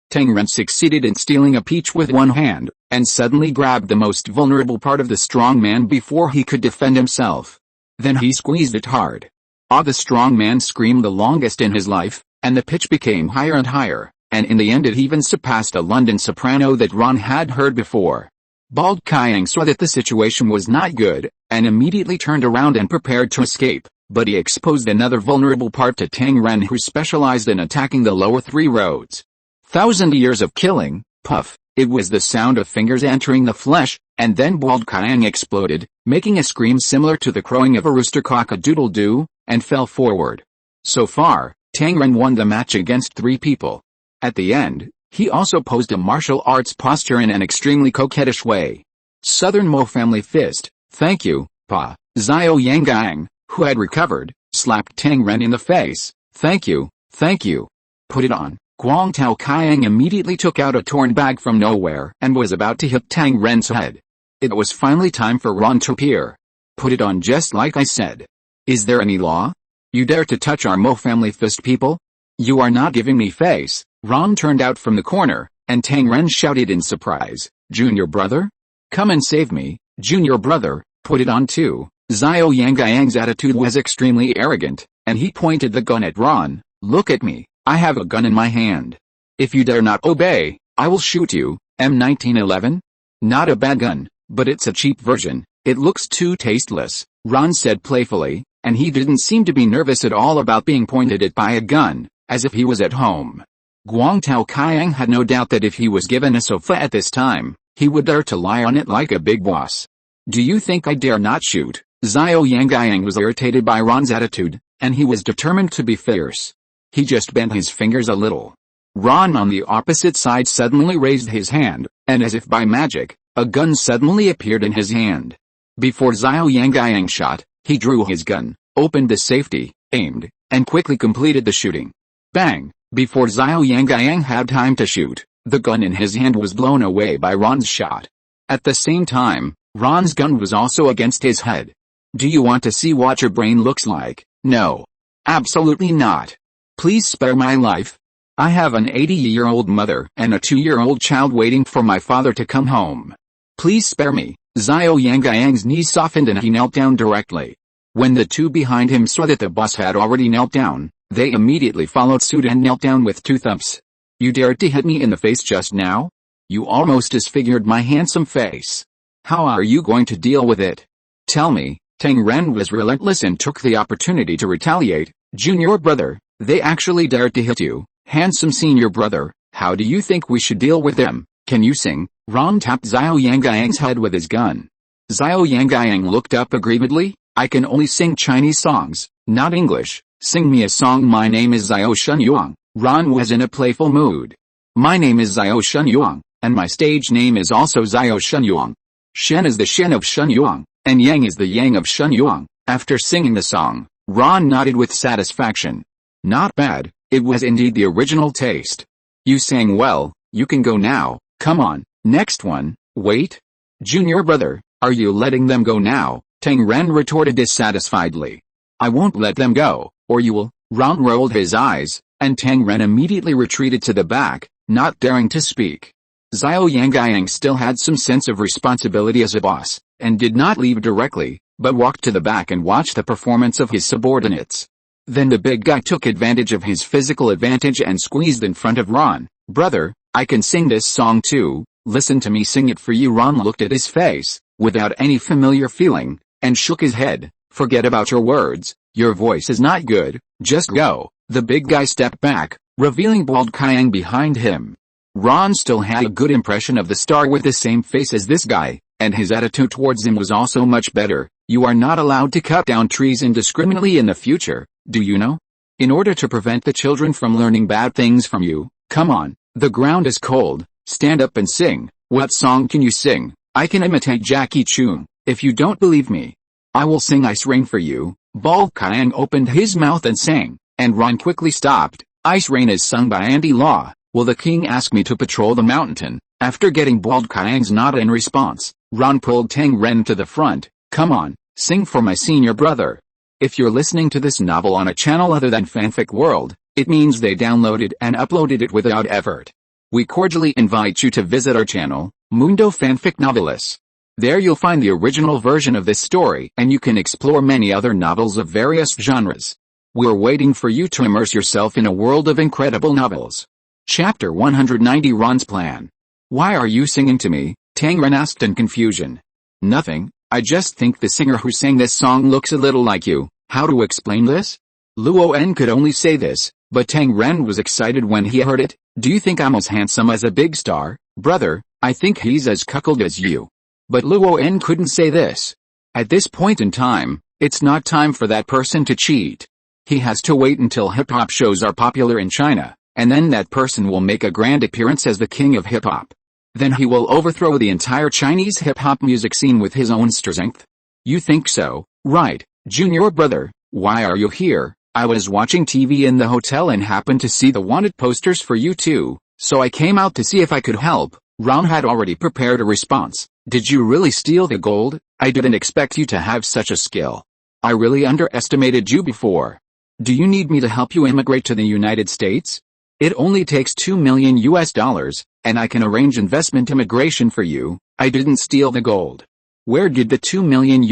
S1: Tang Ren succeeded in stealing a peach with one hand, and suddenly grabbed the most vulnerable part of the strong man before he could defend himself. Then he squeezed it hard. The strong man screamed the longest in his life, and the pitch became higher and higher, and in the end it even surpassed a London soprano that Ron had heard before. Bald Kaiang saw that the situation was not good, and immediately turned around and prepared to escape, but he exposed another vulnerable part to Tang Ren, who specialized in attacking the lower three roads. 1,000 years of killing, puff, it was the sound of fingers entering the flesh, and then Bald Kaiang exploded, making a scream similar to the crowing of a rooster cock-a-doodle-doo, and fell forward. So far, Tang Ren won the match against 3 people. At the end, he also posed a martial arts posture in an extremely coquettish way. Southern Mo family fist, thank you, Pa. Xiao Yangang, who had recovered, slapped Tang Ren in the face, thank you, thank you. Put it on. Guang Tao Kaiang immediately took out a torn bag from nowhere and was about to hit Tang Ren's head. It was finally time for Ron to appear. Put it on just like I said. Is there any law? You dare to touch our Mo family fist people? You are not giving me face. Ron turned out from the corner, and Tang Ren shouted in surprise, Junior brother? Come and save me, Junior brother, put it on too. Xiao Yangyang's attitude was extremely arrogant, and he pointed the gun at Ron. Look at me, I have a gun in my hand. If you dare not obey, I will shoot you. M1911? Not a bad gun, but it's a cheap version, it looks too tasteless, Ron said playfully, and he didn't seem to be nervous at all about being pointed at by a gun, as if he was at home. Guang Tao Kaiang had no doubt that if he was given a sofa at this time, he would dare to lie on it like a big boss. Do you think I dare not shoot? Xiao Yangyang was irritated by Ron's attitude, and he was determined to be fierce. He just bent his fingers a little. Ron on the opposite side suddenly raised his hand, and as if by magic, a gun suddenly appeared in his hand. Before Xiao Yangyang shot, he drew his gun, opened the safety, aimed, and quickly completed the shooting. Bang! Before Xiao Yangyang had time to shoot, the gun in his hand was blown away by Ron's shot. At the same time, Ron's gun was also against his head. Do you want to see what your brain looks like? No. Absolutely not. Please spare my life. I have an 80-year-old mother and a 2-year-old child waiting for my father to come home. Please spare me. Xiao Yangyang's knees softened and he knelt down directly. When the two behind him saw that the boss had already knelt down, they immediately followed suit and knelt down with 2 thumps. You dared to hit me in the face just now? You almost disfigured my handsome face. How are you going to deal with it? Tell me. Tang Ren was relentless and took the opportunity to retaliate. Junior brother, they actually dared to hit you. Handsome senior brother, how do you think we should deal with them? Can you sing? Ron tapped Xiao Yangyang's head with his gun. Xiao Yangyang looked up aggrievedly. I can only sing Chinese songs, not English. Sing me a song. My name is Xiao Shenyuang. Ron was in a playful mood. My name is Xiao Shenyuang, and my stage name is also Xiao Shenyuang. Shen is the Shen of Shenyuang, and Yang is the Yang of Shenyuang. After singing the song, Ron nodded with satisfaction. Not bad, it was indeed the original taste. You sang well, you can go now, come on, next one. Wait. Junior brother, are you letting them go now? Tang Ren retorted dissatisfiedly. I won't let them go, or you will. Ron rolled his eyes, and Tang Ren immediately retreated to the back, not daring to speak. Xiao Yangyang still had some sense of responsibility as a boss, and did not leave directly, but walked to the back and watched the performance of his subordinates. Then the big guy took advantage of his physical advantage and squeezed in front of Ron. Brother, I can sing this song too, listen to me sing it for you. Ron looked at his face, without any familiar feeling, and shook his head. Forget about your words, your voice is not good, just go. The big guy stepped back, revealing Bald Kaiang behind him. Ron still had a good impression of the star with the same face as this guy, and his attitude towards him was also much better. You are not allowed to cut down trees indiscriminately in the future, do you know? In order to prevent the children from learning bad things from you. Come on, the ground is cold, stand up and sing. What song can you sing? I can imitate Jackie Chun. If you don't believe me, I will sing Ice Rain for you. Bald Kayang opened his mouth and sang, and Ron quickly stopped. Ice Rain is sung by Andy Law. Will the king ask me to patrol the mountain? After getting Bald Kayang's nod in response, Ron pulled Tang Ren to the front. Come on, sing for my senior brother. If you're listening to this novel on a channel other than Fanfic World, it means they downloaded and uploaded it without effort. We cordially invite you to visit our channel, Mundo Fanfic Novelis. There you'll find the original version of this story and you can explore many other novels of various genres. We're waiting for you to immerse yourself in a world of incredible novels. Chapter 190 Ron's Plan. Why are you singing to me? Tang Ren asked in confusion. Nothing, I just think the singer who sang this song looks a little like you. How to explain this? Luo-en could only say this, but Tang Ren was excited when he heard it. Do you think I'm as handsome as a big star? Brother, I think he's as cuckold as you. But Luo-en couldn't say this. At this point in time, it's not time for that person to cheat. He has to wait until hip-hop shows are popular in China, and then that person will make a grand appearance as the king of hip-hop. Then he will overthrow the entire Chinese hip-hop music scene with his own strength. You think so, right? Junior brother, why are you here? I was watching TV in the hotel and happened to see the wanted posters for you too, so I came out to see if I could help. Ron had already prepared a response. Did you really steal the gold? I didn't expect you to have such a skill. I really underestimated you before. Do you need me to help you immigrate to the United States? It only takes $2 million, and I can arrange investment immigration for you. I didn't steal the gold. Where did the $2 million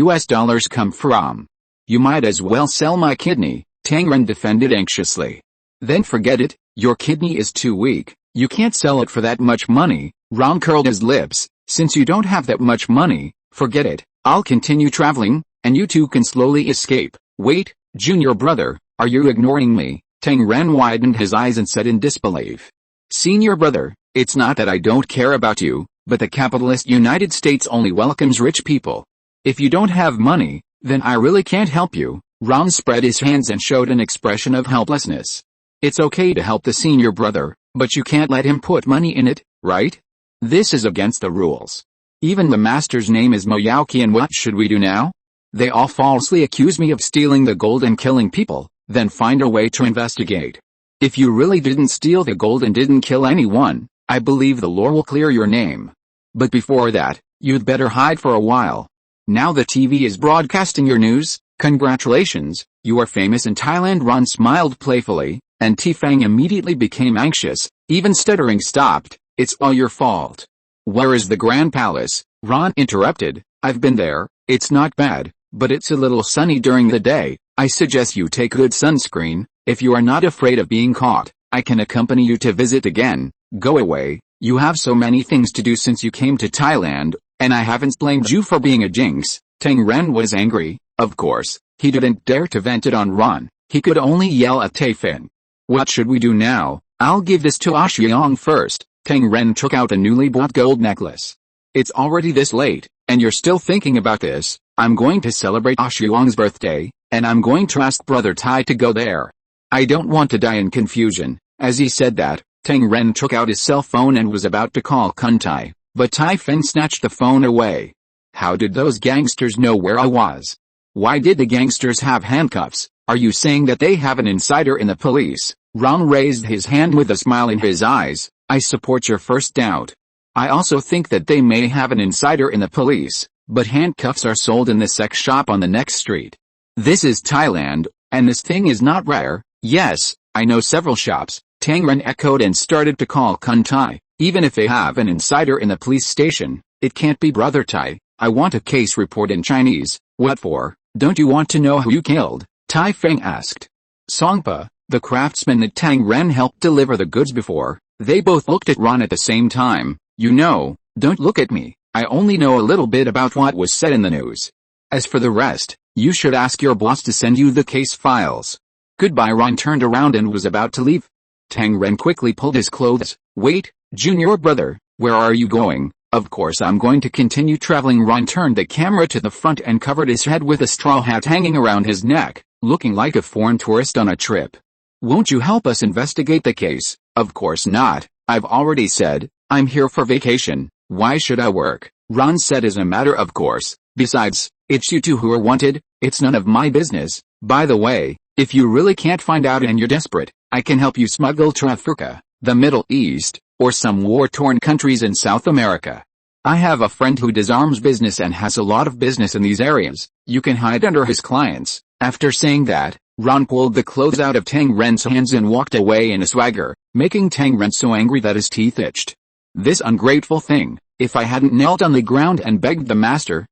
S1: come from? You might as well sell my kidney, Tang Ren defended anxiously. Then forget it, your kidney is too weak, you can't sell it for that much money. Ron curled his lips. Since you don't have that much money, forget it, I'll continue traveling, and you two can slowly escape. Wait, junior brother, are you ignoring me? Tang Ren widened his eyes and said in disbelief. Senior brother, it's not that I don't care about you, but the capitalist United States only welcomes rich people. If you don't have money, then I really can't help you. Ron spread his hands and showed an expression of helplessness. It's okay to help the senior brother, but you can't let him put money in it, right? This is against the rules. Even the master's name is Moyaoki, and what should we do now? They all falsely accuse me of stealing the gold and killing people, then find a way to investigate. If you really didn't steal the gold and didn't kill anyone, I believe the law will clear your name. But before that, you'd better hide for a while. Now the TV is broadcasting your news. Congratulations, you are famous in Thailand. Ron smiled playfully, and Tifang immediately became anxious, even stuttering stopped. It's all your fault. Where is the Grand Palace? Ron interrupted. I've been there, it's not bad, but it's a little sunny during the day. I suggest you take good sunscreen. If you are not afraid of being caught, I can accompany you to visit again. Go away, you have so many things to do since you came to Thailand, and I haven't blamed you for being a jinx. Tang Ren was angry. Of course, he didn't dare to vent it on Ron. He could only yell at Taifeng. What should we do now? I'll give this to Xiang first. Tang Ren took out a newly bought gold necklace. It's already this late, and you're still thinking about this. I'm going to celebrate Xiang's birthday, and I'm going to ask Brother Tai to go there. I don't want to die in confusion. As he said that, Tang Ren took out his cell phone and was about to call Kun Tai, but Taifeng snatched the phone away. How did those gangsters know where I was? Why did the gangsters have handcuffs? Are you saying that they have an insider in the police? Ron raised his hand with a smile in his eyes. I support your first doubt. I also think that they may have an insider in the police, but handcuffs are sold in the sex shop on the next street. This is Thailand, and this thing is not rare. Yes, I know several shops. Tang Ren echoed and started to call Kun Tai. Even if they have an insider in the police station, it can't be Brother Tai. I want a case report in Chinese. What for? Don't you want to know who you killed? Taifeng asked. Songpa, the craftsman that Tang Ren helped deliver the goods before. They both looked at Ron at the same time. You know, don't look at me. I only know a little bit about what was said in the news. As for the rest, you should ask your boss to send you the case files. Goodbye. Ron turned around and was about to leave. Tang Ren quickly pulled his clothes. Wait, junior brother, where are you going? Of course I'm going to continue traveling. Ron turned the camera to the front and covered his head with a straw hat hanging around his neck, looking like a foreign tourist on a trip. Won't you help us investigate the case? Of course not. I've already said, I'm here for vacation. Why should I work? Ron said as a matter of course. Besides, it's you two who are wanted. It's none of my business. By the way, if you really can't find out and you're desperate, I can help you smuggle to Africa, the Middle East, or some war-torn countries in South America. I have a friend who does arms business and has a lot of business in these areas. You can hide under his clients. After saying that, Ron pulled the clothes out of Tang Ren's hands and walked away in a swagger, making Tang Ren so angry that his teeth itched. This ungrateful thing. If I hadn't knelt on the ground and begged the master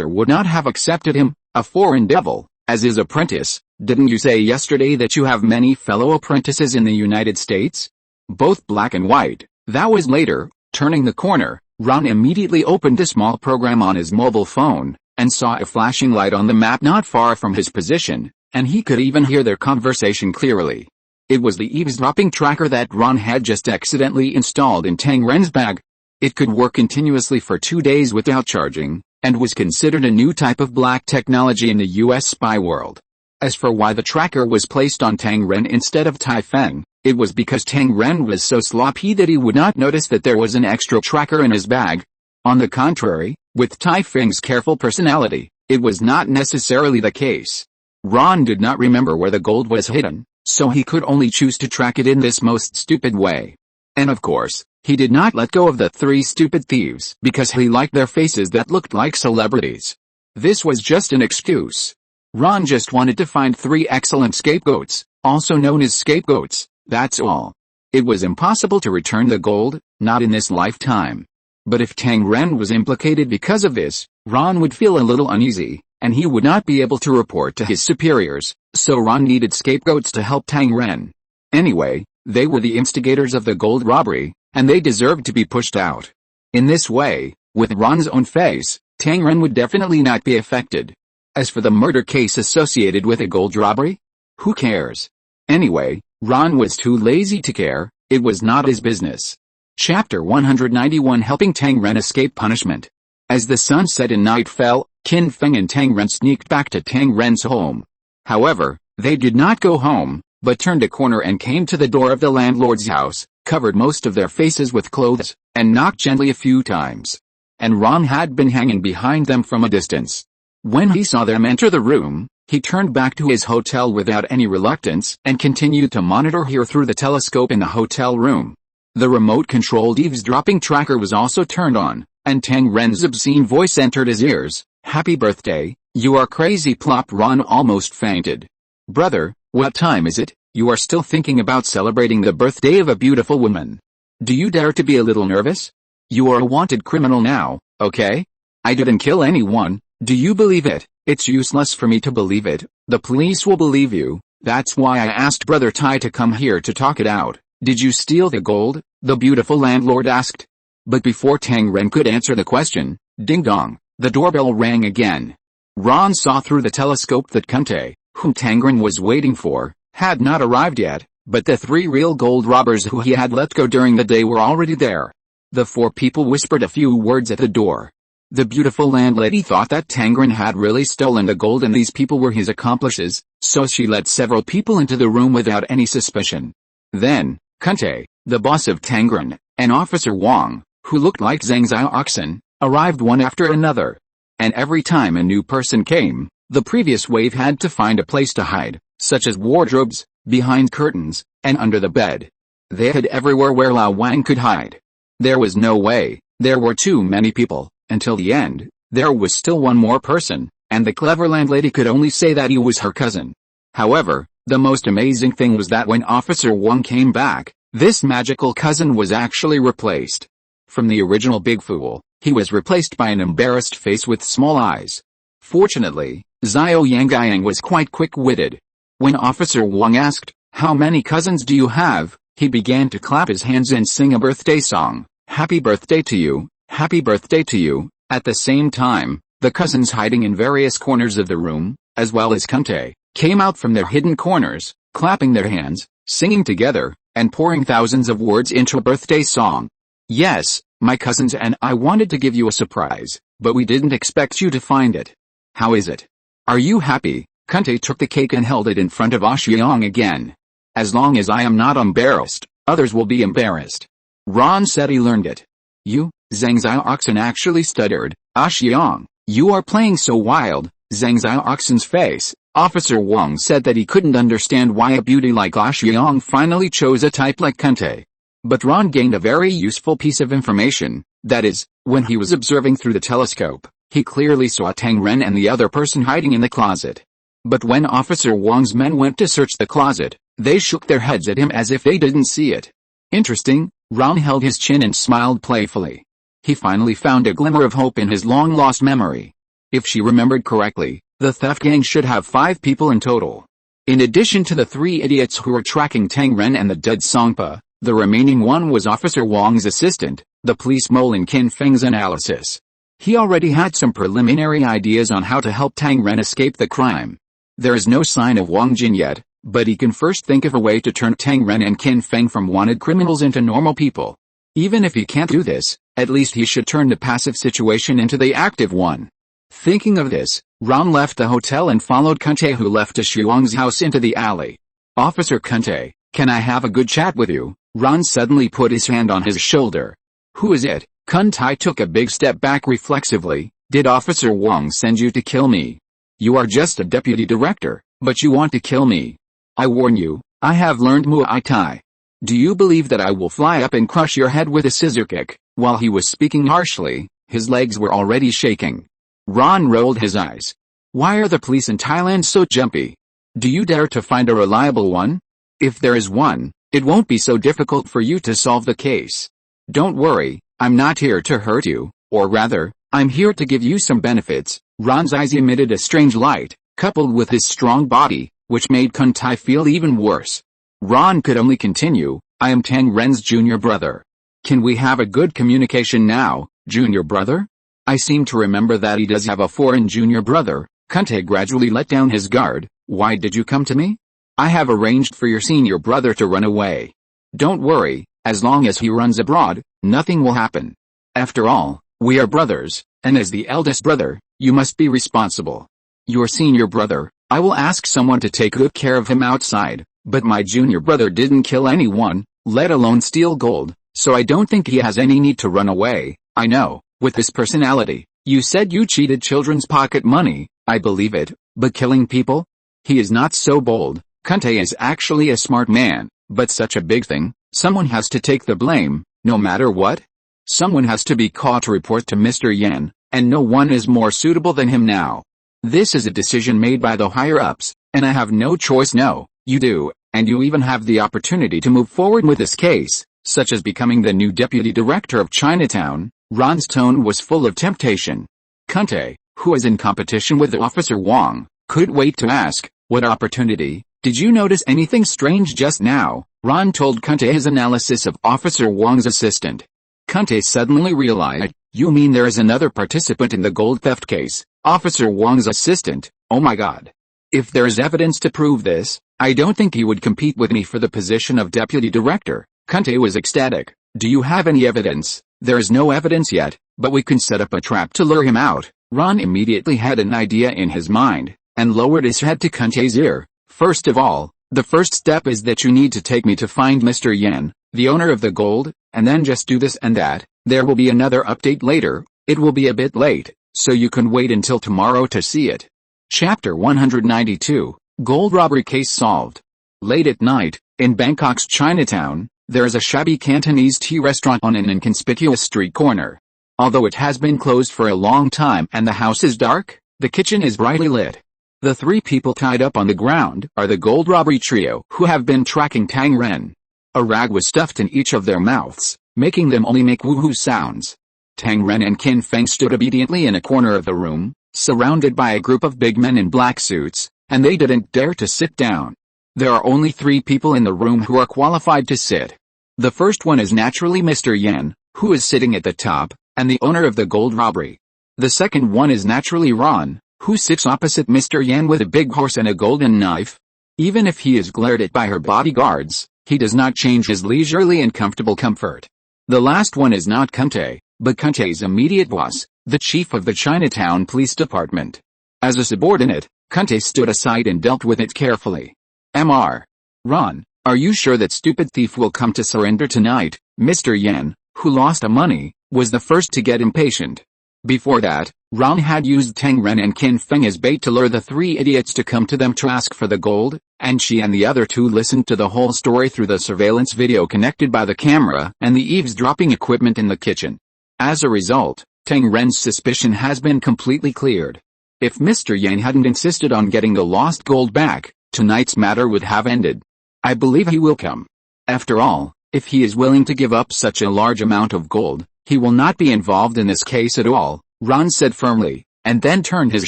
S1: would not have accepted him, a foreign devil, as his apprentice. Didn't you say yesterday that you have many fellow apprentices in the United States? Both black and white. That was later. Turning the corner, Ron immediately opened a small program on his mobile phone, and saw a flashing light on the map not far from his position, and he could even hear their conversation clearly. It was the eavesdropping tracker that Ron had just accidentally installed in Tang Ren's bag. It could work continuously for 2 days without charging, and was considered a new type of black technology in the US spy world. As for why the tracker was placed on Tang Ren instead of Tai Feng, it was because Tang Ren was so sloppy that he would not notice that there was an extra tracker in his bag. On the contrary, with Tai Feng's careful personality, it was not necessarily the case. Ron did not remember where the gold was hidden, so he could only choose to track it in this most stupid way. And of course, he did not let go of the 3 stupid thieves because he liked their faces that looked like celebrities. This was just an excuse. Ron just wanted to find 3 excellent scapegoats, also known as scapegoats, that's all. It was impossible to return the gold, not in this lifetime. But if Tang Ren was implicated because of this, Ron would feel a little uneasy, and he would not be able to report to his superiors, so Ron needed scapegoats to help Tang Ren. Anyway, they were the instigators of the gold robbery, and they deserved to be pushed out. In this way, with Ron's own face, Tang Ren would definitely not be affected. As for the murder case associated with a gold robbery, who cares? Anyway, Ron was too lazy to care. It was not his business. Chapter 191 Helping Tang Ren Escape Punishment. As the sun set and night fell, Qin Feng and Tang Ren sneaked back to Tang Ren's home. However, they did not go home, but turned a corner and came to the door of the landlord's house, covered most of their faces with clothes, and knocked gently a few times. And Ron had been hanging behind them from a distance. When he saw them enter the room, he turned back to his hotel without any reluctance and continued to monitor her through the telescope in the hotel room. The remote-controlled eavesdropping tracker was also turned on, and Tang Ren's obscene voice entered his ears. "Happy birthday, you are crazy." Plop. Ron almost fainted. "Brother, what time is it? You are still thinking about celebrating the birthday of a beautiful woman. Do you dare to be a little nervous? You are a wanted criminal now, okay? I didn't kill anyone. Do you believe it? It's useless for me to believe it. The police will believe you. That's why I asked Brother Tai to come here to talk it out." "Did you steal the gold?" the beautiful landlord asked. But before Tang Ren could answer the question, ding dong, the doorbell rang again. Ron saw through the telescope that Kunte, whom Tang Ren was waiting for, had not arrived yet, but the 3 real gold robbers who he had let go during the day were already there. The 4 people whispered a few words at the door. The beautiful landlady thought that Tang Ren had really stolen the gold and these people were his accomplices, so she let several people into the room without any suspicion. Then, Kunte, the boss of Tang Ren, and Officer Wang, who looked like Zhang Xiaoxin, arrived one after another. And every time a new person came, the previous wave had to find a place to hide, such as wardrobes, behind curtains, and under the bed. They hid everywhere where Lao Wang could hide. There was no way, there were too many people. Until the end, there was still one more person, and the clever landlady could only say that he was her cousin. However, the most amazing thing was that when Officer Wang came back, this magical cousin was actually replaced. From the original big fool, he was replaced by an embarrassed face with small eyes. Fortunately, Xiao Yangyang was quite quick-witted. When Officer Wang asked, "How many cousins do you have?" he began to clap his hands and sing a birthday song. "Happy birthday to you. Happy birthday to you." At the same time, the cousins hiding in various corners of the room, as well as Kunte, came out from their hidden corners, clapping their hands, singing together, and pouring thousands of words into a birthday song. Yes, My cousins and I wanted to give you a surprise, but we didn't expect you to find it. How is it? Are you happy? Kuntae took the cake and held it in front of Shawshank again. As long as I am not embarrassed, others will be embarrassed. Ron said he learned it. You, Zhang Xiaoxin actually stuttered. Shawshank, you are playing so wild. Zhang Xiaoxin's face. Officer Wang said that he couldn't understand why a beauty like Shawshank finally chose a type like Kuntae. But Ron gained a very useful piece of information, that is, when he was observing through the telescope, he clearly saw Tang Ren and the other person hiding in the closet. But when Officer Wang's men went to search the closet, they shook their heads at him as if they didn't see it. Interesting, Ron held his chin and smiled playfully. He finally found a glimmer of hope in his long-lost memory. If she remembered correctly, the theft gang should have 5 people in total. In addition to the 3 idiots who were tracking Tang Ren and the dead Songpa, the remaining one was Officer Wang's assistant, the police mole in Qin Feng's analysis. He already had some preliminary ideas on how to help Tang Ren escape the crime. There is no sign of Wang Jin yet, but he can first think of a way to turn Tang Ren and Qin Feng from wanted criminals into normal people. Even if he can't do this, at least he should turn the passive situation into the active one. Thinking of this, Ron left the hotel and followed Kuntae, who left Shawshank's house, into the alley. Officer Kuntae, can I have a good chat with you? Ron suddenly put his hand on his shoulder. Who is it? Kuntae took a big step back reflexively. Did Officer Wang send you to kill me? You are just a deputy director, but you want to kill me. I warn you, I have learned Muay Thai. Do you believe that I will fly up and crush your head with a scissor kick? While he was speaking harshly, his legs were already shaking. Ron rolled his eyes. Why are the police in Thailand so jumpy? Do you dare to find a reliable one? If there is one, it won't be so difficult for you to solve the case. Don't worry, I'm not here to hurt you, or rather, I'm here to give you some benefits. Ron's eyes emitted a strange light, coupled with his strong body, which made Kuntae feel even worse. Ron could only continue, I am Tang Ren's junior brother. Can we have a good communication now, junior brother? I seem to remember that he does have a foreign junior brother. Kuntae gradually let down his guard. Why did you come to me? I have arranged for your senior brother to run away. Don't worry, as long as he runs abroad, nothing will happen. After all, we are brothers, and as the eldest brother, you must be responsible. Your senior brother, I will ask someone to take good care of him outside, but my junior brother didn't kill anyone, let alone steal gold, so I don't think he has any need to run away. I know, with his personality, you said you cheated children's pocket money, I believe it, but killing people? He is not so bold. Kuntae is actually a smart man, but such a big thing, someone has to take the blame, no matter what. Someone has to be called to report to Mr. Yan, and no one is more suitable than him now. This is a decision made by the higher-ups, and I have no choice. No, you do, and you even have the opportunity to move forward with this case, such as becoming the new deputy director of Chinatown. Ron's tone was full of temptation. Kuntae, who is in competition with Officer Wang, could wait to ask, what opportunity? Did you notice anything strange just now? Ron told Kuntae his analysis of Officer Wang's assistant. Kuntae suddenly realized, you mean there is another participant in the gold theft case, Officer Wang's assistant? Oh my god. If there is evidence to prove this, I don't think he would compete with me for the position of deputy director. Kuntae was ecstatic. Do you have any evidence? There is no evidence yet, but we can set up a trap to lure him out. Ron immediately had an idea in his mind, and lowered his head to Kuntae's ear. First of all, the first step is that you need to take me to find Mr. Yan, the owner of the gold, and then just do this and that. There will be another update later. It will be a bit late, so you can wait until tomorrow to see it. Chapter 192, Gold Robbery Case Solved. Late at night, in Bangkok's Chinatown, there is a shabby Cantonese tea restaurant on an inconspicuous street corner. Although it has been closed for a long time and the house is dark, the kitchen is brightly lit. The 3 people tied up on the ground are the gold robbery trio who have been tracking Tang Ren. A rag was stuffed in each of their mouths, making them only make woohoo sounds. Tang Ren and Qin Feng stood obediently in a corner of the room, surrounded by a group of big men in black suits, and they didn't dare to sit down. There are only 3 people in the room who are qualified to sit. The first one is naturally Mr. Yan, who is sitting at the top, and the owner of the gold robbery. The second one is naturally Ron, who sits opposite Mr. Yan with a big horse and a golden knife. Even if he is glared at by her bodyguards, he does not change his leisurely and comfortable comfort. The last one is not Kunte, but Kunte's immediate boss, the chief of the Chinatown Police Department. As a subordinate, Kunte stood aside and dealt with it carefully. Mr. Ron, are you sure that stupid thief will come to surrender tonight? Mr. Yan, who lost the money, was the first to get impatient. Before that, Ron had used Tang Ren and Qin Feng as bait to lure the three idiots to come to them to ask for the gold, and she and the other two listened to the whole story through the surveillance video connected by the camera and the eavesdropping equipment in the kitchen. As a result, Tang Ren's suspicion has been completely cleared. If Mr. Yang hadn't insisted on getting the lost gold back, tonight's matter would have ended. I believe he will come. After all, if he is willing to give up such a large amount of gold, he will not be involved in this case at all, Ron said firmly, and then turned his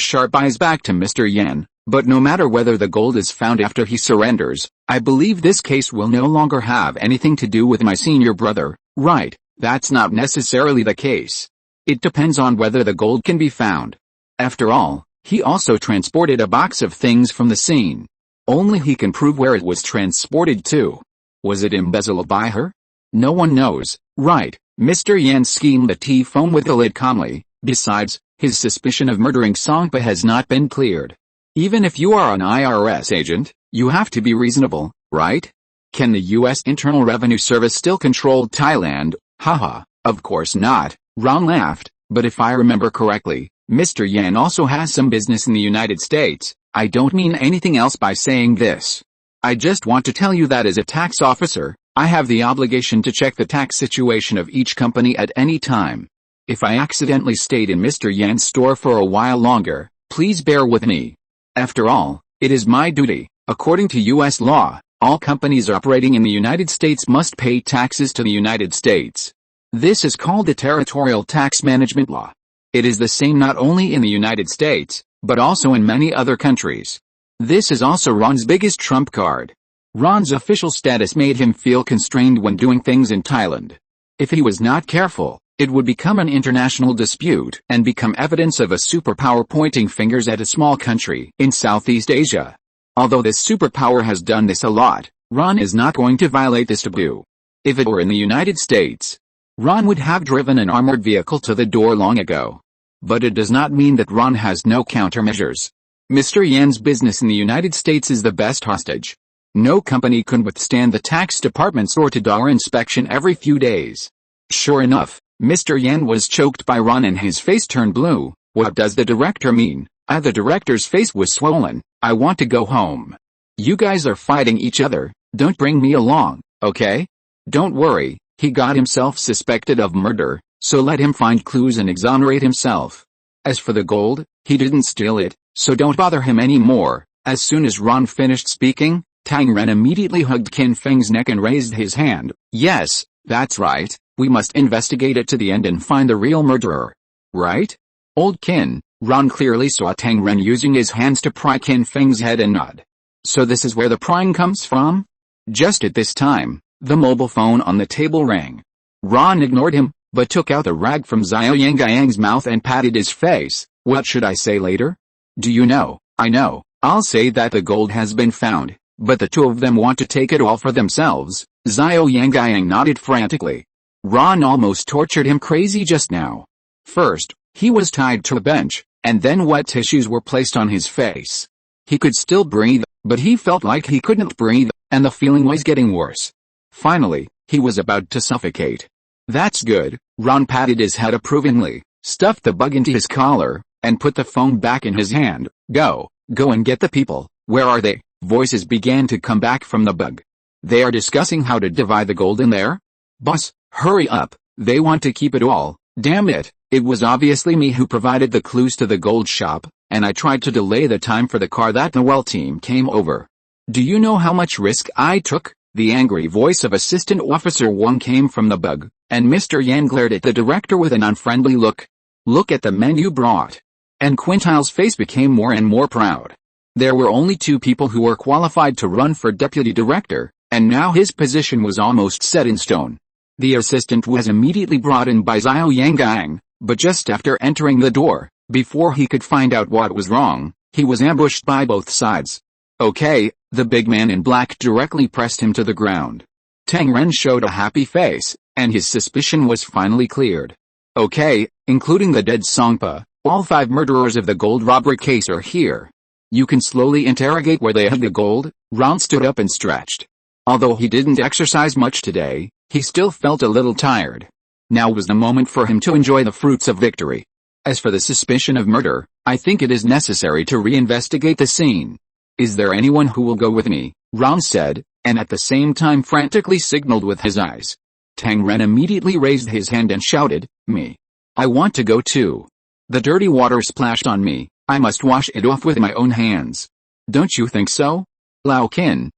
S1: sharp eyes back to Mr. Yan. But no matter whether the gold is found after he surrenders, I believe this case will no longer have anything to do with my senior brother. Right, that's not necessarily the case. It depends on whether the gold can be found. After all, he also transported a box of things from the scene. Only he can prove where it was transported to. Was it embezzled by her? No one knows, right? Mr. Yan schemed the tea foam with the lid calmly. Besides, his suspicion of murdering Songpa has not been cleared. Even if you are an IRS agent, you have to be reasonable, right? Can the U.S. Internal Revenue Service still control Thailand? Haha, of course not, Ron laughed, but if I remember correctly, Mr. Yan also has some business in the United States. I don't mean anything else by saying this. I just want to tell you that as a tax officer, I have the obligation to check the tax situation of each company at any time. If I accidentally stayed in Mr. Yan's store for a while longer, please bear with me. After all, it is my duty. According to U.S. law, all companies operating in the United States must pay taxes to the United States. This is called the Territorial Tax Management Law. It is the same not only in the United States, but also in many other countries. This is also Ron's biggest trump card. Ron's official status made him feel constrained when doing things in Thailand. If he was not careful, it would become an international dispute and become evidence of a superpower pointing fingers at a small country in Southeast Asia. Although this superpower has done this a lot, Ron is not going to violate this taboo. If it were in the United States, Ron would have driven an armored vehicle to the door long ago. But it does not mean that Ron has no countermeasures. Mr. Yan's business in the United States is the best hostage. No company can withstand the tax department's door-to-door inspection every few days. Sure enough, Mr. Yan was choked by Ron and his face turned blue. What does the director mean? The director's face was swollen. I want to go home. You guys are fighting each other. Don't bring me along, okay? Don't worry, he got himself suspected of murder, so let him find clues and exonerate himself. As for the gold, he didn't steal it, so don't bother him anymore. As soon as Ron finished speaking, Tang Ren immediately hugged Qin Feng's neck and raised his hand. Yes, that's right. We must investigate it to the end and find the real murderer. Right? Old Qin, Ron clearly saw Tang Ren using his hands to pry Qin Feng's head and nod. So this is where the prying comes from? Just at this time, the mobile phone on the table rang. Ron ignored him, but took out the rag from Xiao Yangyang's mouth and patted his face. What should I say later? Do you know? I know. I'll say that the gold has been found, but the two of them want to take it all for themselves. Xiao Yangyang nodded frantically. Ron almost tortured him crazy just now. First, he was tied to a bench, and then wet tissues were placed on his face. He could still breathe, but he felt like he couldn't breathe, and the feeling was getting worse. Finally, he was about to suffocate. That's good, Ron patted his head approvingly, stuffed the bug into his collar, and put the phone back in his hand. Go and get the people. Where are they? Voices began to come back from the bug. They are discussing how to divide the gold in there? Boss, hurry up, they want to keep it all. Damn it, it was obviously me who provided the clues to the gold shop, and I tried to delay the time for the car that Noel team came over. Do you know how much risk I took? The angry voice of Assistant Officer Wang came from the bug, and Mr. Yan glared at the director with an unfriendly look. Look at the men you brought. And Quintile's face became more and more proud. There were only two people who were qualified to run for deputy director, and now his position was almost set in stone. The assistant was immediately brought in by Xiao Yangyang, but just after entering the door, before he could find out what was wrong, he was ambushed by both sides. Okay, the big man in black directly pressed him to the ground. Tang Ren showed a happy face, and his suspicion was finally cleared. Okay, including the dead Songpa, all 5 murderers of the gold robbery case are here. You can slowly interrogate where they hid the gold. Ron stood up and stretched. Although he didn't exercise much today, he still felt a little tired. Now was the moment for him to enjoy the fruits of victory. As for the suspicion of murder, I think it is necessary to reinvestigate the scene. Is there anyone who will go with me? Ron said, and at the same time frantically signaled with his eyes. Tang Ren immediately raised his hand and shouted, "Me. I want to go too. The dirty water splashed on me, I must wash it off with my own hands. Don't you think so?" Lao Qin,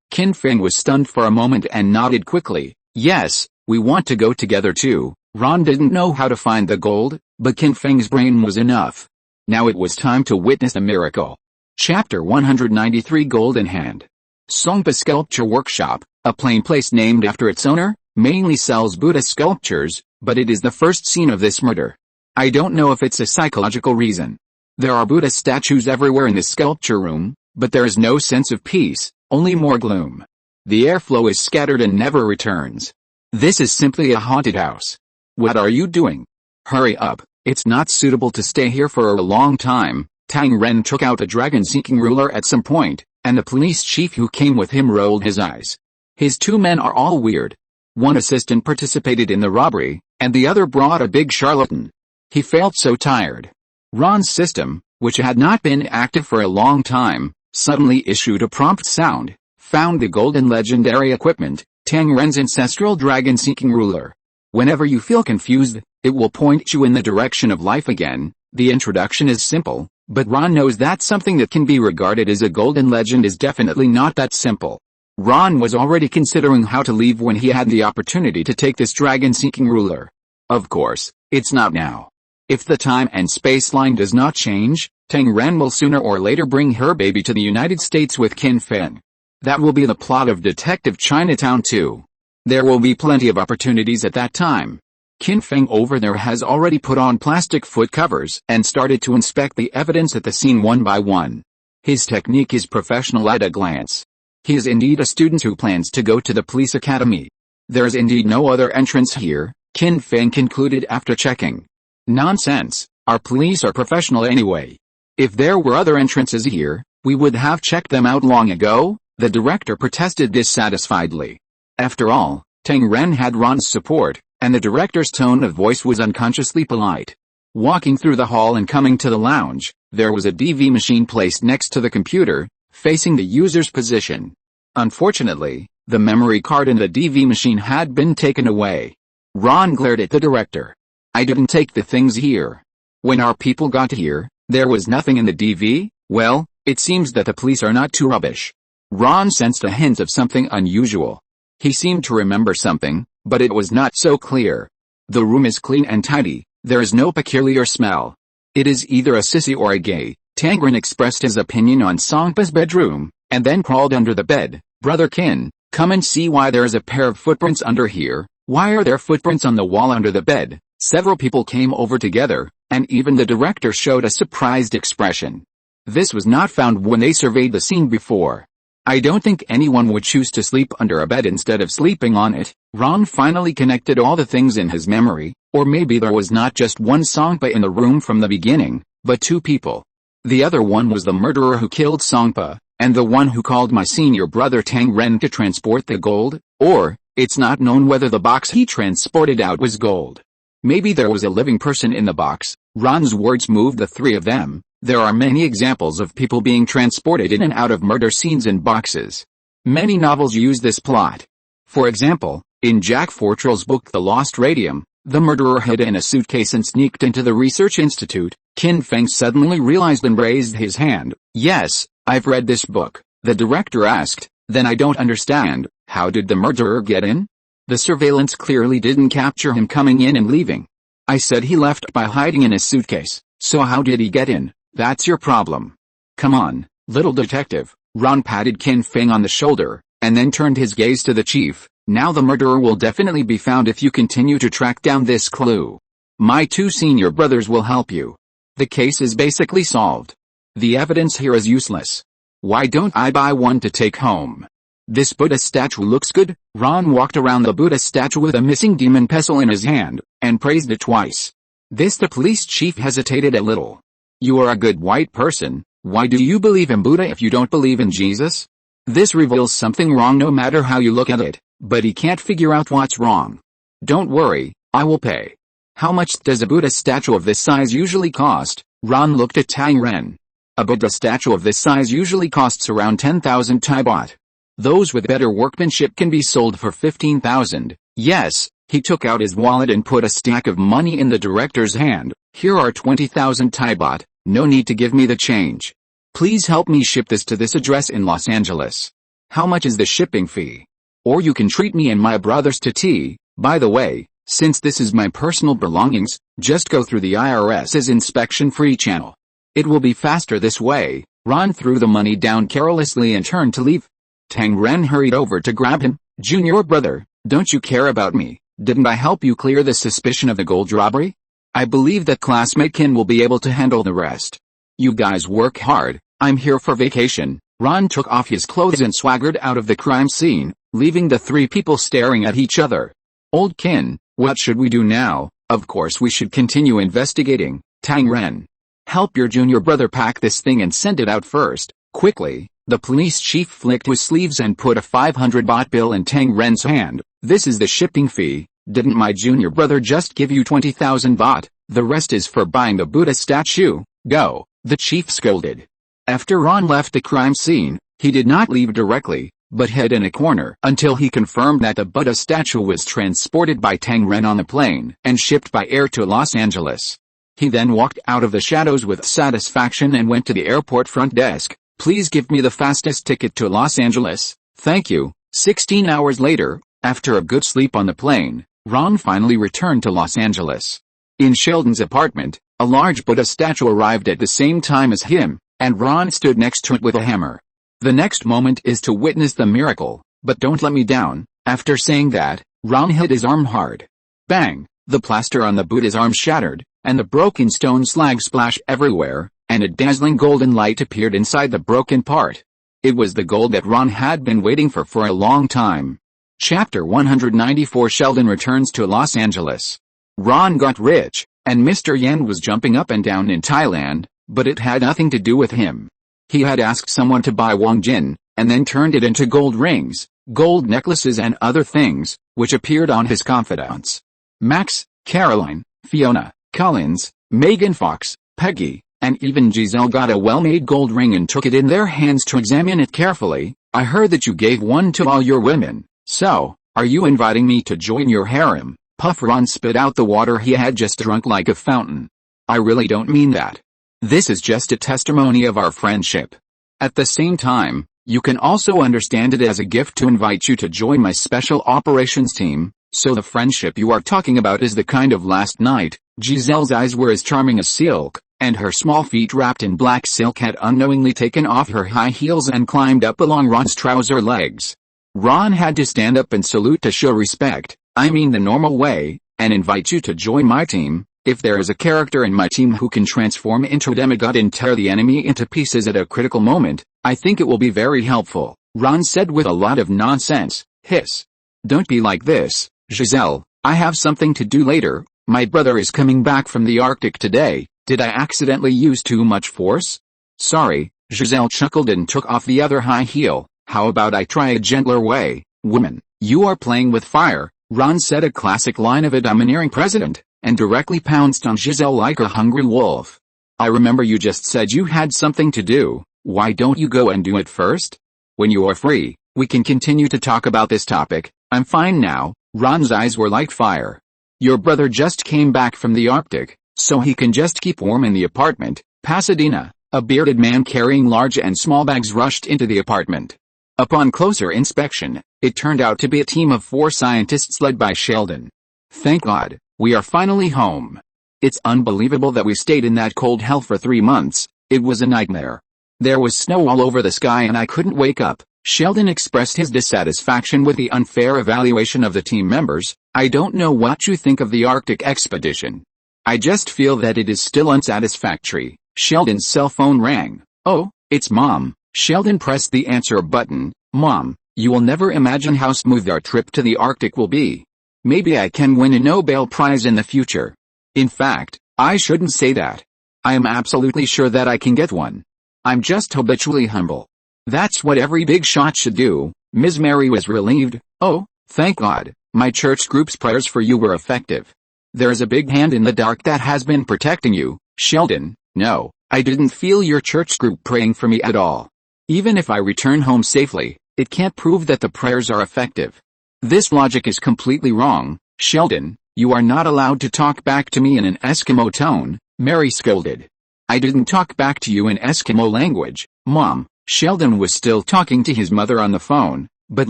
S1: Qin Feng was stunned for a moment and nodded quickly. Yes, we want to go together too. Ron didn't know how to find the gold, but Qin Feng's brain was enough. Now it was time to witness a miracle. Chapter 193 Gold in Hand. Songpa Sculpture Workshop, a plain place named after its owner, mainly sells Buddha sculptures, but it is the first scene of this murder. I don't know if it's a psychological reason. There are Buddha statues everywhere in the sculpture room, but there is no sense of peace, only more gloom. The airflow is scattered and never returns. This is simply a haunted house. What are you doing? Hurry up, it's not suitable to stay here for a long time. Tang Ren took out a dragon-seeking ruler at some point, and the police chief who came with him rolled his eyes. His 2 men are all weird. One assistant participated in the robbery, and the other brought a big charlatan. He felt so tired. Ron's system, which had not been active for a long time, suddenly issued a prompt sound, found the golden legendary equipment, Tang Ren's ancestral dragon-seeking ruler. Whenever you feel confused, it will point you in the direction of life again. The introduction is simple, but Ron knows that something that can be regarded as a golden legend is definitely not that simple. Ron was already considering how to leave when he had the opportunity to take this dragon-seeking ruler. Of course, it's not now. If the time and space line does not change, Tang Ren will sooner or later bring her baby to the United States with Qin Feng. That will be the plot of Detective Chinatown 2. There will be plenty of opportunities at that time. Qin Feng over there has already put on plastic foot covers and started to inspect the evidence at the scene one by one. His technique is professional at a glance. He is indeed a student who plans to go to the police academy. There is indeed no other entrance here, Qin Feng concluded after checking. Nonsense, our police are professional anyway. If there were other entrances here, we would have checked them out long ago, the director protested dissatisfiedly. After all, Tang Ren had Ron's support, and the director's tone of voice was unconsciously polite. Walking through the hall and coming to the lounge, there was a DV machine placed next to the computer, facing the user's position. Unfortunately, the memory card in the DV machine had been taken away. Ron glared at the director. I didn't take the things here. When our people got here, there was nothing in the DV. Well, it seems that the police are not too rubbish. Ron sensed a hint of something unusual. He seemed to remember something, but it was not so clear. The room is clean and tidy, there is no peculiar smell. It is either a sissy or a gay. Tang Ren expressed his opinion on Songpa's bedroom, and then crawled under the bed. Brother Qin, come and see why there is a pair of footprints under here. Why are there footprints on the wall under the bed? Several people came over together, and even the director showed a surprised expression. This was not found when they surveyed the scene before. I don't think anyone would choose to sleep under a bed instead of sleeping on it. Ron finally connected all the things in his memory, or maybe there was not just one Songpa in the room from the beginning, but 2 people. The other one was the murderer who killed Songpa, and the one who called my senior brother Tang Ren to transport the gold, or, it's not known whether the box he transported out was gold. Maybe there was a living person in the box. Ron's words moved the 3 of them. There are many examples of people being transported in and out of murder scenes in boxes. Many novels use this plot. For example, in Jack Fortrell's book The Lost Radium, the murderer hid in a suitcase and sneaked into the research institute. Qin Feng suddenly realized and raised his hand. Yes, I've read this book. The director asked. Then I don't understand, how did the murderer get in? The surveillance clearly didn't capture him coming in and leaving. I said he left by hiding in his suitcase, so how did he get in? That's your problem. Come on, little detective. Ron patted Qin Feng on the shoulder, and then turned his gaze to the chief. Now the murderer will definitely be found if you continue to track down this clue. My 2 senior brothers will help you. The case is basically solved. The evidence here is useless. Why don't I buy one to take home? This Buddha statue looks good. Ron walked around the Buddha statue with a missing demon pestle in his hand, and praised it twice. The police chief hesitated a little. You are a good white person. Why do you believe in Buddha if you don't believe in Jesus? This reveals something wrong no matter how you look at it, but he can't figure out what's wrong. Don't worry, I will pay. How much does a Buddha statue of this size usually cost? Ron looked at Tang Ren. A Buddha statue of this size usually costs around 10,000 Thai baht. Those with better workmanship can be sold for 15,000. Yes, he took out his wallet and put a stack of money in the director's hand. Here are 20,000 Thai baht. No need to give me the change. Please help me ship this to this address in Los Angeles. How much is the shipping fee? Or you can treat me and my brothers to tea. By the way, since this is my personal belongings, just go through the IRS's inspection-free channel. It will be faster this way. Ron threw the money down carelessly and turned to leave. Tang Ren hurried over to grab him. Junior brother, don't you care about me? Didn't I help you clear the suspicion of the gold robbery? I believe that classmate Kin will be able to handle the rest. You guys work hard. I'm here for vacation. Ron took off his clothes and swaggered out of the crime scene, leaving the three people staring at each other. Old Kin, what should we do now? Of course we should continue investigating. Tang Ren, help your junior brother pack this thing and send it out first, quickly. The police chief flicked his sleeves and put a 500 baht bill in Tang Ren's hand. This is the shipping fee. Didn't my junior brother just give you 20,000 baht? The rest is for buying the Buddha statue. Go, the chief scolded. After Ron left the crime scene, he did not leave directly, but hid in a corner until he confirmed that the Buddha statue was transported by Tang Ren on a plane and shipped by air to Los Angeles. He then walked out of the shadows with satisfaction and went to the airport front desk. Please give me the fastest ticket to Los Angeles. Thank you. 16 hours later, after a good sleep on the plane, Ron finally returned to Los Angeles. In Sheldon's apartment, a large Buddha statue arrived at the same time as him, and Ron stood next to it with a hammer. The next moment is to witness the miracle, but don't let me down. After saying that, Ron hit his arm hard. Bang! The plaster on the Buddha's arm shattered, and the broken stone slag splashed everywhere, and a dazzling golden light appeared inside the broken part. It was the gold that Ron had been waiting for a long time. Chapter 194 Sheldon returns to Los Angeles. Ron got rich, and Mr. Yen was jumping up and down in Thailand, but it had nothing to do with him. He had asked someone to buy Wong Jin, and then turned it into gold rings, gold necklaces and other things, which appeared on his confidants. Max, Caroline, Fiona, Collins, Megan Fox, Peggy, and even Giselle got a well-made gold ring and took it in their hands to examine it carefully. I heard that you gave one to all your women, so, are you inviting me to join your harem? Puff. Ron spit out the water he had just drunk like a fountain. I really don't mean that. This is just a testimony of our friendship. At the same time, you can also understand it as a gift to invite you to join my special operations team, so the friendship you are talking about is the kind of last night. Giselle's eyes were as charming as silk, and her small feet wrapped in black silk had unknowingly taken off her high heels and climbed up along Ron's trouser legs. Ron had to stand up and salute to show respect, I mean the normal way, and invite you to join my team. If there is a character in my team who can transform into a demigod and tear the enemy into pieces at a critical moment, I think it will be very helpful, Ron said with a lot of nonsense. Hiss. Don't be like this, Giselle, I have something to do later. My brother is coming back from the Arctic today. Did I accidentally use too much force? Sorry, Giselle chuckled and took off the other high heel. How about I try a gentler way? Woman, you are playing with fire, Ron said, a classic line of a domineering president, and directly pounced on Giselle like a hungry wolf. I remember you just said you had something to do. Why don't you go and do it first? When you are free, we can continue to talk about this topic. I'm fine now. Ron's eyes were like fire. Your brother just came back from the Arctic, so he can just keep warm in the apartment. Pasadena. A bearded man carrying large and small bags rushed into the apartment. Upon closer inspection, it turned out to be a team of 4 scientists led by Sheldon. Thank God, we are finally home. It's unbelievable that we stayed in that cold hell for 3 months. It was a nightmare. There was snow all over the sky and I couldn't wake up. Sheldon expressed his dissatisfaction with the unfair evaluation of the team members. I don't know what you think of the Arctic expedition. I just feel that it is still unsatisfactory. Sheldon's cell phone rang. Oh, it's Mom. Sheldon pressed the answer button. Mom, You will never imagine how smooth our trip to the Arctic will be. Maybe I can win a Nobel Prize in the future. In fact, I shouldn't say that. I am absolutely sure that I can get one. I'm just habitually humble. That's what every big shot should do." Ms. Mary was relieved. "Oh, thank God, my church group's prayers for you were effective. There's a big hand in the dark that has been protecting you, Sheldon." "No, I didn't feel your church group praying for me at all. Even if I return home safely, it can't prove that the prayers are effective. This logic is completely wrong, Sheldon. You are not allowed to talk back to me in an Eskimo tone," Mary scolded. "I didn't talk back to you in Eskimo language, Mom." Sheldon was still talking to his mother on the phone, but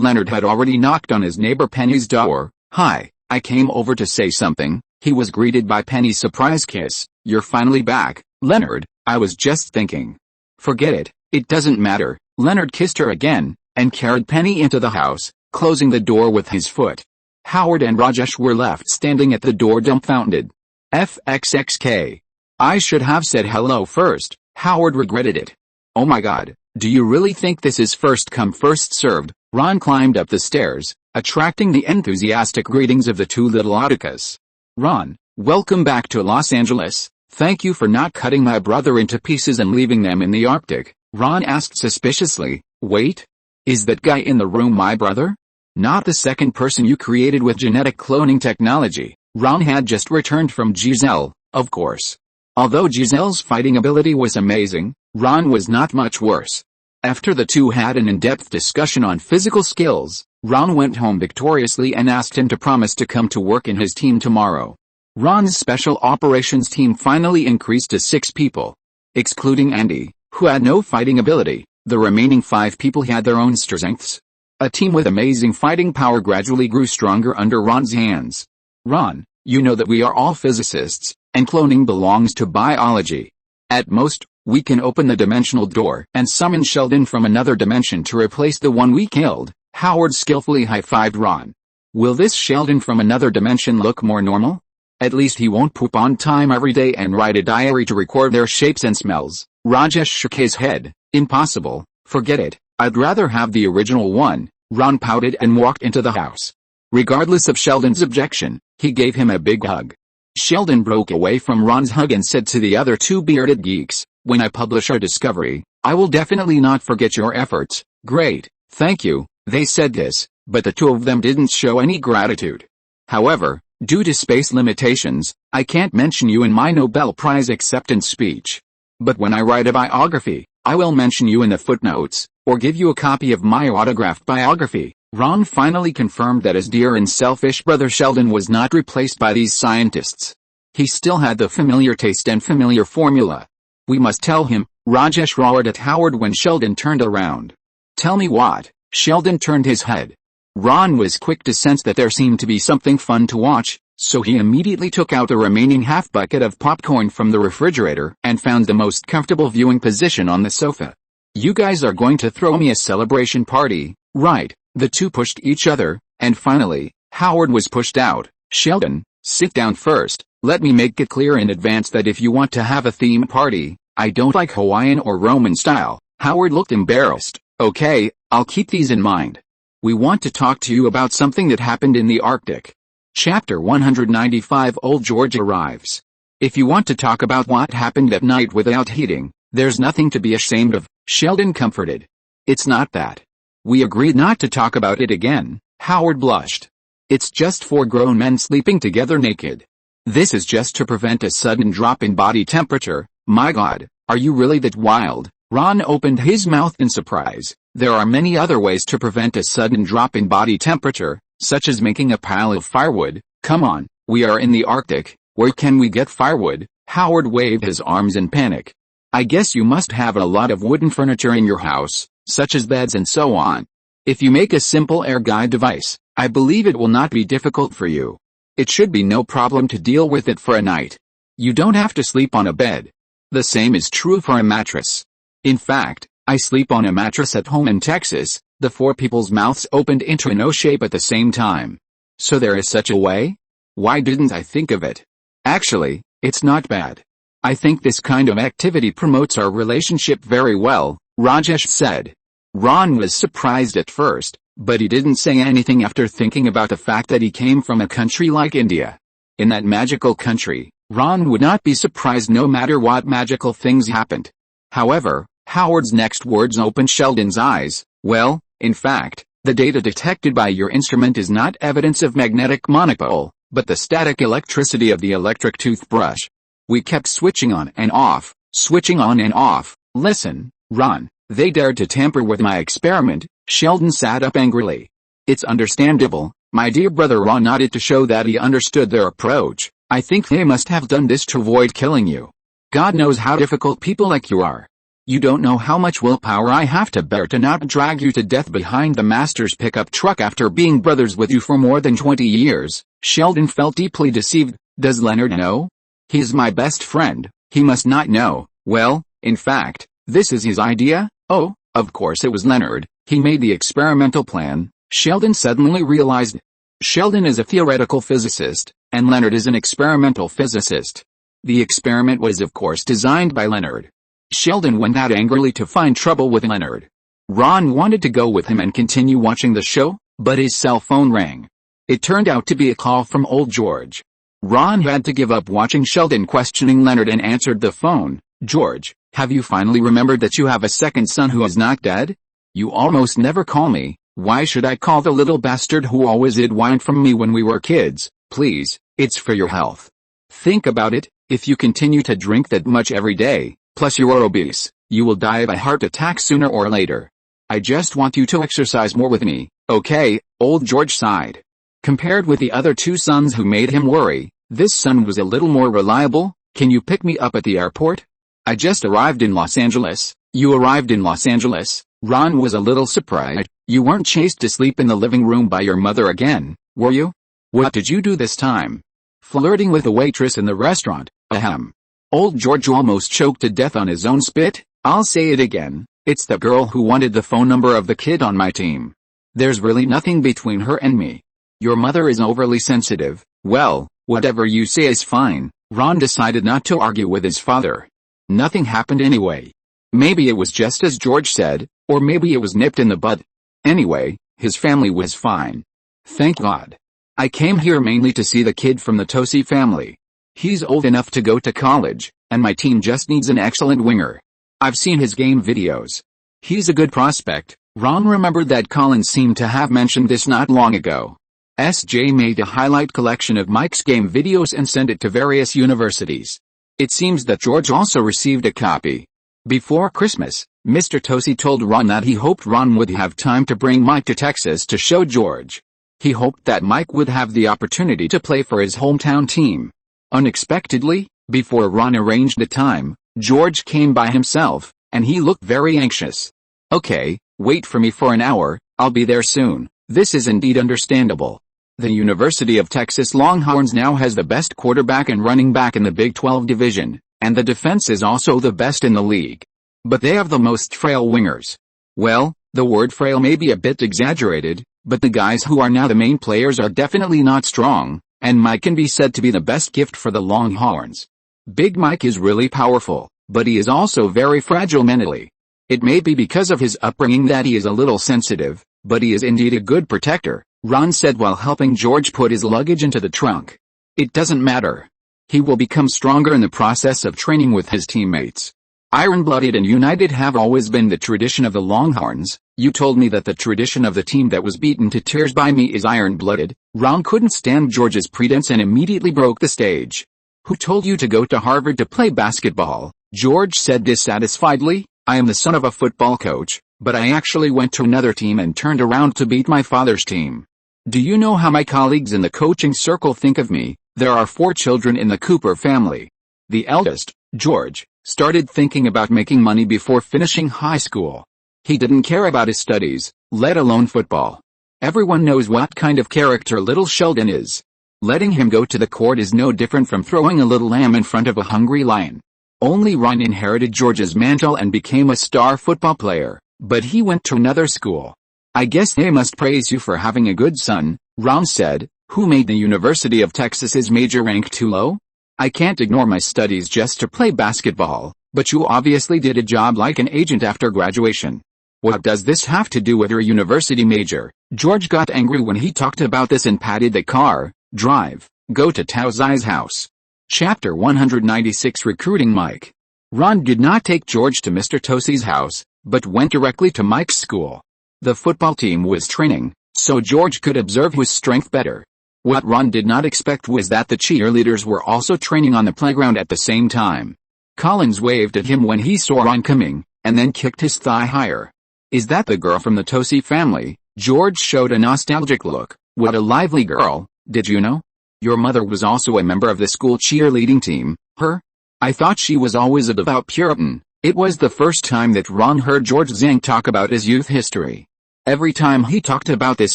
S1: Leonard had already knocked on his neighbor Penny's door. "Hi, I came over to say something." He was greeted by Penny's surprise kiss. "You're finally back, Leonard. I was just thinking." "Forget it, it doesn't matter." Leonard kissed her again, and carried Penny into the house, closing the door with his foot. Howard and Rajesh were left standing at the door dumbfounded. FXXK. "I should have said hello first." Howard regretted it. "Oh my God, do you really think this is first come first served?" Ron climbed up the stairs, attracting the enthusiastic greetings of the two little Atticus. "Ron, welcome back to Los Angeles. Thank you for not cutting my brother into pieces and leaving them in the Arctic," Ron asked suspiciously. "Wait? Is that guy in the room my brother? Not the second person you created with genetic cloning technology?" Ron had just returned from Giselle, of course. Although Giselle's fighting ability was amazing, Ron was not much worse. After the two had an in-depth discussion on physical skills, Ron went home victoriously and asked him to promise to come to work in his team tomorrow. Ron's special operations team finally increased to 6 people. Excluding Andy, who had no fighting ability, the remaining 5 people had their own strengths. A team with amazing fighting power gradually grew stronger under Ron's hands. "Ron, you know that we are all physicists, and cloning belongs to biology. At most, we can open the dimensional door and summon Sheldon from another dimension to replace the one we killed." Howard skillfully high-fived Ron. "Will this Sheldon from another dimension look more normal? At least he won't poop on time every day and write a diary to record their shapes and smells." Rajesh shook his head. "Impossible, forget it. I'd rather have the original one." Ron pouted and walked into the house. Regardless of Sheldon's objection, he gave him a big hug. Sheldon broke away from Ron's hug and said to the other 2 bearded geeks, "When I publish our discovery, I will definitely not forget your efforts." "Great, thank you." They said this, but the 2 of them didn't show any gratitude. "However, due to space limitations, I can't mention you in my Nobel Prize acceptance speech. But when I write a biography, I will mention you in the footnotes, or give you a copy of my autographed biography." Ron finally confirmed that his dear and selfish brother Sheldon was not replaced by these scientists. He still had the familiar taste and familiar formula. "We must tell him," Rajesh roared at Howard when Sheldon turned around. "Tell me what?" Sheldon turned his head. Ron was quick to sense that there seemed to be something fun to watch, so he immediately took out the remaining half bucket of popcorn from the refrigerator and found the most comfortable viewing position on the sofa. "You guys are going to throw me a celebration party, right?" The 2 pushed each other, and finally, Howard was pushed out. "Sheldon, sit down first. Let me make it clear in advance that if you want to have a theme party, I don't like Hawaiian or Roman style." Howard looked embarrassed. "Okay, I'll keep these in mind. We want to talk to you about something that happened in the Arctic." Chapter 195 Old George arrives. "If you want to talk about what happened that night without heating, there's nothing to be ashamed of," Sheldon comforted. "It's not that. We agreed not to talk about it again." Howard blushed. "It's just 4 grown men sleeping together naked. This is just to prevent a sudden drop in body temperature." "My God, are you really that wild?" Ron opened his mouth in surprise. "There are many other ways to prevent a sudden drop in body temperature, such as making a pile of firewood." "Come on, we are in the Arctic. Where can we get firewood?" Howard waved his arms in panic. "I guess you must have a lot of wooden furniture in your house, such as beds and so on. If you make a simple air guide device, I believe it will not be difficult for you. It should be no problem to deal with it for a night. You don't have to sleep on a bed. The same is true for a mattress. In fact, I sleep on a mattress at home in Texas." The 4 people's mouths opened into an O shape at the same time. "So there is such a way? Why didn't I think of it? Actually, it's not bad. I think this kind of activity promotes our relationship very well," Rajesh said. Ron was surprised at first, but he didn't say anything after thinking about the fact that he came from a country like India. In that magical country, Ron would not be surprised no matter what magical things happened. However, Howard's next words opened Sheldon's eyes. Well, in fact, the data detected by your instrument is not evidence of magnetic monopole, but the static electricity of the electric toothbrush. We kept switching on and off, switching on and off. Listen, Ron, they dared to tamper with my experiment. Sheldon sat up angrily. It's understandable, my dear brother. Ron nodded to show that he understood their approach. I think they must have done this to avoid killing you. God knows how difficult people like you are. You don't know how much willpower I have to bear to not drag you to death behind the master's pickup truck after being brothers with you for more than 20 years. Sheldon felt deeply deceived. Does Leonard know? He is my best friend. He must not know. Well, in fact, this is his idea. Oh, of course it was Leonard. He made the experimental plan. Sheldon suddenly realized. Sheldon is a theoretical physicist, and Leonard is an experimental physicist. The experiment was of course designed by Leonard. Sheldon went out angrily to find trouble with Leonard. Ron wanted to go with him and continue watching the show, but his cell phone rang. It turned out to be a call from old George. Ron had to give up watching Sheldon questioning Leonard and answered the phone. George, have you finally remembered that you have a second son who is not dead? You almost never call me. Why should I call the little bastard who always hid wine from me when we were kids? Please, it's for your health. Think about it, if you continue to drink that much every day, plus you are obese, you will die of a heart attack sooner or later. I just want you to exercise more with me, okay? Old George sighed. Compared with the other two sons who made him worry, this son was a little more reliable. Can you pick me up at the airport? I just arrived in Los Angeles. You arrived in Los Angeles? Ron was a little surprised. You weren't chased to sleep in the living room by your mother again, were you? What did you do this time? Flirting with the waitress in the restaurant, ahem. Old George almost choked to death on his own spit. I'll say it again, it's the girl who wanted the phone number of the kid on my team. There's really nothing between her and me. Your mother is overly sensitive. Well, whatever you say is fine. Ron decided not to argue with his father. Nothing happened anyway. Maybe it was just as George said, or maybe it was nipped in the bud. Anyway, his family was fine. Thank God. I came here mainly to see the kid from the Tosi family. He's old enough to go to college, and my team just needs an excellent winger. I've seen his game videos. He's a good prospect. Ron remembered that Colin seemed to have mentioned this not long ago. SJ made a highlight collection of Mike's game videos and sent it to various universities. It seems that George also received a copy. Before Christmas, Mr. Tosi told Ron that he hoped Ron would have time to bring Mike to Texas to show George. He hoped that Mike would have the opportunity to play for his hometown team. Unexpectedly, before Ron arranged the time, George came by himself, and he looked very anxious. Okay, wait for me for an hour, I'll be there soon. This is indeed understandable. The University of Texas Longhorns now has the best quarterback and running back in the Big 12 division, and the defense is also the best in the league. But they have the most frail wingers. Well, the word frail may be a bit exaggerated, but the guys who are now the main players are definitely not strong, and Mike can be said to be the best gift for the Longhorns. Big Mike is really powerful, but he is also very fragile mentally. It may be because of his upbringing that he is a little sensitive, but he is indeed a good protector, Ron said while helping George put his luggage into the trunk. It doesn't matter. He will become stronger in the process of training with his teammates. Iron-blooded and united have always been the tradition of the Longhorns. You told me that the tradition of the team that was beaten to tears by me is iron-blooded. Ron couldn't stand George's pretense and immediately broke the stage. Who told you to go to Harvard to play basketball? George said dissatisfiedly. I am the son of a football coach, but I actually went to another team and turned around to beat my father's team. Do you know how my colleagues in the coaching circle think of me? There are 4 children in the Cooper family. The eldest, George, started thinking about making money before finishing high school. He didn't care about his studies, let alone football. Everyone knows what kind of character little Sheldon is. Letting him go to the court is no different from throwing a little lamb in front of a hungry lion. Only Ron inherited George's mantle and became a star football player, but he went to another school. I guess they must praise you for having a good son, Ron said. Who made the University of Texas's major rank too low? I can't ignore my studies just to play basketball, but you obviously did a job like an agent after graduation. What does this have to do with your university major? George got angry when he talked about this and patted the car. Drive. Go to Taozai's house. Chapter 196 Recruiting Mike. Ron did not take George to Mr. Tosi's house, but went directly to Mike's school. The football team was training, so George could observe his strength better. What Ron did not expect was that the cheerleaders were also training on the playground at the same time. Collins waved at him when he saw Ron coming, and then kicked his thigh higher. Is that the girl from the Tosi family? George showed a nostalgic look. What a lively girl, did you know? Your mother was also a member of the school cheerleading team. Her? I thought she was always a devout Puritan. It was the first time that Ron heard George Zhang talk about his youth history. Every time he talked about this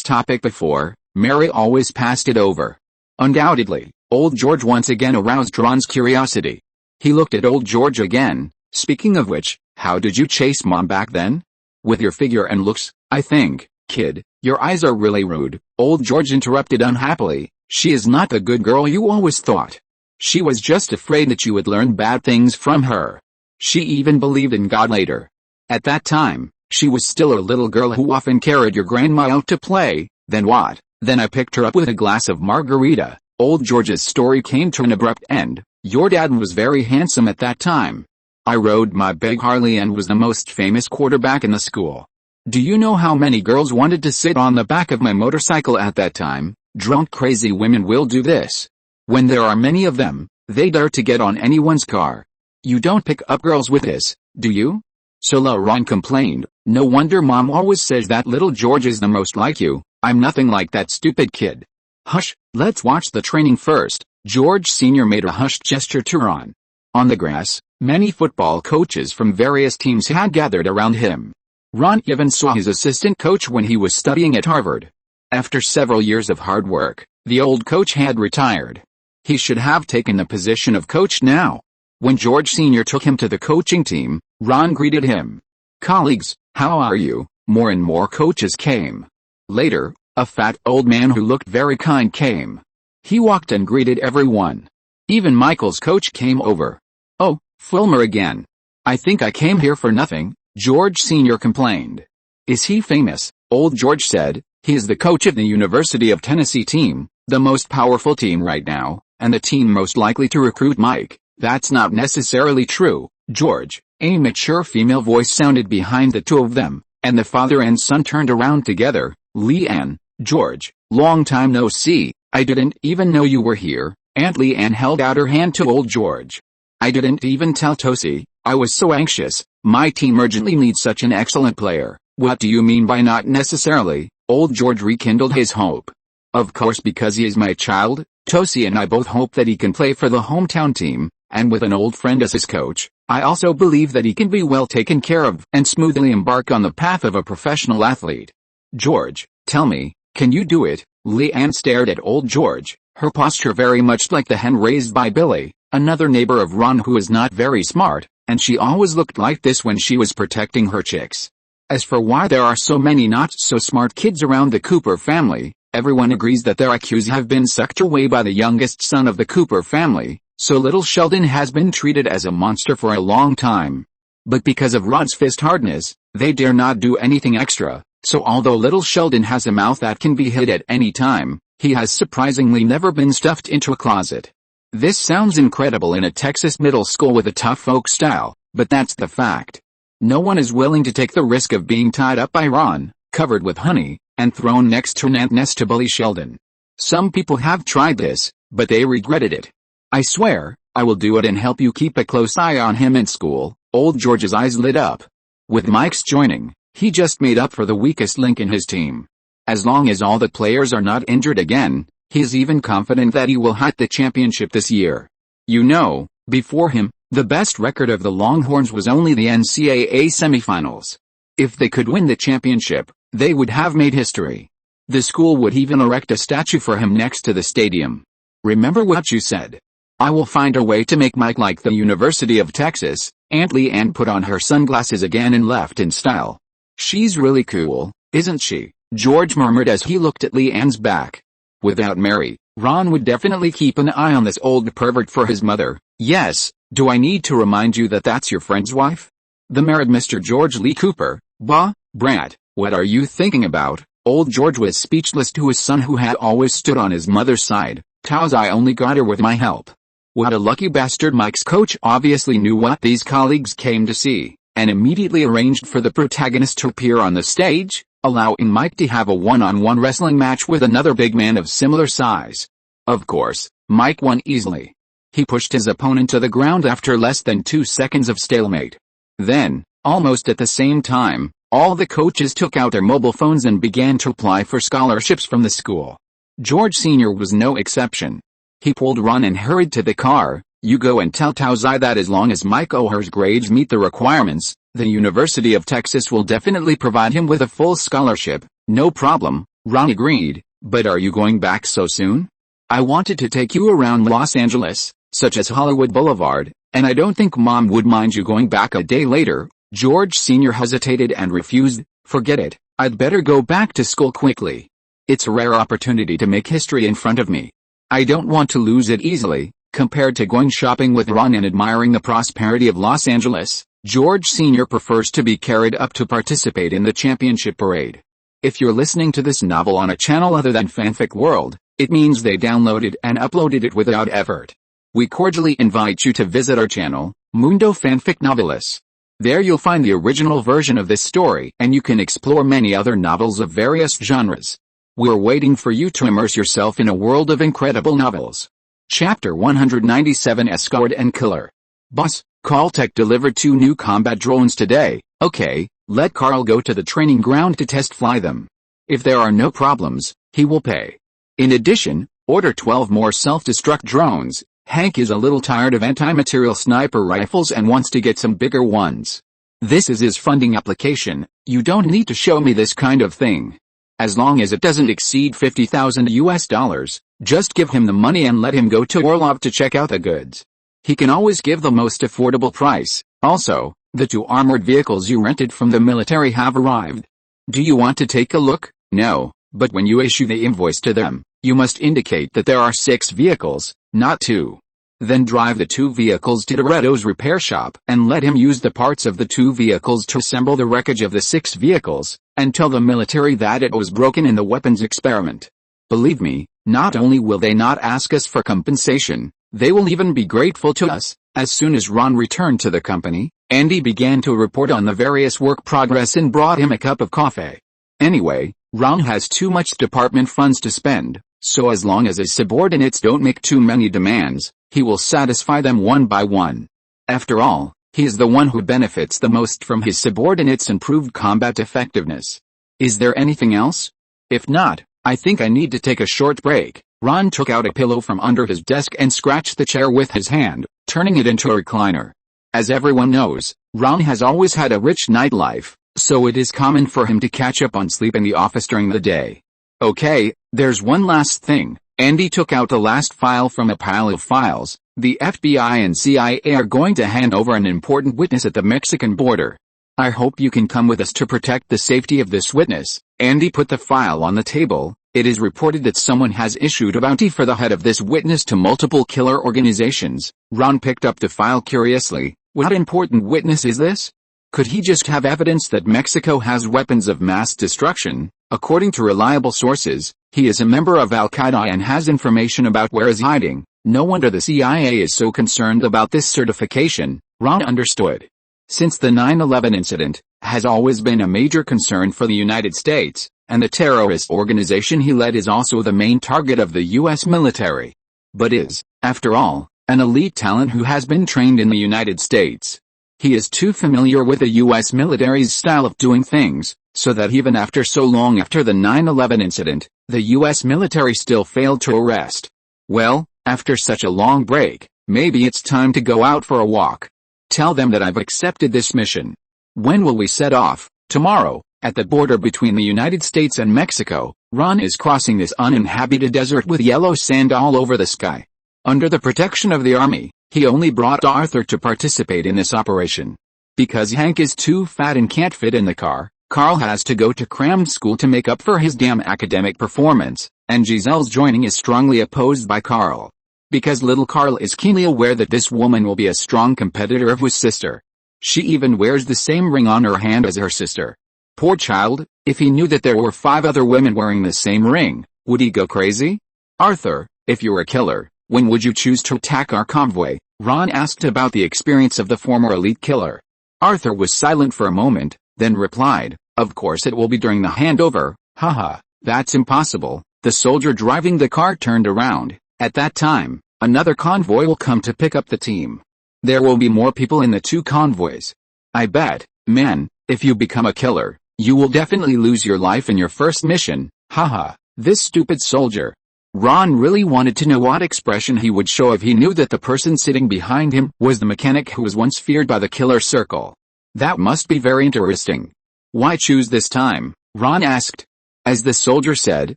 S1: topic before, Mary always passed it over. Undoubtedly, old George once again aroused Ron's curiosity. He looked at old George again. Speaking of which, how did you chase Mom back then? With your figure and looks, I think. Kid, your eyes are really rude. Old George interrupted unhappily. She is not the good girl you always thought. She was just afraid that you would learn bad things from her. She even believed in God later. At that time, she was still a little girl who often carried your grandma out to play. Then what? Then I picked her up with a glass of margarita. Old George's story came to an abrupt end. Your dad was very handsome at that time. I rode my big Harley and was the most famous quarterback in the school. Do you know how many girls wanted to sit on the back of my motorcycle at that time? Drunk crazy women will do this. When there are many of them, they dare to get on anyone's car. You don't pick up girls with this, do you? Solo Ron complained. No wonder Mom always says that little George is the most like you. I'm nothing like that stupid kid. Hush, let's watch the training first. George Sr. made a hushed gesture to Ron. On the grass, many football coaches from various teams had gathered around him. Ron even saw his assistant coach when he was studying at Harvard. After several years of hard work, the old coach had retired. He should have taken the position of coach now. When George Sr. took him to the coaching team, Ron greeted him. Colleagues, how are you? More and more coaches came. Later, a fat old man who looked very kind came. He walked and greeted everyone. Even Michael's coach came over. Oh, Fulmer again. I think I came here for nothing, George Sr. complained. Is he famous? Old George said. He is the coach of the University of Tennessee team, the most powerful team right now, and the team most likely to recruit Mike. That's not necessarily true, George. A mature female voice sounded behind the two of them, and the father and son turned around together. Leanne, George, long time no see. I didn't even know you were here. Aunt Leanne held out her hand to old George. I didn't even tell Tosi. I was so anxious. My team urgently needs such an excellent player. What do you mean by not necessarily? Old George rekindled his hope. Of course, because he is my child, Tosi and I both hope that he can play for the hometown team, and with an old friend as his coach, I also believe that he can be well taken care of and smoothly embark on the path of a professional athlete. George, tell me, can you do it? Leanne stared at old George, her posture very much like the hen raised by Billy, another neighbor of Ron who is not very smart, and she always looked like this when she was protecting her chicks. As for why there are so many not-so-smart kids around the Cooper family, everyone agrees that their IQs have been sucked away by the youngest son of the Cooper family, so little Sheldon has been treated as a monster for a long time. But because of Rod's fist hardness, they dare not do anything extra, so although little Sheldon has a mouth that can be hit at any time, he has surprisingly never been stuffed into a closet. This sounds incredible in a Texas middle school with a tough folk style, but that's the fact. No one is willing to take the risk of being tied up by Ron, covered with honey, and thrown next to an ant nest to bully Sheldon. Some people have tried this, but they regretted it. I swear, I will do it and help you keep a close eye on him in school. Old George's eyes lit up. With Mike's joining, he just made up for the weakest link in his team. As long as all the players are not injured again, he is even confident that he will hit the championship this year. You know, before him, the best record of the Longhorns was only the NCAA semifinals. If they could win the championship, they would have made history. The school would even erect a statue for him next to the stadium. Remember what you said. I will find a way to make Mike like the University of Texas. Aunt Leanne put on her sunglasses again and left in style. She's really cool, isn't she? George murmured as he looked at Leanne's back. Without Mary, Ron would definitely keep an eye on this old pervert for his mother. Yes, do I need to remind you that that's your friend's wife? The married Mr. George Lee Cooper. Bah, "Brat, what are you thinking about?" Old George was speechless to his son, who had always stood on his mother's side. "Tow's I only got her with my help." What a lucky bastard. Mike's coach obviously knew what these colleagues came to see, and immediately arranged for the protagonist to appear on the stage, allowing Mike to have a one-on-one wrestling match with another big man of similar size. Of course, Mike won easily. He pushed his opponent to the ground after less than 2 seconds of stalemate. Then, almost at the same time, all the coaches took out their mobile phones and began to apply for scholarships from the school. George Sr. was no exception. He pulled Ron and hurried to the car. "You go and tell Towsai that as long as Mike O'Hare's grades meet the requirements, the University of Texas will definitely provide him with a full scholarship." "No problem," Ron agreed, "but are you going back so soon? I wanted to take you around Los Angeles, such as Hollywood Boulevard, and I don't think Mom would mind you going back a day later." George Sr. hesitated and refused. "Forget it, I'd better go back to school quickly. It's a rare opportunity to make history in front of me. I don't want to lose it easily." Compared to going shopping with Ron and admiring the prosperity of Los Angeles, George Sr. prefers to be carried up to participate in the championship parade. If you're listening to this novel on a channel other than Fanfic World, it means they downloaded and uploaded it without effort. We cordially invite you to visit our channel, Mundo Fanfic Novelis. There you'll find the original version of this story, and you can explore many other novels of various genres. We're waiting for you to immerse yourself in a world of incredible novels. Chapter 197, Escort and Killer. "Boss, Caltech delivered 2 new combat drones today." "Okay, let Carl go to the training ground to test fly them. If there are no problems, he will pay. In addition, order 12 more self-destruct drones. Hank is a little tired of anti-material sniper rifles and wants to get some bigger ones. This is his funding application. You don't need to show me this kind of thing. As long as it doesn't exceed $50,000, just give him the money and let him go to Orlov to check out the goods. He can always give the most affordable price. Also, the 2 armored vehicles you rented from the military have arrived. Do you want to take a look?" "No, but when you issue the invoice to them, you must indicate that there are 6 vehicles, not 2. Then drive the 2 vehicles to Toretto's repair shop and let him use the parts of the 2 vehicles to assemble the wreckage of the 6 vehicles, and tell the military that it was broken in the weapons experiment. Believe me, not only will they not ask us for compensation, they will even be grateful to us." As soon as Ron returned to the company, Andy began to report on the various work progress and brought him a cup of coffee. Anyway, Ron has too much department funds to spend, so as long as his subordinates don't make too many demands, he will satisfy them one by one. After all, he is the one who benefits the most from his subordinates' improved combat effectiveness. Is there anything else? If not, I think I need to take a short break. Ron took out a pillow from under his desk and scratched the chair with his hand, turning it into a recliner. As everyone knows, Ron has always had a rich nightlife, so it is common for him to catch up on sleep in the office during the day. Okay, there's one last thing. Andy took out the last file from a pile of files. The FBI and CIA are going to hand over an important witness at the Mexican border. I hope you can come with us to protect the safety of this witness. Andy put the file on the table. It is reported that someone has issued a bounty for the head of this witness to multiple killer organizations. Ron picked up the file curiously. What important witness is this? Could he just have evidence that Mexico has weapons of mass destruction? According to reliable sources, he is a member of Al-Qaeda and has information about where he's hiding. No wonder the CIA is so concerned about this certification. Ron understood. Since the 9/11 incident has always been a major concern for the United States, and the terrorist organization he led is also the main target of the U.S. military. But is, after all, an elite talent who has been trained in the United States. He is too familiar with the U.S. military's style of doing things, so that even after so long after the 9/11 incident, the U.S. military still failed to arrest. Well, after such a long break, maybe it's time to go out for a walk. Tell them that I've accepted this mission. When will we set off? Tomorrow, at the border between the United States and Mexico. Ron is crossing this uninhabited desert with yellow sand all over the sky. Under the protection of the army, he only brought Arthur to participate in this operation. Because Hank is too fat and can't fit in the car, Carl has to go to crammed school to make up for his damn academic performance, and Giselle's joining is strongly opposed by Carl. Because little Carl is keenly aware that this woman will be a strong competitor of his sister. She even wears the same ring on her hand as her sister. Poor child, if he knew that there were 5 other women wearing the same ring, would he go crazy? Arthur, if you're a killer, when would you choose to attack our convoy? Ron asked about the experience of the former elite killer. Arthur was silent for a moment, then replied, of course it will be during the handover. Haha, that's impossible. The soldier driving the car turned around. At that time, another convoy will come to pick up the team. There will be more people in the 2 convoys. I bet, man, if you become a killer, you will definitely lose your life in your first mission. Haha, this stupid soldier. Ron really wanted to know what expression he would show if he knew that the person sitting behind him was the mechanic who was once feared by the killer circle. That must be very interesting. Why choose this time? Ron asked. As the soldier said,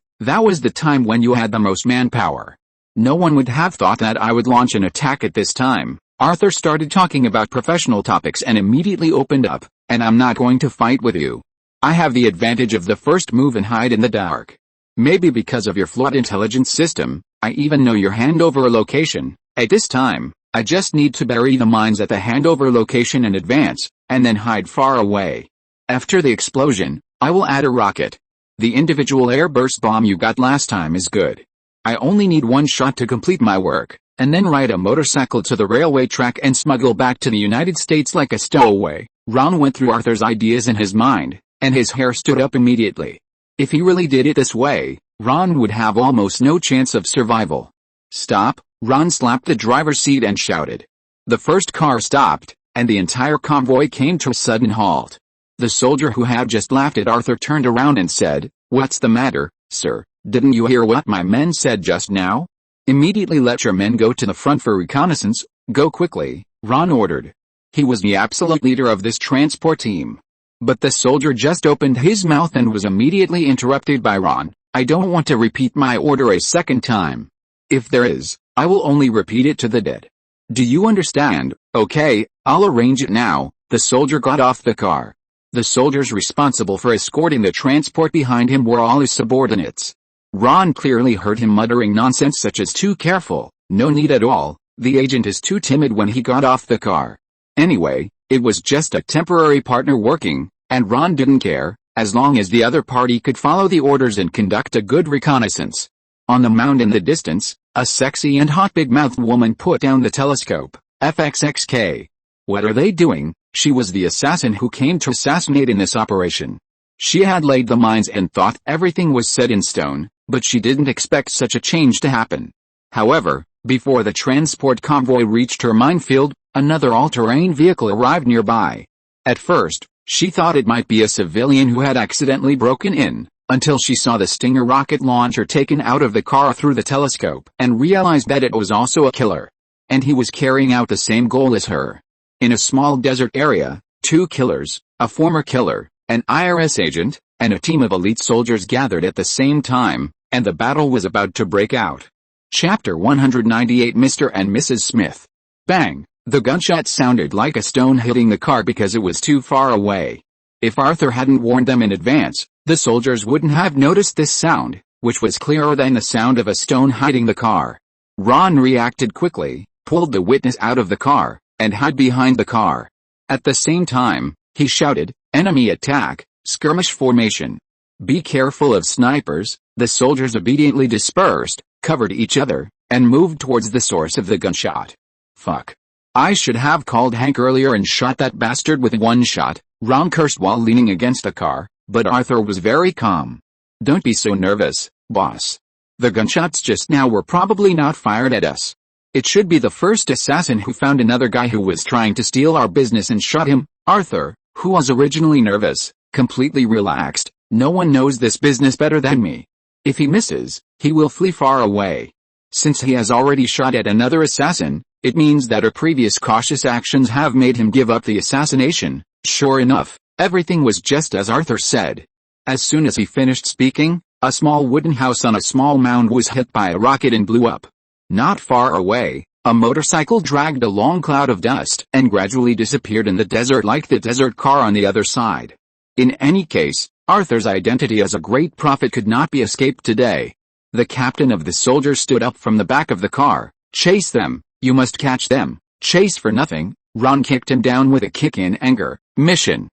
S1: that was the time when you had the most manpower. No one would have thought that I would launch an attack at this time. Arthur started talking about professional topics and immediately opened up, and I'm not going to fight with you. I have the advantage of the first move and hide in the dark. Maybe because of your flawed intelligence system, I even know your handover location. At this time, I just need to bury the mines at the handover location in advance, and then hide far away. After the explosion, I will add a rocket. The individual airburst bomb you got last time is good. I only need 1 shot to complete my work, and then ride a motorcycle to the railway track and smuggle back to the United States like a stowaway. Ron went through Arthur's ideas in his mind, and his hair stood up immediately. If he really did it this way, Ron would have almost no chance of survival. Stop! Ron slapped the driver's seat and shouted. The first car stopped, and the entire convoy came to a sudden halt. The soldier who had just laughed at Arthur turned around and said, "What's the matter, sir? Didn't you hear what my men said just now? Immediately let your men go to the front for reconnaissance. Go quickly," Ron ordered. He was the absolute leader of this transport team. But the soldier just opened his mouth and was immediately interrupted by Ron. I don't want to repeat my order a second time. If there is, I will only repeat it to the dead. Do you understand? Okay, I'll arrange it now. The soldier got off the car. The soldiers responsible for escorting the transport behind him were all his subordinates. Ron clearly heard him muttering nonsense such as too careful, no need at all, the agent is too timid when he got off the car. Anyway, it was just a temporary partner working, and Ron didn't care, as long as the other party could follow the orders and conduct a good reconnaissance. On the mound in the distance, a sexy and hot big-mouthed woman put down the telescope. FXXK. What are they doing? She was the assassin who came to assassinate in this operation. She had laid the mines and thought everything was set in stone, but she didn't expect such a change to happen. However, before the transport convoy reached her minefield, another all-terrain vehicle arrived nearby. At first, she thought it might be a civilian who had accidentally broken in, until she saw the Stinger rocket launcher taken out of the car through the telescope and realized that it was also a killer. And he was carrying out the same goal as her. In a small desert area, 2 killers, a former killer, an IRS agent, and a team of elite soldiers gathered at the same time, and the battle was about to break out. Chapter 198 Mr. and Mrs. Smith. Bang! The gunshot sounded like a stone hitting the car because it was too far away. If Arthur hadn't warned them in advance, the soldiers wouldn't have noticed this sound, which was clearer than the sound of a stone hitting the car. Ron reacted quickly, pulled the witness out of the car, and hid behind the car. At the same time, he shouted, "Enemy attack, skirmish formation. Be careful of snipers." The soldiers obediently dispersed, covered each other, and moved towards the source of the gunshot. Fuck. I should have called Hank earlier and shot that bastard with 1 shot, Ron cursed while leaning against the car, but Arthur was very calm. Don't be so nervous, boss. The gunshots just now were probably not fired at us. It should be the first assassin who found another guy who was trying to steal our business and shot him. Arthur, who was originally nervous, completely relaxed. No one knows this business better than me. If he misses, he will flee far away. Since he has already shot at another assassin, it means that our previous cautious actions have made him give up the assassination. Sure enough, everything was just as Arthur said. As soon as he finished speaking, a small wooden house on a small mound was hit by a rocket and blew up. Not far away, a motorcycle dragged a long cloud of dust and gradually disappeared in the desert like the desert car on the other side. In any case, Arthur's identity as a great prophet could not be escaped today. The captain of the soldiers stood up from the back of the car. Chase them, you must catch them. Chase for nothing. Ron kicked him down with a kick in anger. Mission.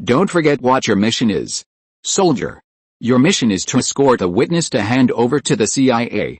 S1: Don't forget what your mission is. Soldier. Your mission is to escort a witness to hand over to the CIA.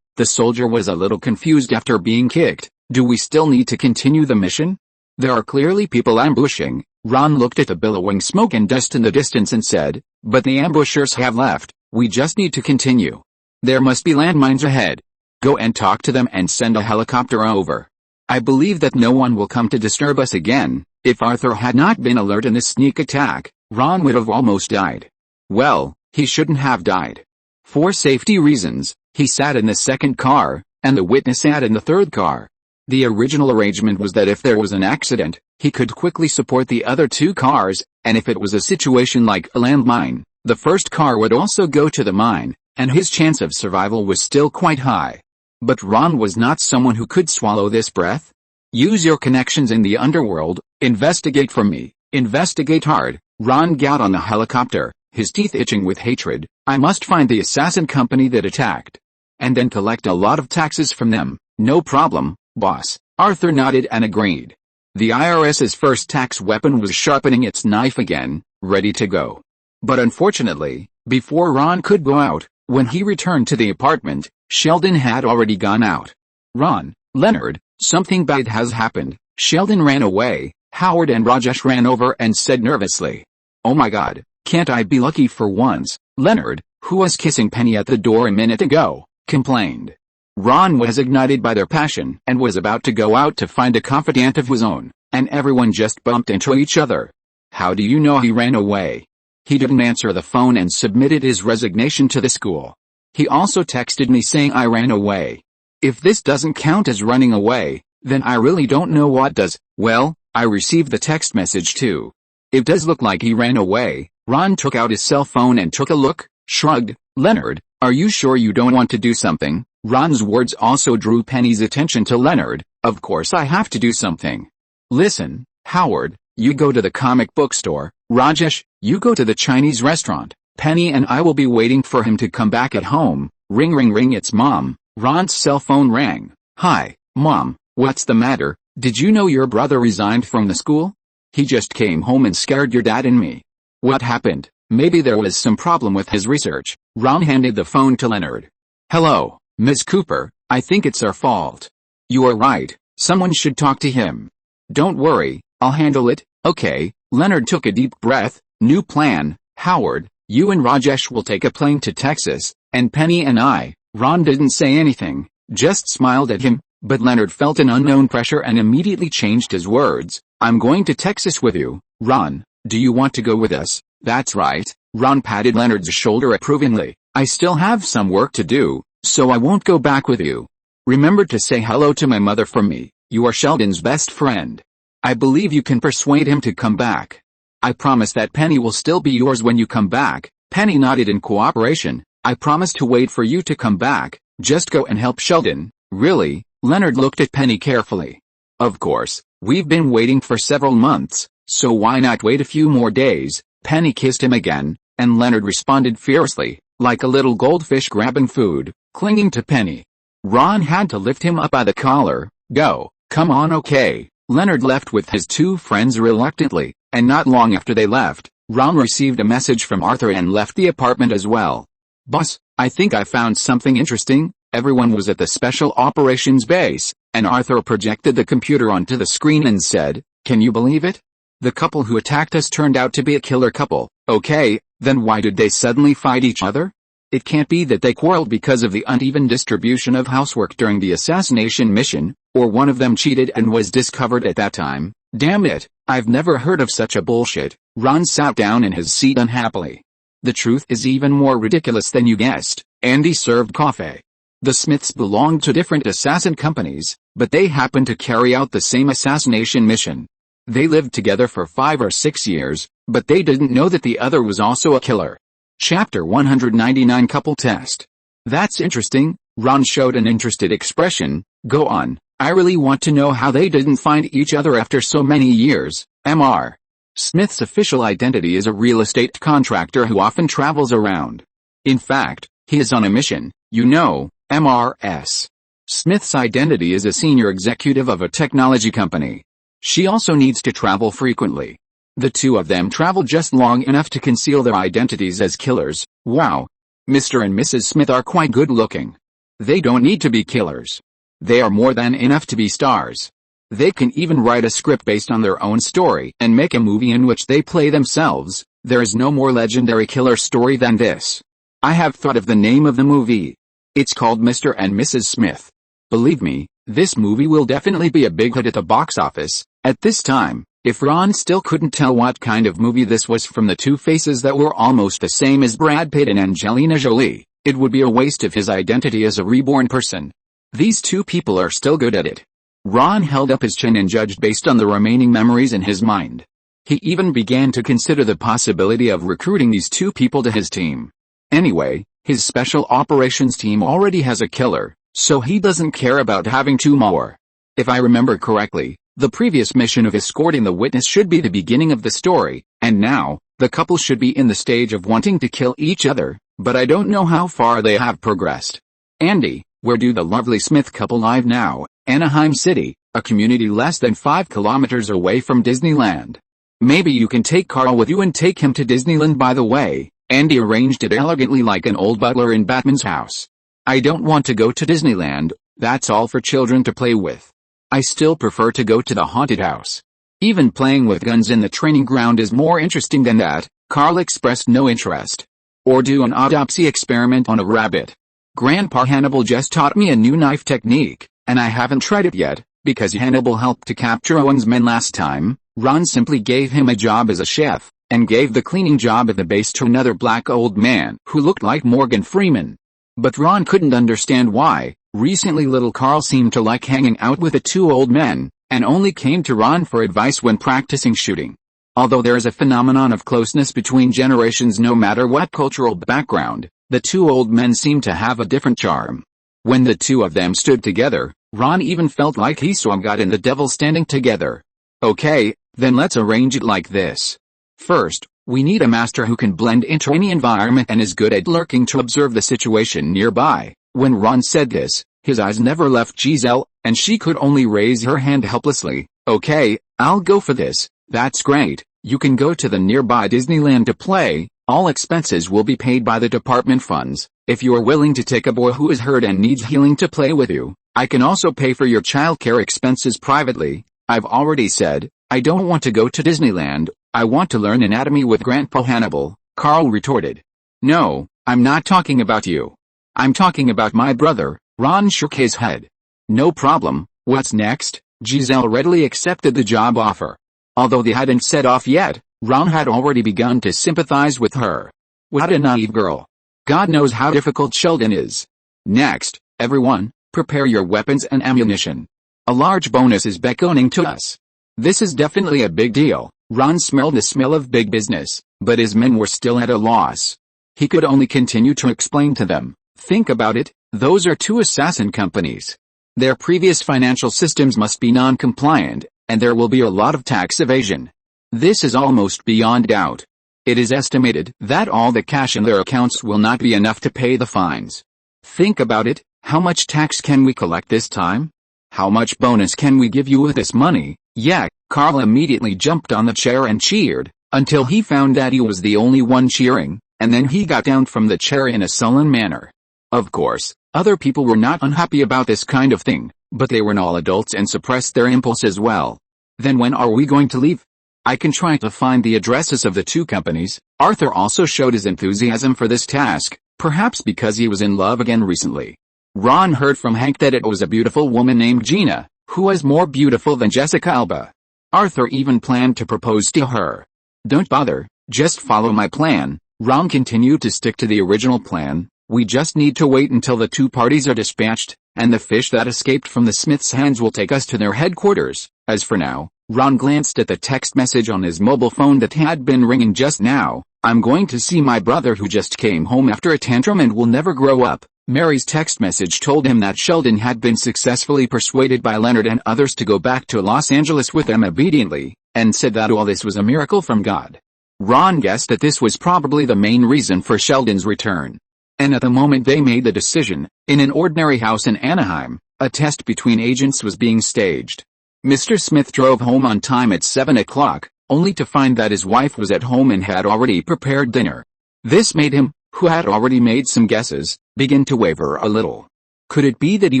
S1: The soldier was a little confused after being kicked. Do we still need to continue the mission? There are clearly people ambushing. Ron looked at the billowing smoke and dust in the distance and said, but the ambushers have left. We just need to continue. There must be landmines ahead. Go and talk to them and send a helicopter over. I believe that no one will come to disturb us again. If Arthur had not been alert in this sneak attack, Ron would have almost died. Well, he shouldn't have died. For safety reasons, he sat in the second car, and the witness sat in the third car. The original arrangement was that if there was an accident, he could quickly support the other two cars, and if it was a situation like a landmine, the first car would also go to the mine, and his chance of survival was still quite high. But Ron was not someone who could swallow this breath. Use your connections in the underworld. Investigate for me. Investigate hard. Ron got on the helicopter, his teeth itching with hatred. I must find the assassin company that attacked. And then collect a lot of taxes from them. No problem, boss. Arthur nodded and agreed. The IRS's first tax weapon was sharpening its knife again, ready to go. But unfortunately, before Ron could go out, when he returned to the apartment, Sheldon had already gone out. Ron, Leonard, something bad has happened. Sheldon ran away. Howard and Rajesh ran over and said nervously. Oh my God, can't I be lucky for once? Leonard, who was kissing Penny at the door a minute ago, complained. Ron was ignited by their passion and was about to go out to find a confidant of his own, and everyone just bumped into each other. How do you know he ran away? He didn't answer the phone and submitted his resignation to the school. He also texted me saying I ran away. If this doesn't count as running away, then I really don't know what does. Well, I received the text message too. It does look like he ran away. Ron took out his cell phone and took a look, shrugged. Leonard, are you sure you don't want to do something? Ron's words also drew Penny's attention to Leonard. Of course I have to do something. Listen, Howard, you go to the comic book store. Rajesh, you go to the Chinese restaurant. Penny and I will be waiting for him to come back at home. Ring ring ring, it's Mom. Ron's cell phone rang. Hi, Mom, what's the matter? Did you know your brother resigned from the school? He just came home and scared your dad and me. What happened? Maybe there was some problem with his research. Ron handed the phone to Leonard. Hello, Miss Cooper, I think it's our fault. You are right, someone should talk to him. Don't worry, I'll handle it. Okay. Leonard took a deep breath. New plan. Howard, you and Rajesh will take a plane to Texas, and Penny and I. Ron didn't say anything, just smiled at him, but Leonard felt an unknown pressure and immediately changed his words. I'm going to Texas with you. Ron, do you want to go with us? That's right. Ron patted Leonard's shoulder approvingly. I still have some work to do, so I won't go back with you. Remember to say hello to my mother for me. You are Sheldon's best friend. I believe you can persuade him to come back. I promise that Penny will still be yours when you come back. Penny nodded in cooperation. I promise to wait for you to come back. Just go and help Sheldon. Really? Leonard looked at Penny carefully. Of course, we've been waiting for several months, so why not wait a few more days? Penny kissed him again, and Leonard responded fiercely, like a little goldfish grabbing food, clinging to Penny. Ron had to lift him up by the collar. Go, come on, okay. Leonard left with his two friends reluctantly, and not long after they left, Ron received a message from Arthur and left the apartment as well. Boss, I think I found something interesting. Everyone was at the Special Operations Base, and Arthur projected the computer onto the screen and said, can you believe it? The couple who attacked us turned out to be a killer couple. Okay, then why did they suddenly fight each other? It can't be that they quarreled because of the uneven distribution of housework during the assassination mission, or one of them cheated and was discovered at that time. Damn it, I've never heard of such a bullshit. Ron sat down in his seat unhappily. The truth is even more ridiculous than you guessed. Andy served coffee. The Smiths belonged to different assassin companies, but they happened to carry out the same assassination mission. They lived together for 5 or 6 years, but they didn't know that the other was also a killer. Chapter 199 Couple Test. That's interesting. Ron showed an interested expression. Go on. I really want to know how they didn't find each other after so many years. Mr. Smith's official identity is a real estate contractor who often travels around. In fact, he is on a mission, you know. Mrs. Smith's identity is a senior executive of a technology company. She also needs to travel frequently. The two of them traveled just long enough to conceal their identities as killers. Wow. Mr. and Mrs. Smith are quite good looking. They don't need to be killers. They are more than enough to be stars. They can even write a script based on their own story and make a movie in which they play themselves. There is no more legendary killer story than this. I have thought of the name of the movie. It's called Mr. and Mrs. Smith. Believe me, this movie will definitely be a big hit at the box office. At this time, if Ron still couldn't tell what kind of movie this was from the two faces that were almost the same as Brad Pitt and Angelina Jolie, it would be a waste of his identity as a reborn person. These two people are still good at it. Ron held up his chin and judged based on the remaining memories in his mind. He even began to consider the possibility of recruiting these two people to his team. Anyway, his special operations team already has a killer, so he doesn't care about having two more. If I remember correctly, the previous mission of escorting the witness should be the beginning of the story, and now, the couple should be in the stage of wanting to kill each other, but I don't know how far they have progressed. Andy, where do the lovely Smith couple live now? Anaheim City, a community less than 5 kilometers away from Disneyland. Maybe you can take Carl with you and take him to Disneyland. By the way, Andy arranged it elegantly like an old butler in Batman's house. I don't want to go to Disneyland, that's all for children to play with. I still prefer to go to the haunted house. Even playing with guns in the training ground is more interesting than that. Carl expressed no interest. Or do an autopsy experiment on a rabbit. Grandpa Hannibal just taught me a new knife technique, and I haven't tried it yet, because Hannibal helped to capture Owen's men last time. Ron simply gave him a job as a chef, and gave the cleaning job at the base to another black old man who looked like Morgan Freeman. But Ron couldn't understand why. Recently little Carl seemed to like hanging out with the two old men, and only came to Ron for advice when practicing shooting. Although there is a phenomenon of closeness between generations no matter what cultural background, the two old men seemed to have a different charm. When the two of them stood together, Ron even felt like he saw God and the devil standing together. Okay, then let's arrange it like this. First, we need a master who can blend into any environment and is good at lurking to observe the situation nearby. When Ron said this, his eyes never left Giselle, and she could only raise her hand helplessly. Okay, I'll go for this. That's great. You can go to the nearby Disneyland to play. All expenses will be paid by the department funds. If you are willing to take a boy who is hurt and needs healing to play with you, I can also pay for your childcare expenses privately. I've already said, I don't want to go to Disneyland. I want to learn anatomy with Grandpa Hannibal, Carl retorted. No, I'm not talking about you. I'm talking about my brother. Ron shook his head. No problem. What's next? Giselle readily accepted the job offer. Although they hadn't set off yet, Ron had already begun to sympathize with her. What a naive girl. God knows how difficult Sheldon is. Next, everyone, prepare your weapons and ammunition. A large bonus is beckoning to us. This is definitely a big deal. Ron smelled the smell of big business, but his men were still at a loss. He could only continue to explain to them. Think about it, those are two assassin companies. Their previous financial systems must be non-compliant, and there will be a lot of tax evasion. This is almost beyond doubt. It is estimated that all the cash in their accounts will not be enough to pay the fines. Think about it, how much tax can we collect this time? How much bonus can we give you with this money? Yeah, Carl immediately jumped on the chair and cheered, until he found that he was the only one cheering, and then he got down from the chair in a sullen manner. Of course, other people were not unhappy about this kind of thing, but they were all adults and suppressed their impulse as well. Then when are we going to leave? I can try to find the addresses of the two companies. Arthur also showed his enthusiasm for this task, perhaps because he was in love again recently. Ron heard from Hank that it was a beautiful woman named Gina, who was more beautiful than Jessica Alba. Arthur even planned to propose to her. Don't bother, just follow my plan. Ron continued to stick to the original plan. We just need to wait until the two parties are dispatched, and the fish that escaped from the Smiths' hands will take us to their headquarters. As for now, Ron glanced at the text message on his mobile phone that had been ringing just now. I'm going to see my brother who just came home after a tantrum and will never grow up. Mary's text message told him that Sheldon had been successfully persuaded by Leonard and others to go back to Los Angeles with them obediently, and said that all this was a miracle from God. Ron guessed that this was probably the main reason for Sheldon's return. And at the moment they made the decision, in an ordinary house in Anaheim, a test between agents was being staged. Mr. Smith drove home on time at 7 o'clock, only to find that his wife was at home and had already prepared dinner. This made him, who had already made some guesses, begin to waver a little. Could it be that he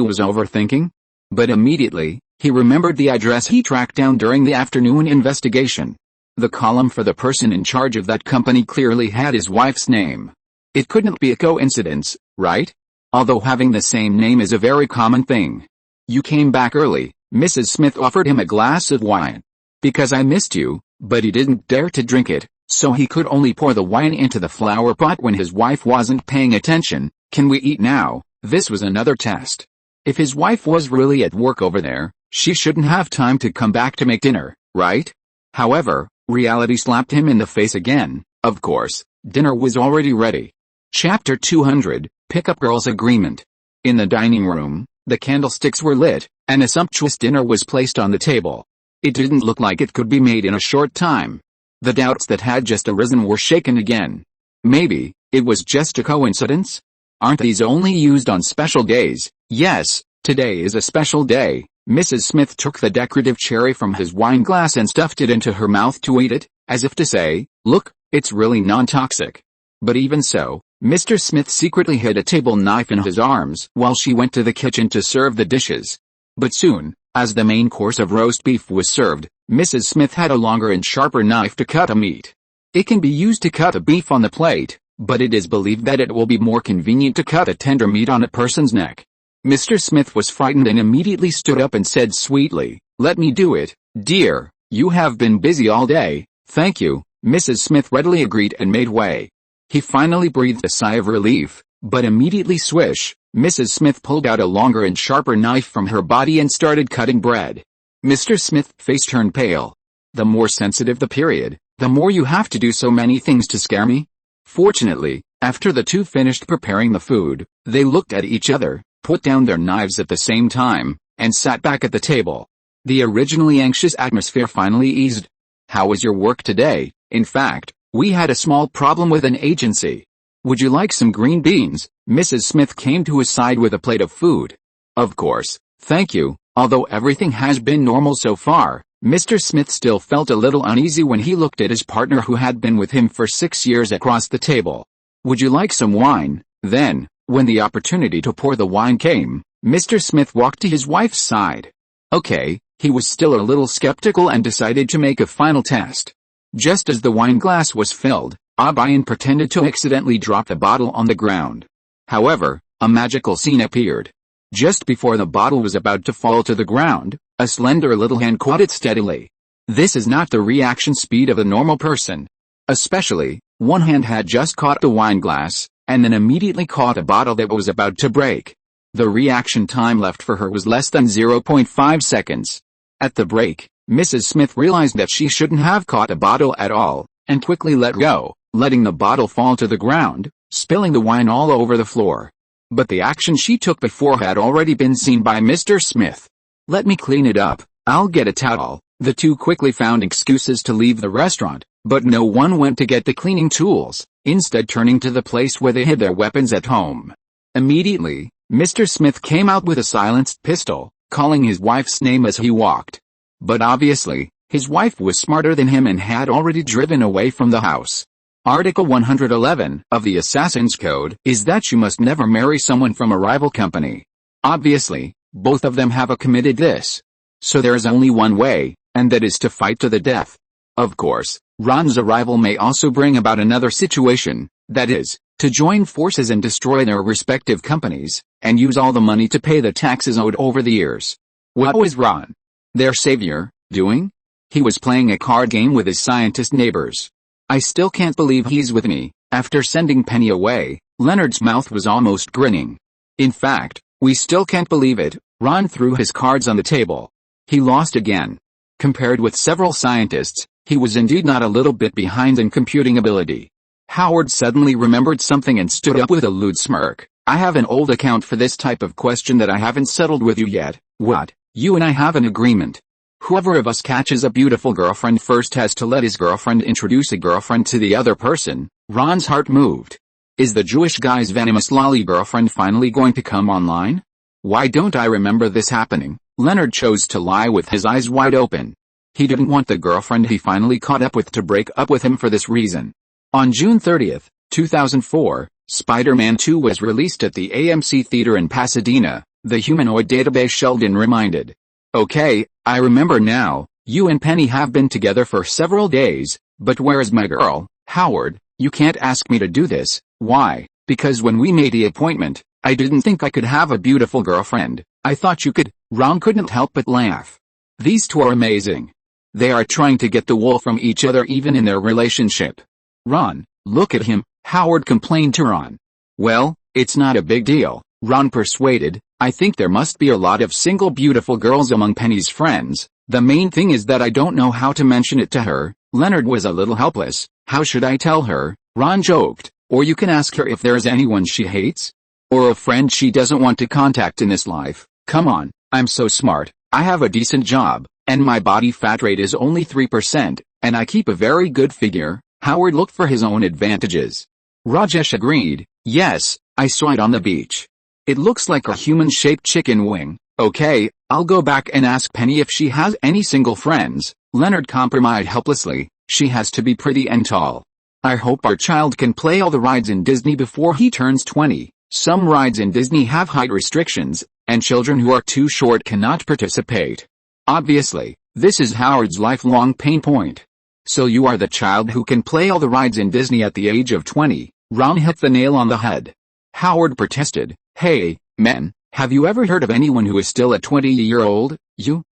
S1: was overthinking? But immediately, he remembered the address he tracked down during the afternoon investigation. The column for the person in charge of that company clearly had his wife's name. It couldn't be a coincidence, right? Although having the same name is a very common thing. You came back early, Mrs. Smith offered him a glass of wine. Because I missed you, but he didn't dare to drink it, so he could only pour the wine into the flower pot when his wife wasn't paying attention. Can we eat now? This was another test. If his wife was really at work over there, she shouldn't have time to come back to make dinner, right? However, reality slapped him in the face again. Of course, dinner was already ready. Chapter 200, Pickup Girl's Agreement. In the dining room, the candlesticks were lit, and a sumptuous dinner was placed on the table. It didn't look like it could be made in a short time. The doubts that had just arisen were shaken again. Maybe, it was just a coincidence? Aren't these only used on special days? Yes, today is a special day. Mrs. Smith took the decorative cherry from his wine glass and stuffed it into her mouth to eat it, as if to say, look, it's really non-toxic. But even so, Mr. Smith secretly hid a table knife in his arms while she went to the kitchen to serve the dishes. But soon, as the main course of roast beef was served, Mrs. Smith had a longer and sharper knife to cut a meat. It can be used to cut a beef on the plate, but it is believed that it will be more convenient to cut a tender meat on a person's neck. Mr. Smith was frightened and immediately stood up and said sweetly, "Let me do it, dear. You have been busy all day." "Thank you." Mrs. Smith readily agreed and made way. He finally breathed a sigh of relief, but immediately swish, Mrs. Smith pulled out a longer and sharper knife from her body and started cutting bread. Mr. Smith's face turned pale. The more sensitive the period, the more you have to do so many things to scare me. Fortunately, after the two finished preparing the food, they looked at each other, put down their knives at the same time, and sat back at the table. The originally anxious atmosphere finally eased. "How was your work today? In fact, we had a small problem with an agency. Would you like some green beans?" Mrs. Smith came to his side with a plate of food. "Of course, thank you." Although everything has been normal so far, Mr. Smith still felt a little uneasy when he looked at his partner who had been with him for 6 years across the table. "Would you like some wine?" Then, when the opportunity to pour the wine came, Mr. Smith walked to his wife's side. Okay, he was still a little skeptical and decided to make a final test. Just as the wine glass was filled, O'Brien pretended to accidentally drop the bottle on the ground. However, a magical scene appeared. Just before the bottle was about to fall to the ground, a slender little hand caught it steadily. This is not the reaction speed of a normal person. Especially, one hand had just caught the wine glass, and then immediately caught a bottle that was about to break. The reaction time left for her was less than 0.5 seconds. At the break, Mrs. Smith realized that she shouldn't have caught a bottle at all, and quickly let go, letting the bottle fall to the ground, spilling the wine all over the floor. But the action she took before had already been seen by Mr. Smith. "Let me clean it up, I'll get a towel." The two quickly found excuses to leave the restaurant, but no one went to get the cleaning tools, instead turning to the place where they hid their weapons at home. Immediately, Mr. Smith came out with a silenced pistol, calling his wife's name as he walked. But obviously, his wife was smarter than him and had already driven away from the house. Article 111 of the Assassin's Code is that you must never marry someone from a rival company. Obviously, both of them have committed this. So there is only one way, and that is to fight to the death. Of course, Ron's arrival may also bring about another situation, that is, to join forces and destroy their respective companies, and use all the money to pay the taxes owed over the years. What was Ron, their savior, doing? He was playing a card game with his scientist neighbors. "I still can't believe he's with me." After sending Penny away, Leonard's mouth was almost grinning. "In fact, we still can't believe it." Ron threw his cards on the table. He lost again. Compared with several scientists, he was indeed not a little bit behind in computing ability. Howard suddenly remembered something and stood up with a lewd smirk. "I have an old account for this type of question that I haven't settled with you yet." "What? You and I have an agreement. Whoever of us catches a beautiful girlfriend first has to let his girlfriend introduce a girlfriend to the other person." Ron's heart moved. Is the Jewish guy's venomous lolly girlfriend finally going to come online? Why don't I remember this happening? Leonard chose to lie with his eyes wide open. He didn't want the girlfriend he finally caught up with to break up with him for this reason. On June 30, 2004, Spider-Man 2 was released at the AMC Theater in Pasadena, the humanoid database Sheldon reminded. Okay, I remember now, you and Penny have been together for several days, but where's my girl, Howard? You can't ask me to do this. Why? Because when we made the appointment, I didn't think I could have a beautiful girlfriend. I thought you could. Ron couldn't help but laugh. These two are amazing. They are trying to get the wool from each other even in their relationship. Ron, look at him, Howard complained to Ron. Well, it's not a big deal, Ron persuaded. I think there must be a lot of single beautiful girls among Penny's friends. The main thing is that I don't know how to mention it to her. Leonard was a little helpless. How should I tell her? Ron joked. Or you can ask her if there's anyone she hates? Or a friend she doesn't want to contact in this life. Come on, I'm so smart. I have a decent job, and my body fat rate is only 3%, and I keep a very good figure. Howard looked for his own advantages. Rajesh agreed. Yes, I saw it on the beach. It looks like a human-shaped chicken wing. Okay, I'll go back and ask Penny if she has any single friends. Leonard compromised helplessly. She has to be pretty and tall. I hope our child can play all the rides in Disney before he turns 20. Some rides in Disney have height restrictions, and children who are too short cannot participate. Obviously, this is Howard's lifelong pain point. So you are the child who can play all the rides in Disney at the age of 20. Ron hit the nail on the head. Howard protested. Hey, men, have you ever heard of anyone who is still a 20-year-old?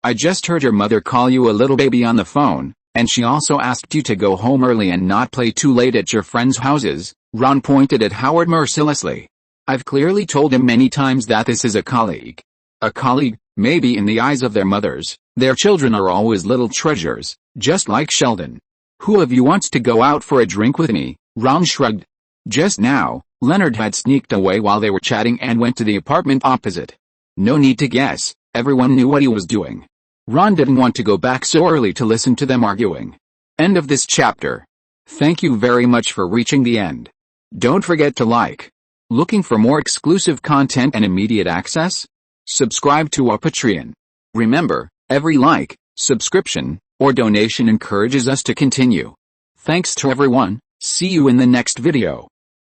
S1: I just heard your mother call you a little baby on the phone, and she also asked you to go home early and not play too late at your friends' houses. Ron pointed at Howard mercilessly. I've clearly told him many times that this is a colleague. A colleague, maybe in the eyes of their mothers. Their children are always little treasures, just like Sheldon. Who of you wants to go out for a drink with me? Ron shrugged. Just now, Leonard had sneaked away while they were chatting and went to the apartment opposite. No need to guess, everyone knew what he was doing. Ron didn't want to go back so early to listen to them arguing. End of this chapter. Thank you very much for reaching the end. Don't forget to like. Looking for more exclusive content and immediate access? Subscribe to our Patreon. Remember, every like, subscription, or donation encourages us to continue. Thanks to everyone. See you in the next video.